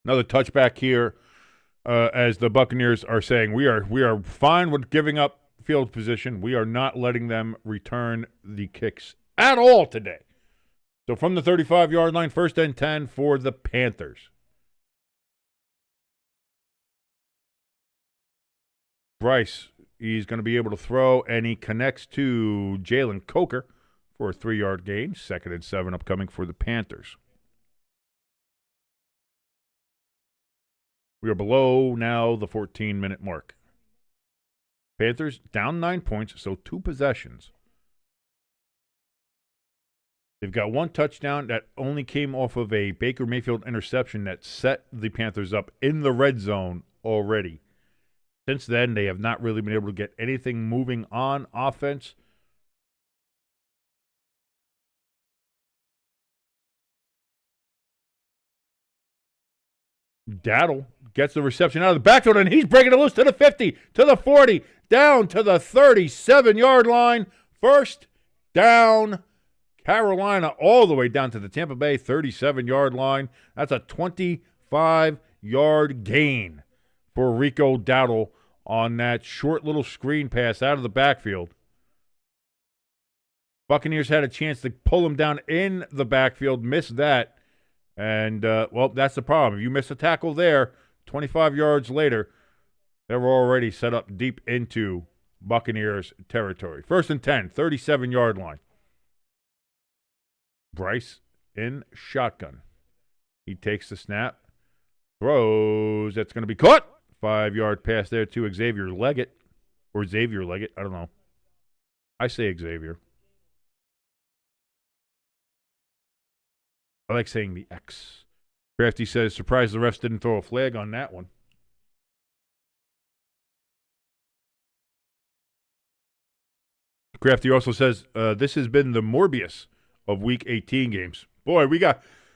Another touchback here, as the Buccaneers are saying, we are fine with giving up field position. We are not letting them return the kicks at all today. So from the 35-yard line, 1st and 10 for the Panthers. Bryce, he's going to be able to throw, and he connects to Jalen Coker for a 3-yard gain. 2nd and 7 upcoming for the Panthers. We are below now the 14-minute mark. Panthers down 9 points, so 2 possessions. They've got 1 touchdown that only came off of a Baker Mayfield interception that set the Panthers up in the red zone already. Since then, they have not really been able to get anything moving on offense. Daddle gets the reception out of the backfield, and he's breaking it loose to the 50, to the 40, down to the 37-yard line. First down, Carolina, all the way down to the Tampa Bay 37-yard line. That's a 25-yard gain for Rico Dowdle on that short little screen pass out of the backfield. Buccaneers had a chance to pull him down in the backfield, missed that. And, well, that's the problem. If you miss a tackle there, 25 yards later, they were already set up deep into Buccaneers territory. 1st and 10, 37-yard line. Bryce in shotgun. He takes the snap, throws. That's going to be caught. 5-yard pass there to Xavier Leggett. Or Xavier Leggett. I don't know. I say Xavier. I like saying the X. Crafty says, surprised the refs didn't throw a flag on that one. Crafty also says, this has been the Morbius of Week 18 games. Boy,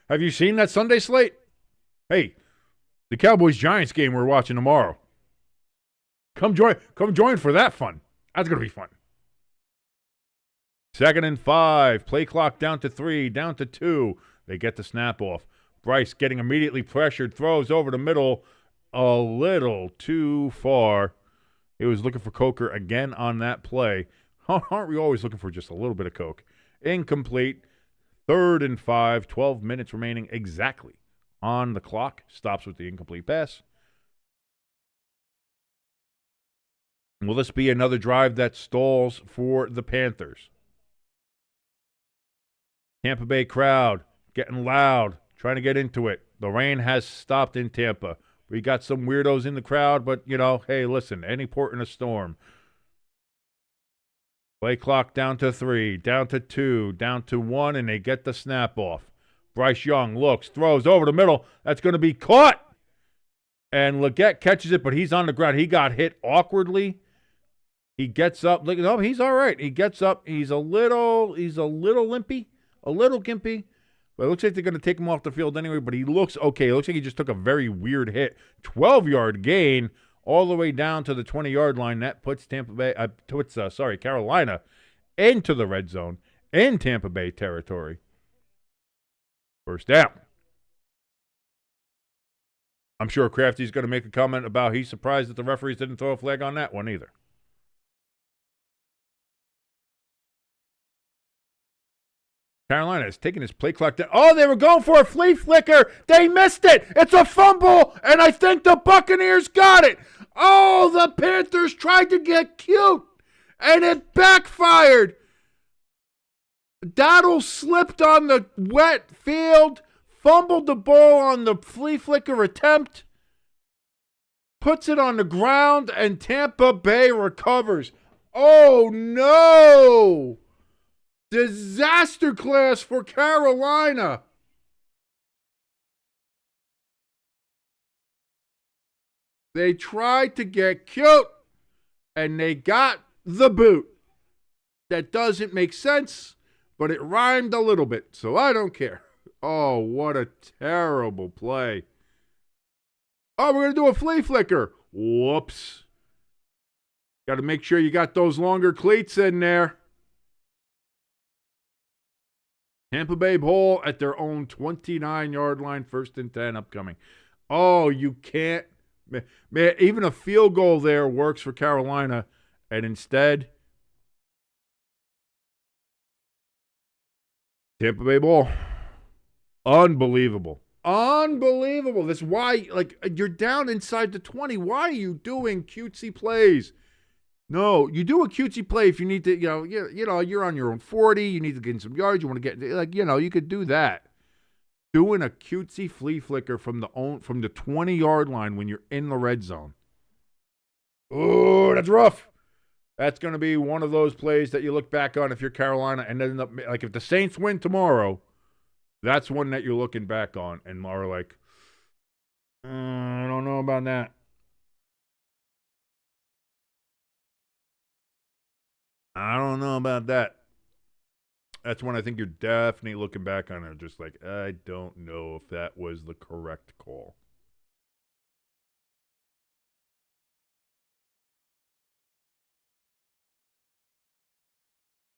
have you seen that Sunday slate? Hey, the Cowboys-Giants game we're watching tomorrow. Come join for that fun. That's going to be fun. 2nd and 5. Play clock down to 3, down to 2. They get the snap off. Bryce getting immediately pressured, throws over the middle a little too far. He was looking for Coker again on that play. Aren't we always looking for just a little bit of Coke? Incomplete. 3rd and 5, 12 minutes remaining exactly on the clock. Stops with the incomplete pass. Will this be another drive that stalls for the Panthers? Tampa Bay crowd getting loud, trying to get into it. The rain has stopped in Tampa. We got some weirdos in the crowd, but, hey, listen, any port in a storm. Play clock down to 3, down to 2, down to 1, and they get the snap off. Bryce Young looks, throws over the middle. That's going to be caught. And Leggett catches it, but he's on the ground. He got hit awkwardly. He gets up. No, he's all right. He gets up. He's a little limpy, a little gimpy. But it looks like they're going to take him off the field anyway, but he looks okay. It looks like he just took a very weird hit. 12-yard gain all the way down to the 20-yard line. That puts Carolina into the red zone in Tampa Bay territory. First down. I'm sure Crafty's going to make a comment about he's surprised that the referees didn't throw a flag on that one either. Carolina is taking his play clock down. Oh, they were going for a flea flicker. They missed it. It's a fumble, and I think the Buccaneers got it. Oh, the Panthers tried to get cute, and it backfired. Dowdle slipped on the wet field, fumbled the ball on the flea flicker attempt, puts it on the ground, and Tampa Bay recovers. Oh, no. Disaster class for Carolina. They tried to get cute, and they got the boot. That doesn't make sense, but it rhymed a little bit, so I don't care. Oh, what a terrible play. Oh, we're going to do a flea flicker. Whoops. Got to make sure you got those longer cleats in there. Tampa Bay ball at their own 29-yard line, 1st and 10 upcoming. Oh, you can't. Man, even a field goal there works for Carolina, and instead, Tampa Bay ball. Unbelievable. unbelievable. That's why, like, you're down inside the 20. Why are you doing cutesy plays? No, you do a cutesy play if you need to, you're on your own 40, you need to get in some yards, you want to get, you could do that. Doing a cutesy flea flicker from the 20-yard line when you're in the red zone. Oh, that's rough. That's going to be one of those plays that you look back on if you're Carolina and end up, like, if the Saints win tomorrow, that's one that you're looking back on and are like, I don't know about that. I don't know about that. That's when I think you're definitely looking back on it, just like, I don't know if that was the correct call.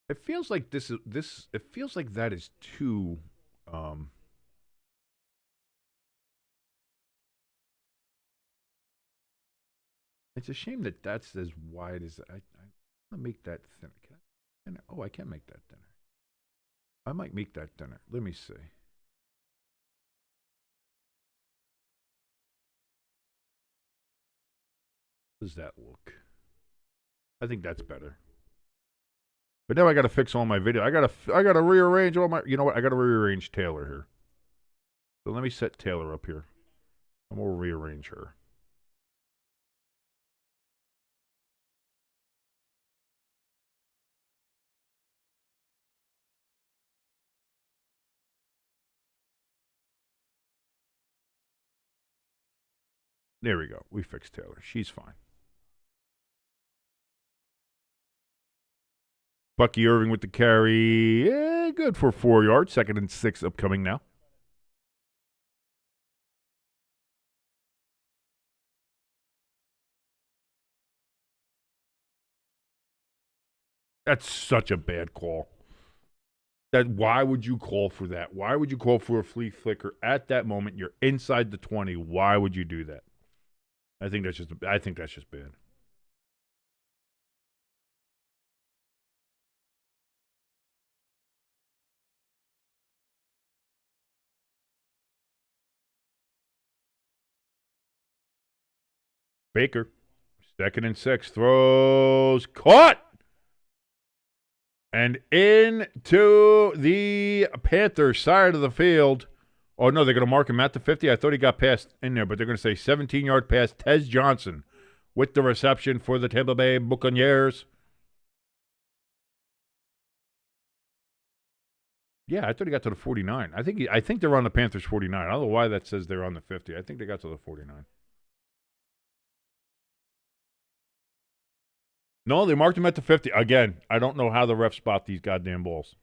It feels like it feels like that is too it's a shame that that's as wide as I want to make that thinner. I can't make that thinner. I might make that thinner. Let me see. How does that look? I think that's better. But now I got to fix all my video. I got to rearrange all my. You know what? I got to rearrange Taylor here. So let me set Taylor up here, and we'll rearrange her. There we go. We fixed Taylor. She's fine. Bucky Irving with the carry. Good for 4 yards. 2nd and 6 upcoming now. That's such a bad call. Why would you call for that? Why would you call for a flea flicker at that moment? You're inside the 20. Why would you do that? I think that's just bad. Baker, 2nd and 6, throws, caught, and into the Panthers side of the field. Oh, no, they're going to mark him at the 50. I thought he got passed in there, but they're going to say 17-yard pass. Tez Johnson with the reception for the Tampa Bay Buccaneers. Yeah, I thought he got to the 49. I think they're on the Panthers 49. I don't know why that says they're on the 50. I think they got to the 49. No, they marked him at the 50. Again, I don't know how the refs spot these goddamn balls.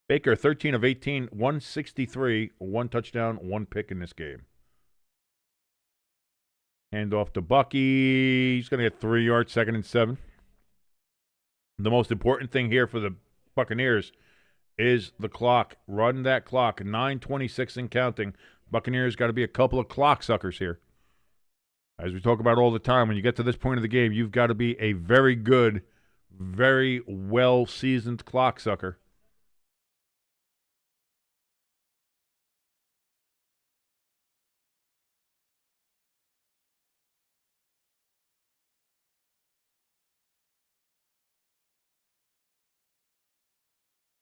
Baker, 13 of 18, 163, 1 touchdown, 1 pick in this game. Hand off to Bucky. He's going to get 3 yards, 2nd and 7. The most important thing here for the Buccaneers is the clock. Run that clock. 9:26 and counting. Buccaneers got to be a couple of clock suckers here. As we talk about all the time, when you get to this point of the game, you've got to be a very good, very well-seasoned clock sucker.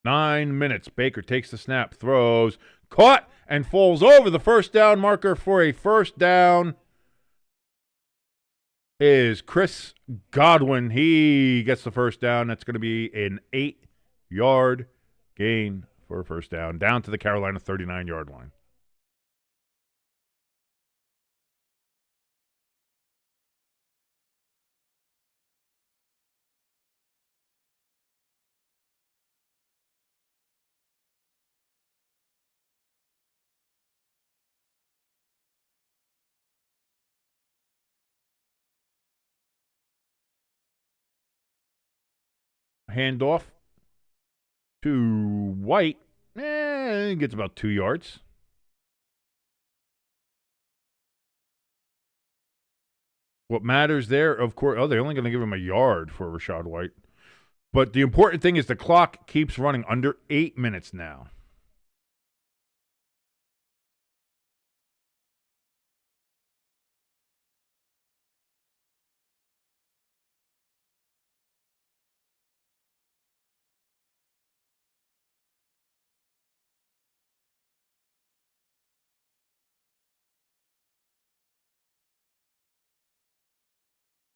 Nine minutes. Baker takes the snap, throws, caught, and falls over the first down marker for a first down. Is Chris Godwin. He gets the first down. That's going to be an 8-yard gain for a first down, down to the Carolina 39-yard line. Handoff to White. He gets about 2 yards. What matters there, of course, they're only going to give him a yard for Rachaad White. But the important thing is the clock keeps running under 8 minutes now.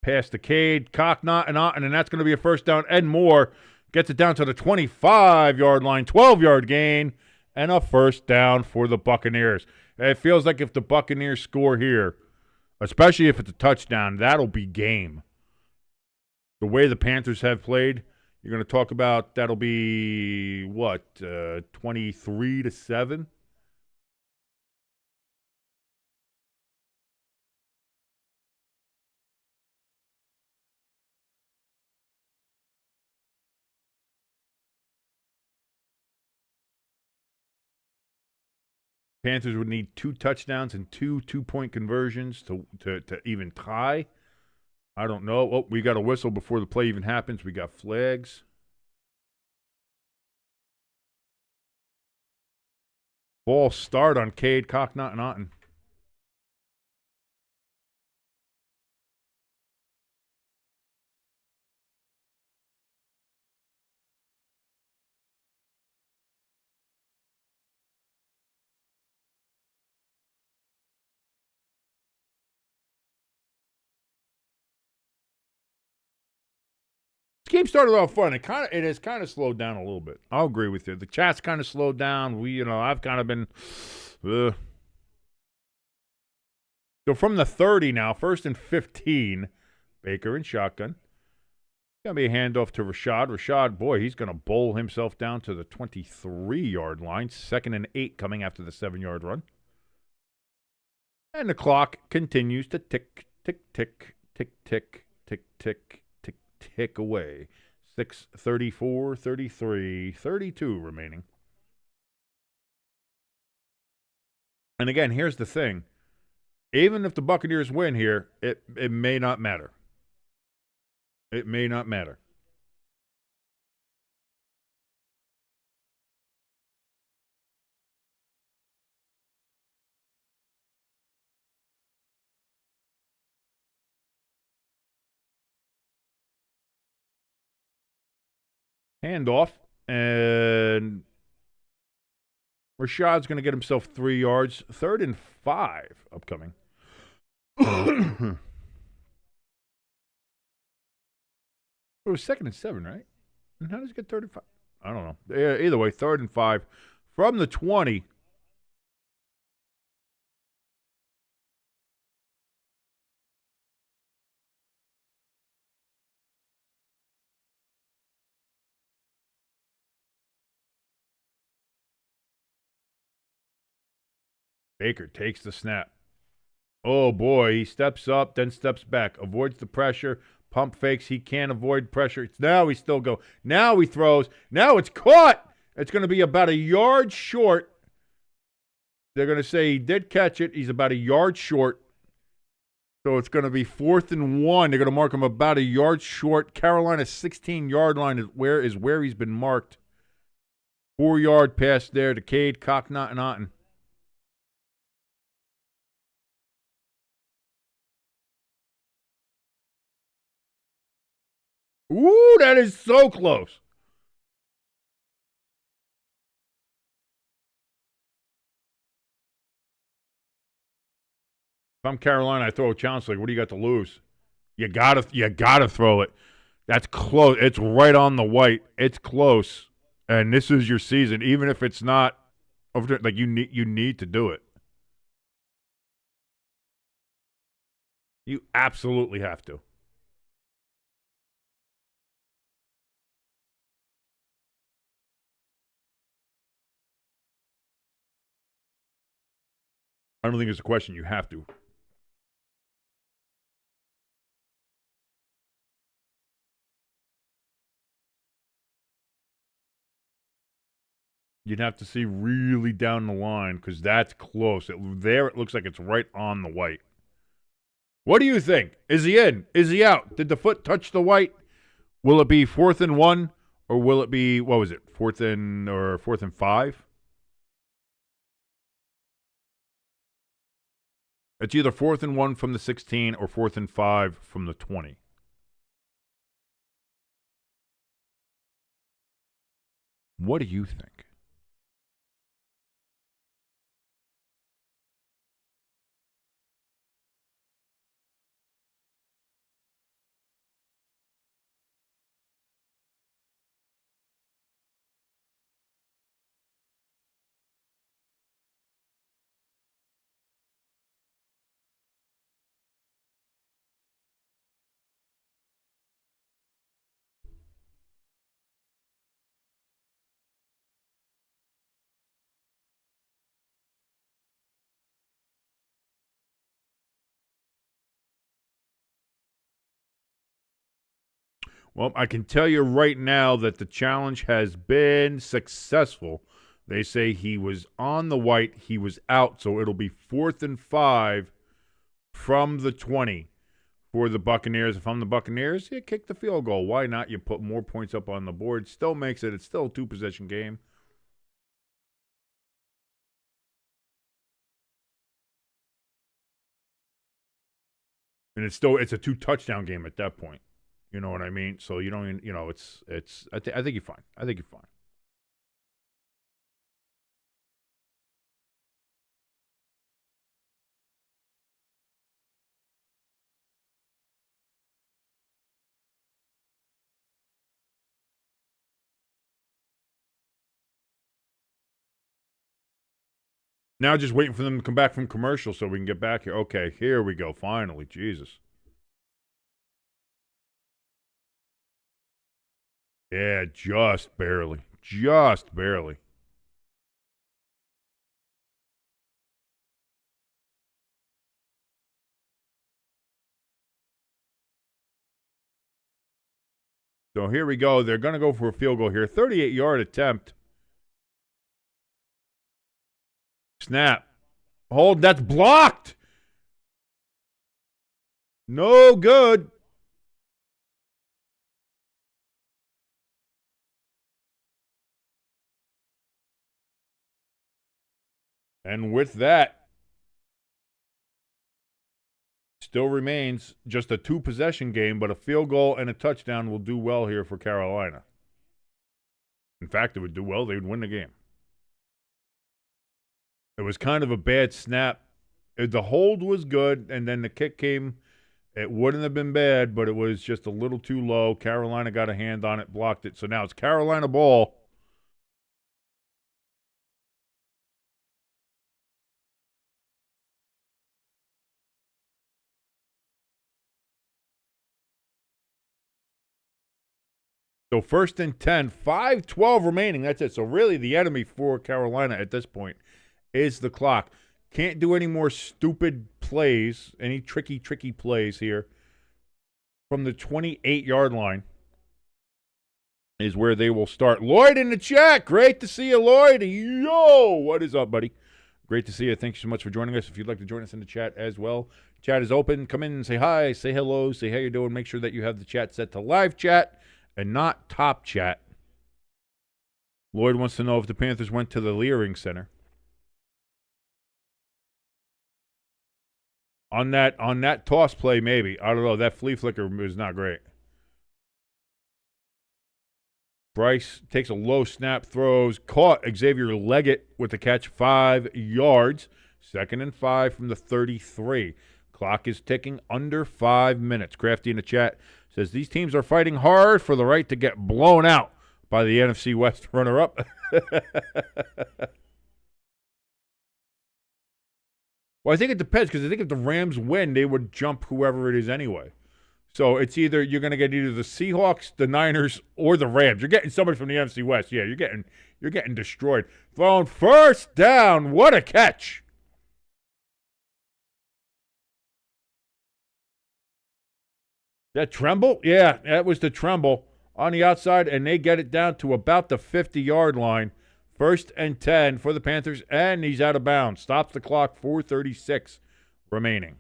Pass to Cade, Cocknott and Otten, and that's going to be a first down and more. Gets it down to the 25-yard line, 12-yard gain, and a first down for the Buccaneers. It feels like if the Buccaneers score here, especially if it's a touchdown, that'll be game. The way the Panthers have played, you're going to talk about that'll be, 23-7? Panthers would need 2 touchdowns and 2 two-point conversions to even tie. I don't know. Oh, we got a whistle before the play even happens. We got flags. Ball start on Cade, Cocknott, and Otten. This game started off fun. It has kind of slowed down a little bit. I'll agree with you. The chat's kind of slowed down. I've kind of been. So from the 30 now, 1st and 15, Baker and shotgun. Gonna be a handoff to Rashad. Rashad, boy, he's gonna bowl himself down to the 23-yard line. 2nd and 8 coming after the 7-yard run. And the clock continues to tick, tick, tick, tick, tick, tick, tick, tick, tick away. 6:34, 33, 32 remaining. And again, here's the thing. Even if the Buccaneers win here, it may not matter. It may not matter. Handoff, and Rashad's going to get himself 3 yards. 3rd and 5 upcoming. It was 2nd and 7, right? And how does it get 3rd and 5? I don't know. Either way, 3rd and 5 from the 20. Baker takes the snap. Oh, boy. He steps up, then steps back. Avoids the pressure. Pump fakes. He can't avoid pressure. Now he still go. Now he throws. Now it's caught. It's going to be about a yard short. They're going to say he did catch it. He's about a yard short. So it's going to be 4th and 1. They're going to mark him about a yard short. Carolina's 16-yard line is where he's been marked. 4-yard pass there to Cade, Cocknott, and Otten. Ooh, that is so close. If I'm Carolina, I throw a challenge like, what do you got to lose? You gotta throw it. That's close. It's right on the white. It's close. And this is your season. Even if it's not over, like you need to do it. You absolutely have to. I don't think it's a question. You have to. You'd have to see really down the line because that's close. It looks like it's right on the white. What do you think? Is he in? Is he out? Did the foot touch the white? Will it be 4th and 1, or will it be, what was it, 4th and 5? It's either 4th and 1 from the 16 or 4th and 5 from the 20. What do you think? Well, I can tell you right now that the challenge has been successful. They say he was on the white, he was out, so it'll be 4th and 5 from the 20 for the Buccaneers. If I'm the Buccaneers, you kick the field goal. Why not? You put more points up on the board. Still makes it. It's still a 2-possession game. And it's a 2-touchdown game at that point. You know what I mean? So you don't even, I think you're fine. I think you're fine. Now just waiting for them to come back from commercial so we can get back here. Okay, here we go. Finally, Jesus. Yeah, just barely. Just barely. So here we go. They're going to go for a field goal here. 38-yard attempt. Snap. Hold. That's blocked. No good. And with that, still remains just a 2-possession game, but a field goal and a touchdown will do well here for Carolina. In fact, it would do well. They would win the game. It was kind of a bad snap. The hold was good, and then the kick came. It wouldn't have been bad, but it was just a little too low. Carolina got a hand on it, blocked it. So now it's Carolina ball. So 1st and 10, 5:12 remaining. That's it. So really the enemy for Carolina at this point is the clock. Can't do any more stupid plays, any tricky plays here. From the 28-yard line is where they will start. Lloyd in the chat. Great to see you, Lloyd. Yo, what is up, buddy? Great to see you. Thank you so much for joining us. If you'd like to join us in the chat as well, chat is open. Come in and say hi, say hello, say how you're doing. Make sure that you have the chat set to live chat and not top chat. Lloyd wants to know if the Panthers went to the Leering Center. On that toss play, maybe. I don't know. That flea flicker was not great. Bryce takes a low snap, throws, caught Xavier Leggett with the catch, 5 yards. 2nd and 5 from the 33. Clock is ticking under 5 minutes. Crafty in the chat says these teams are fighting hard for the right to get blown out by the NFC West runner-up. Well, I think it depends, because I think if the Rams win, they would jump whoever it is anyway. So it's either you're going to get either the Seahawks, the Niners, or the Rams. You're getting somebody from the NFC West. Yeah, you're getting destroyed. Thrown first down. What a catch. That Tremble? Yeah, that was the Tremble on the outside, and they get it down to about the 50-yard line. 1st and 10 for the Panthers, and he's out of bounds. Stops the clock, 4:36 remaining.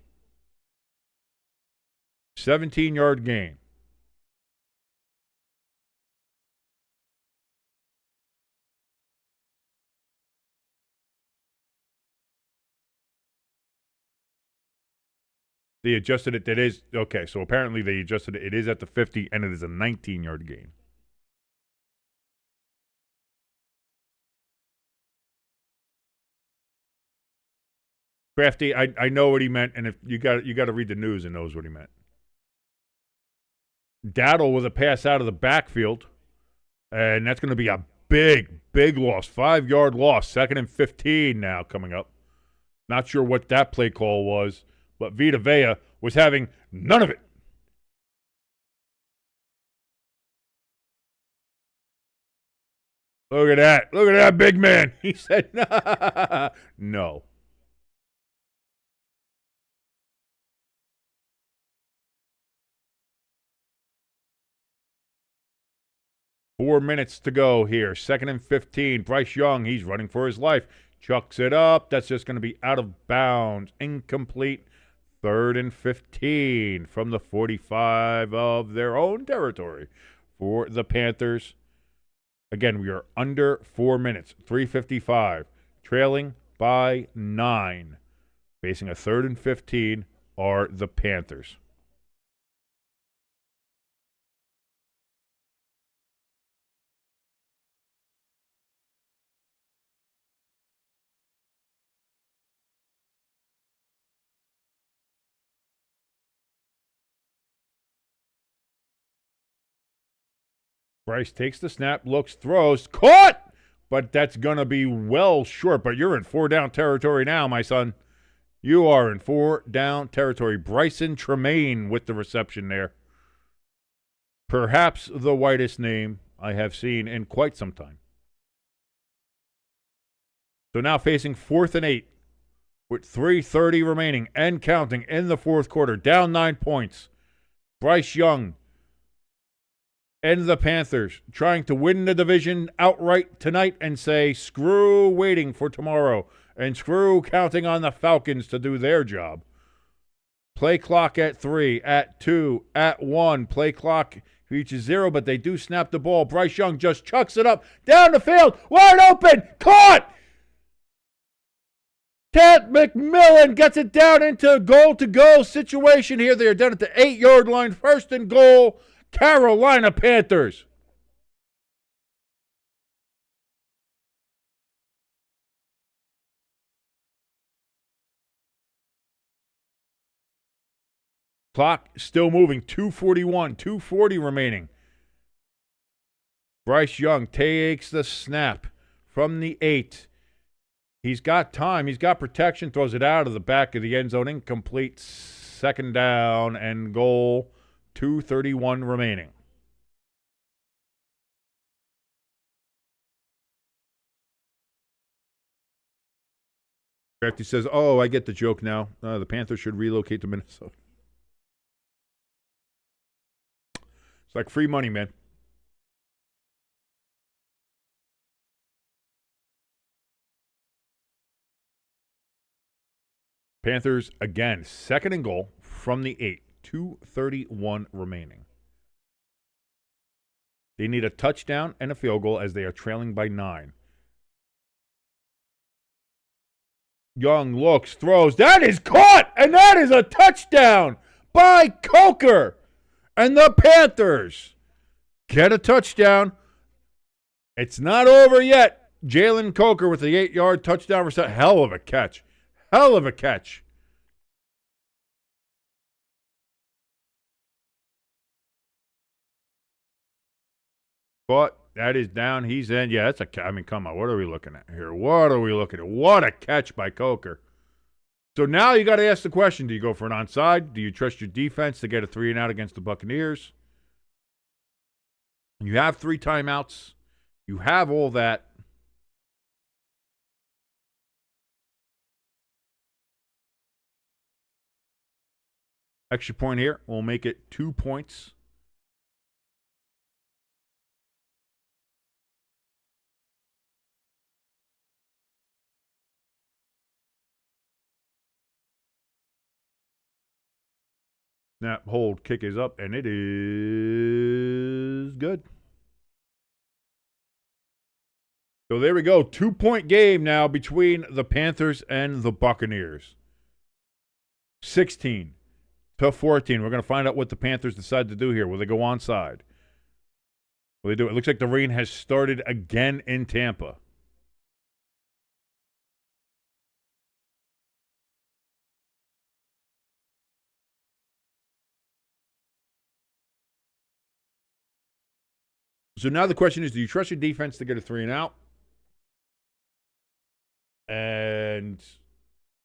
17-yard gain. They adjusted it. That is, okay, so apparently they adjusted it. It is at the 50, and it is a 19-yard gain. Crafty, I know what he meant, and if you got to read the news and knows what he meant. Daddle with a pass out of the backfield, and that's going to be a big loss. 5-yard loss. 2nd and 15 now coming up. Not sure what that play call was, but Vita Vea was having none of it. Look at that. Look at that big man. He said, no. 4 minutes to go here. 2nd and 15. Bryce Young, he's running for his life. Chucks it up. That's just going to be out of bounds. Incomplete. 3rd and 15 from the 45 of their own territory for the Panthers. Again, we are under 4 minutes. 3:55. Trailing by 9. Facing a 3rd and 15 are the Panthers. Bryce takes the snap, looks, throws, caught! But that's going to be well short. But you're in 4-down territory now, my son. You are in 4-down territory. Bryson Tremaine with the reception there. Perhaps the whitest name I have seen in quite some time. So now facing 4th and 8 with 3:30 remaining and counting in the fourth quarter. Down 9 points. Bryce Young and the Panthers trying to win the division outright tonight and say, screw waiting for tomorrow and screw counting on the Falcons to do their job. Play clock at 3, at 2, at 1. Play clock reaches 0, but they do snap the ball. Bryce Young just chucks it up down the field. Wide open. Caught. Ted McMillan gets it down into a goal-to-go situation here. They are down at the 8-yard line. 1st and goal. Carolina Panthers. Clock still moving. 2:41, 2:40 remaining. Bryce Young takes the snap from the 8. He's got time. He's got protection. Throws it out of the back of the end zone. Incomplete. 2nd down and goal. 2:31 remaining. Crafty says, oh, I get the joke now. The Panthers should relocate to Minnesota. It's like free money, man. Panthers, again, 2nd and goal from the 8. 2:31 remaining. They need a touchdown and a field goal as they are trailing by 9. Young looks, throws. That is caught, and that is a touchdown by Coker. And the Panthers get a touchdown. It's not over yet. Jalen Coker with the 8-yard touchdown reception. Hell of a catch. Hell of a catch. But that is down. He's in. Yeah, that's a. I mean, come on. What are we looking at here? What are we looking at? What a catch by Coker. So now you got to ask the question: do you go for an onside? Do you trust your defense to get a 3-and-out against the Buccaneers? You have 3 timeouts. You have all that. Extra point here. We'll make it 2 points. Snap, hold, kick is up, and it is good. So there we go. 2-point game now between the Panthers and the Buccaneers. 16-14. We're going to find out what the Panthers decide to do here. Will they go onside? Will they do it? It looks like the rain has started again in Tampa. So now the question is, do you trust your defense to get a 3-and-out? And,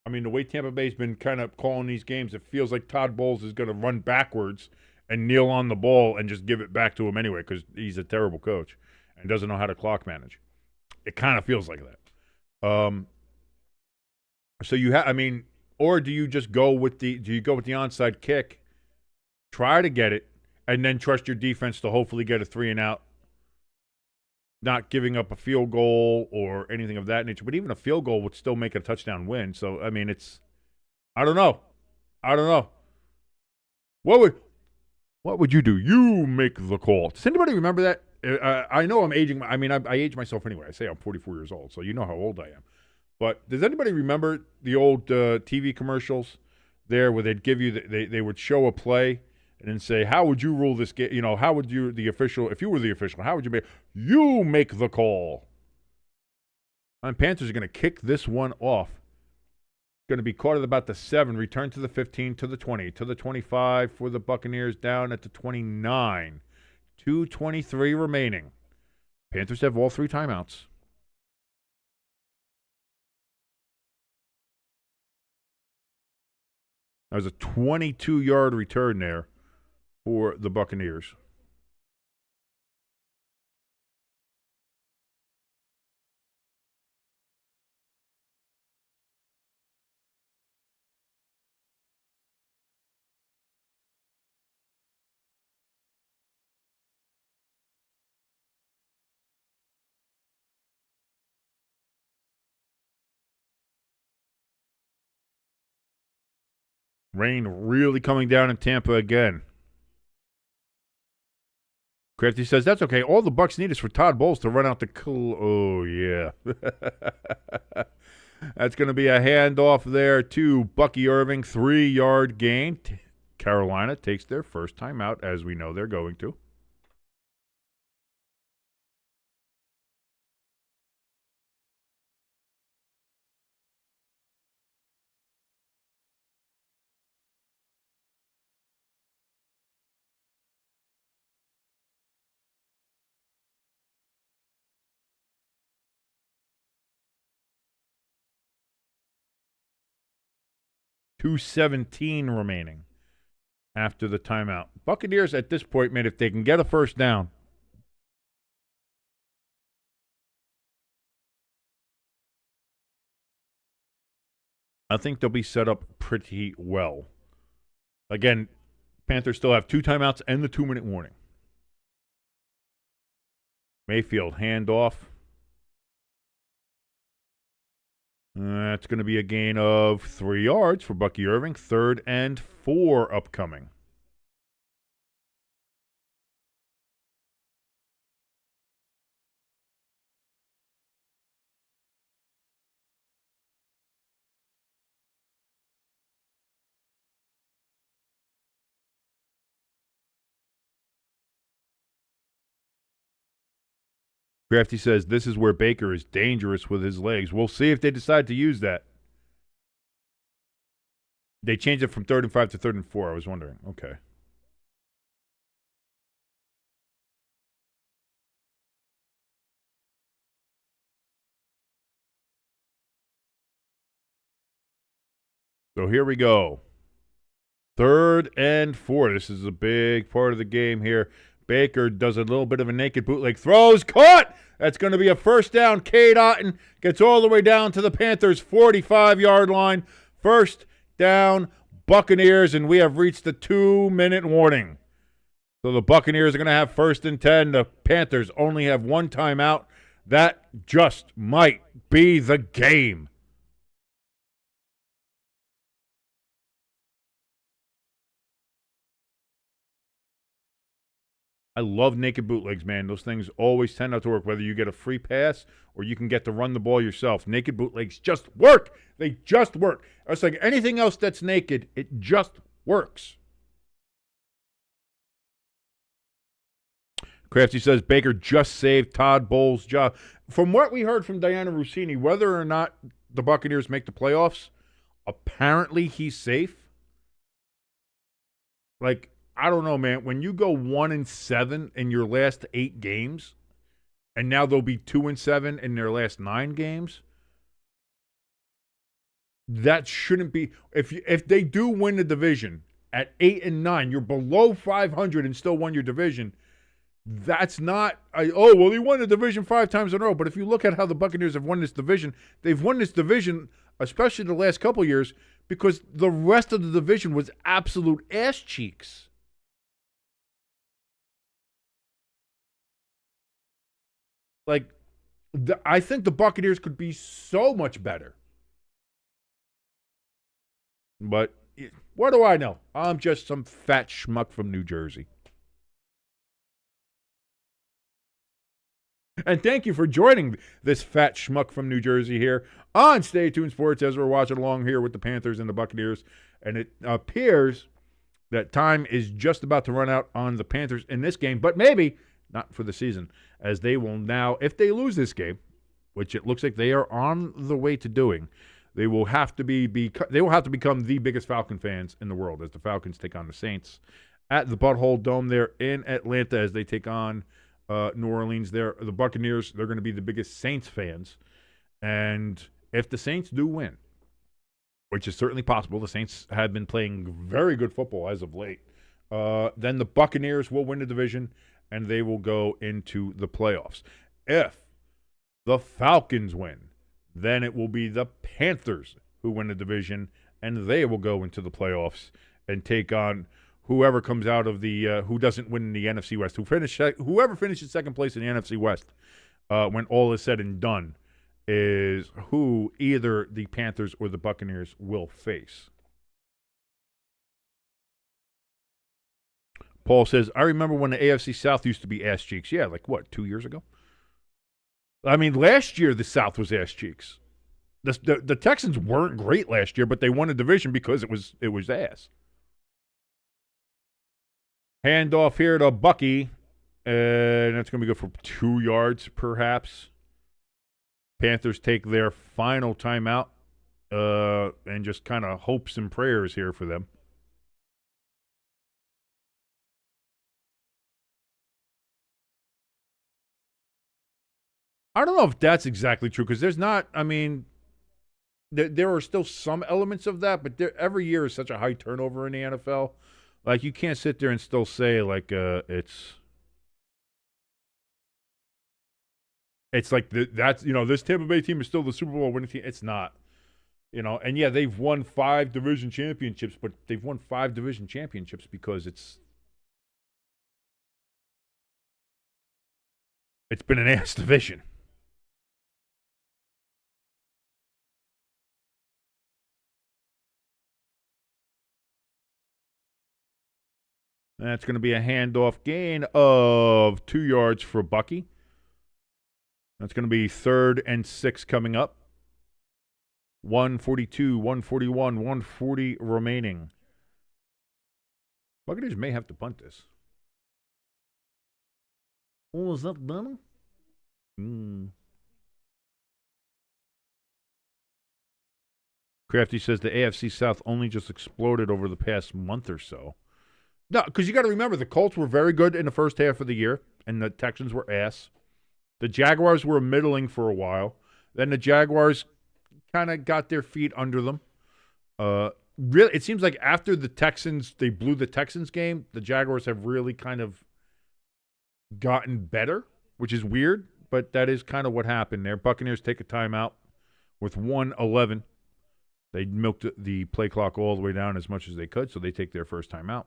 I mean, the way Tampa Bay's been kind of calling these games, it feels like Todd Bowles is going to run backwards and kneel on the ball and just give it back to him anyway because he's a terrible coach and doesn't know how to clock manage. It kind of feels like that. So you have, I mean, or do you just go with the onside kick, try to get it, and then trust your defense to hopefully get a 3-and-out not giving up a field goal or anything of that nature. But even a field goal would still make it a touchdown win. So, I mean, I don't know. What would you do? You make the call. Does anybody remember that? I know I'm aging. I mean, I age myself anyway. I say I'm 44 years old, so you know how old I am. But does anybody remember the old TV commercials there where they'd give you, they would show a play and then say, how would you rule this game? You know, how would you, the official, if you were the official, how would you make the call? And Panthers are going to kick this one off. Going to be caught at about the 7, return to the 15, to the 20, to the 25 for the Buccaneers, down at the 29. 2:23 remaining. Panthers have all 3 timeouts. That was a 22-yard return there for the Buccaneers. Rain really coming down in Tampa again. Crafty says, that's okay. All the Bucs need is for Todd Bowles to run out the cool. Oh, yeah. That's going to be a handoff there to Bucky Irving. 3-yard gain. Carolina takes their first timeout, as we know they're going to. .217 remaining after the timeout. Buccaneers at this point, man, if they can get a first down, I think they'll be set up pretty well. Again, Panthers still have 2 timeouts and the 2-minute warning. Mayfield handoff. That's going to be a gain of 3 yards for Bucky Irving. 3rd and 4 upcoming. Crafty says this is where Baker is dangerous with his legs. We'll see if they decide to use that. They changed it from 3rd and 5 to 3rd and 4. I was wondering. Okay. So here we go. 3rd and 4. This is a big part of the game here. Baker does a little bit of a naked bootleg. Throws. Caught! That's going to be a first down. Cade Otton gets all the way down to the Panthers' 45-yard line. First down, Buccaneers, and we have reached the 2-minute warning. So the Buccaneers are going to have 1st and 10. The Panthers only have 1 timeout. That just might be the game. I love naked bootlegs, man. Those things always tend not to work, whether you get a free pass or you can get to run the ball yourself. Naked bootlegs just work. They just work. It's like anything else that's naked, it just works. Crafty says Baker just saved Todd Bowles' job. From what we heard from Diana Rossini, whether or not the Buccaneers make the playoffs, apparently he's safe. Like, I don't know, man. When you go 1-7 in your last 8 games, and now they'll be 2-7 in their last 9 games, that shouldn't be. If they do win the division at 8-9, you're below 500 and still won your division. That's not. He won the division 5 times in a row. But if you look at how the Buccaneers have won this division, they've won this division, especially the last couple of years, because the rest of the division was absolute ass cheeks. Like, I think the Buccaneers could be so much better. But what do I know? I'm just some fat schmuck from New Jersey. And thank you for joining this fat schmuck from New Jersey here on Stay Tuned Sports as we're watching along here with the Panthers and the Buccaneers. And it appears that time is just about to run out on the Panthers in this game, but maybe not for the season, as they will now, if they lose this game, which it looks like they are on the way to doing, they will have to become the biggest Falcon fans in the world as the Falcons take on the Saints at the Butthole Dome there in Atlanta as they take on New Orleans there. The Buccaneers, they're going to be the biggest Saints fans. And if the Saints do win, which is certainly possible, the Saints have been playing very good football as of late, then the Buccaneers will win the division and they will go into the playoffs. If the Falcons win, then it will be the Panthers who win the division and they will go into the playoffs and take on whoever comes out of the who doesn't win in the NFC West, whoever finishes second place in the NFC West, when all is said and done, is who either the Panthers or the Buccaneers will face. Paul says, I remember when the AFC South used to be ass cheeks. Yeah, like what, 2 years ago? I mean, last year the South was ass cheeks. The Texans weren't great last year, but they won a division because it was ass. Hand off here to Bucky, and that's going to be good for 2 yards, perhaps. Panthers take their final timeout, and just kind of hopes and prayers here for them. I don't know if that's exactly true because there's not. I mean, there are still some elements of that, but every year is such a high turnover in the NFL. Like, you can't sit there and still say, like, it's like that's, this Tampa Bay team is still the Super Bowl winning team. It's not, and yeah, they've won 5 division championships, but they've won 5 division championships because it's been an ass division. That's going to be a handoff gain of 2 yards for Bucky. That's going to be 3rd and 6 coming up. 142, 141, 140 remaining. Buccaneers may have to punt this. Oh, is that done? Crafty says the AFC South only just exploded over the past month or so. No, because you got to remember, the Colts were very good in the first half of the year, and the Texans were ass. The Jaguars were middling for a while. Then the Jaguars kind of got their feet under them. Really, it seems like after they blew the Texans game, the Jaguars have really kind of gotten better, which is weird, but that is kind of what happened there. Buccaneers take a timeout with 1:11. They milked the play clock all the way down as much as they could, so they take their first timeout.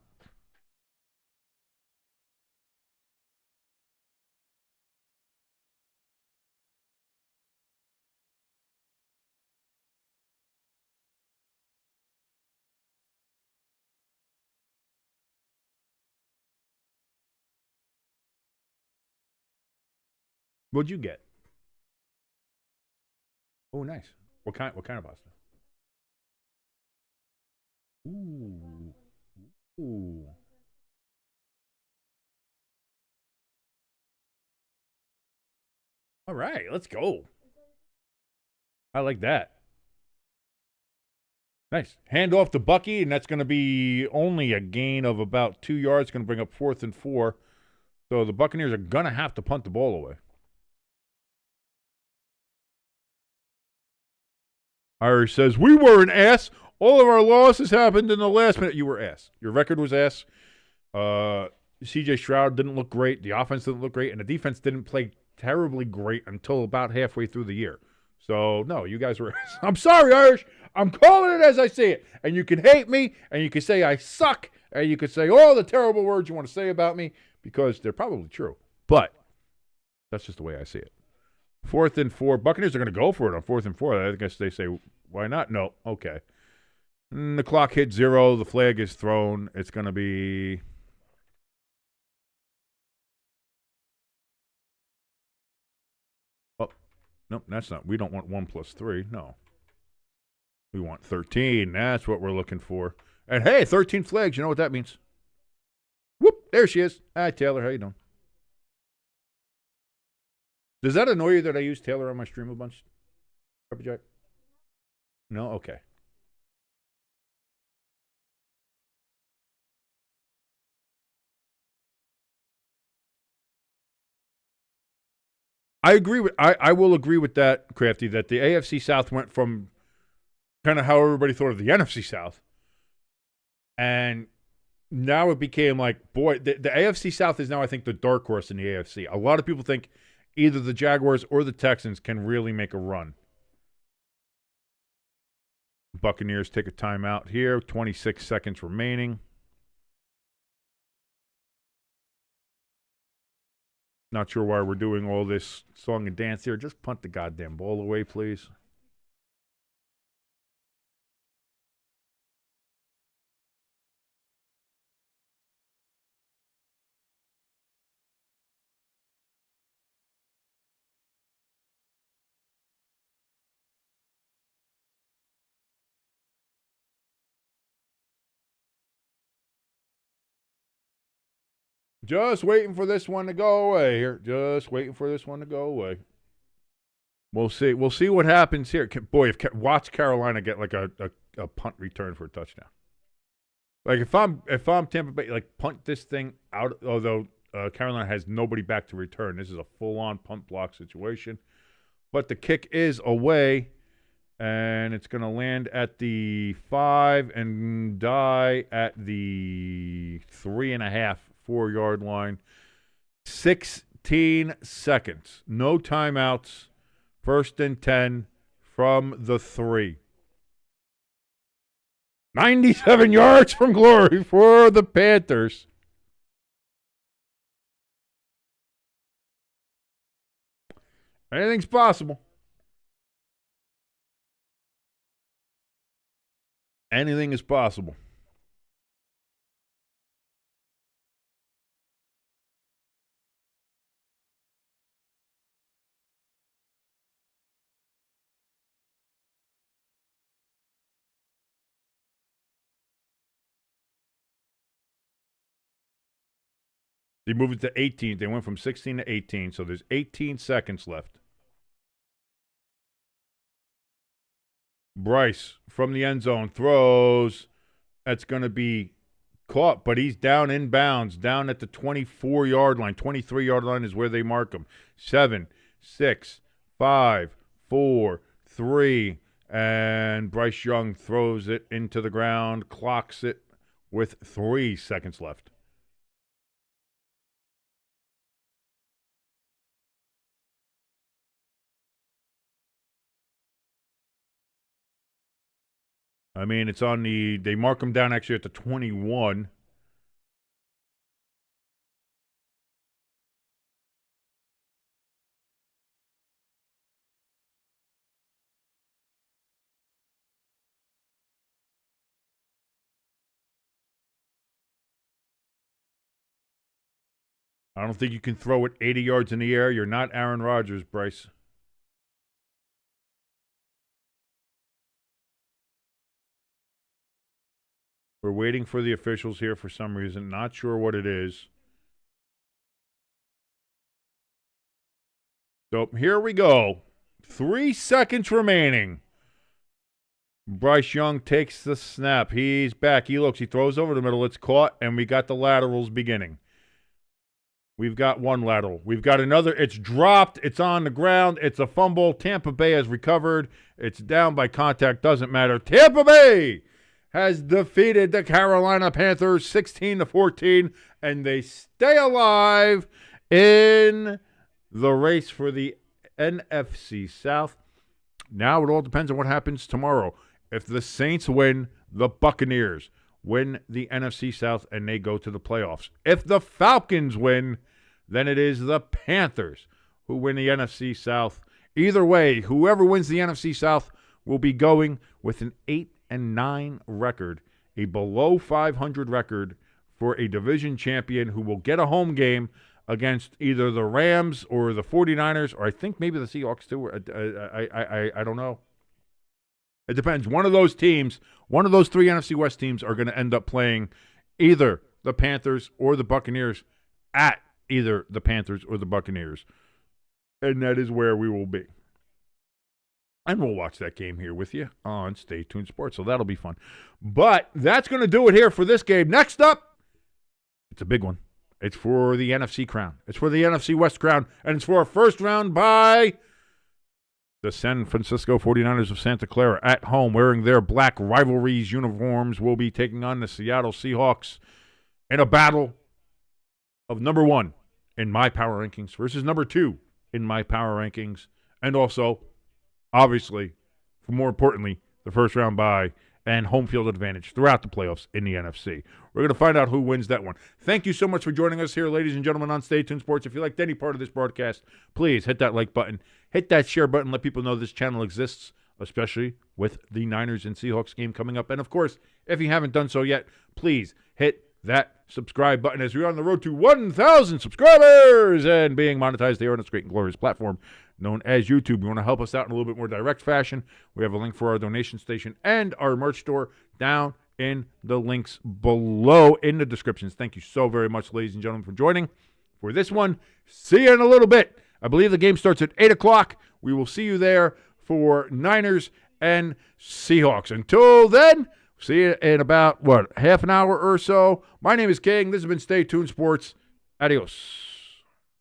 What'd you get? Oh, nice. What kind of pasta? Ooh. All right, let's go. I like that. Nice. Hand off to Bucky, and that's going to be only a gain of about 2 yards. Going to bring up 4th and 4. So the Buccaneers are going to have to punt the ball away. Irish says, we were an ass. All of our losses happened in the last minute. You were ass. Your record was ass. C.J. Stroud didn't look great. The offense didn't look great. And the defense didn't play terribly great until about halfway through the year. So, no, you guys were ass. I'm sorry, Irish. I'm calling it as I see it. And you can hate me, and you can say I suck, and you can say all the terrible words you want to say about me, because they're probably true. But that's just the way I see it. 4th and 4. Buccaneers are going to go for it on 4th and 4. I guess they say, why not? No. Okay. And the clock hits 0. The flag is thrown. It's going to be... Oh, nope, that's not. We don't want 1 plus 3. No. We want 13. That's what we're looking for. And hey, 13 flags. You know what that means? Whoop, there she is. Hi, Taylor. How you doing? Does that annoy you that I use Taylor on my stream a bunch? Pepper Jack? No? Okay. I will agree with that, Crafty, that the AFC South went from kind of how everybody thought of the NFC South. And now it became like, boy, the AFC South is now, I think, the dark horse in the AFC. A lot of people think either the Jaguars or the Texans can really make a run. Buccaneers take a timeout here. 26 seconds remaining. Not sure why we're doing all this song and dance here. Just punt the goddamn ball away, please. Just waiting for this one to go away here. Just waiting for this one to go away. We'll see. We'll see what happens here. Boy, watch Carolina get like a punt return for a touchdown. Like if I'm Tampa Bay, like punt this thing out. Although Carolina has nobody back to return, this is a full-on punt block situation. But the kick is away, and it's going to land at the 5 and die at the 3.5, 4-yard line. 16 seconds. No timeouts. 1st and 10 from the 3. 97 yards from glory for the Panthers. Anything's possible. Anything is possible. They moved it to 18. They went from 16 to 18, so there's 18 seconds left. Bryce from the end zone throws. That's going to be caught, but he's down in bounds, down at the 24-yard line. 23-yard line is where they mark him. 7, 6, 5, 4, 3, and Bryce Young throws it into the ground, clocks it with 3 seconds left. I mean, it's on the, they mark him down actually at the 21. I don't think you can throw it 80 yards in the air. You're not Aaron Rodgers, Bryce. We're waiting for the officials here for some reason. Not sure what it is. So here we go. 3 seconds remaining. Bryce Young takes the snap. He's back. He looks. He throws over the middle. It's caught, and we got the laterals beginning. We've got one lateral. We've got another. It's dropped. It's on the ground. It's a fumble. Tampa Bay has recovered. It's down by contact. Doesn't matter. Tampa Bay has defeated the Carolina Panthers 16-14, and they stay alive in the race for the NFC South. Now it all depends on what happens tomorrow. If the Saints win, the Buccaneers win the NFC South, and they go to the playoffs. If the Falcons win, then it is the Panthers who win the NFC South Either way, whoever wins the NFC South will be going with an 8-9 record, a below 500 record for a division champion who will get a home game against either the Rams or the 49ers, or I think maybe the Seahawks too. I don't know. It depends. One of those teams, one of those three NFC West teams are going to end up playing either the Panthers or the Buccaneers at either the Panthers or the Buccaneers. And that is where we will be. And we'll watch that game here with you on Stay Tuned Sports, so that'll be fun. But that's going to do it here for this game. Next up, it's a big one. It's for the NFC crown. It's for the NFC West crown, and it's for a first round bye. The San Francisco 49ers of Santa Clara at home, wearing their black rivalries uniforms, will be taking on the Seattle Seahawks in a battle of number 1 in my power rankings versus number 2 in my power rankings, and also, obviously, more importantly, the first round bye and home field advantage throughout the playoffs in the NFC. We're going to find out who wins that one. Thank you so much for joining us here, ladies and gentlemen, on Stay Tuned Sports. If you liked any part of this broadcast, please hit that like button, hit that share button, let people know this channel exists, especially with the Niners and Seahawks game coming up. And, of course, if you haven't done so yet, please hit that subscribe button as we're on the road to 1,000 subscribers and being monetized here on this great and glorious platform known as YouTube. You want to help us out in a little bit more direct fashion, we have a link for our donation station and our merch store down in the links below in the descriptions. Thank you so very much, ladies and gentlemen, for joining for this one. See you in a little bit. I believe the game starts at 8 o'clock. We will see you there for Niners and Seahawks. Until then, see you in about, half an hour or so. My name is King. This has been Stay Tuned Sports. Adios.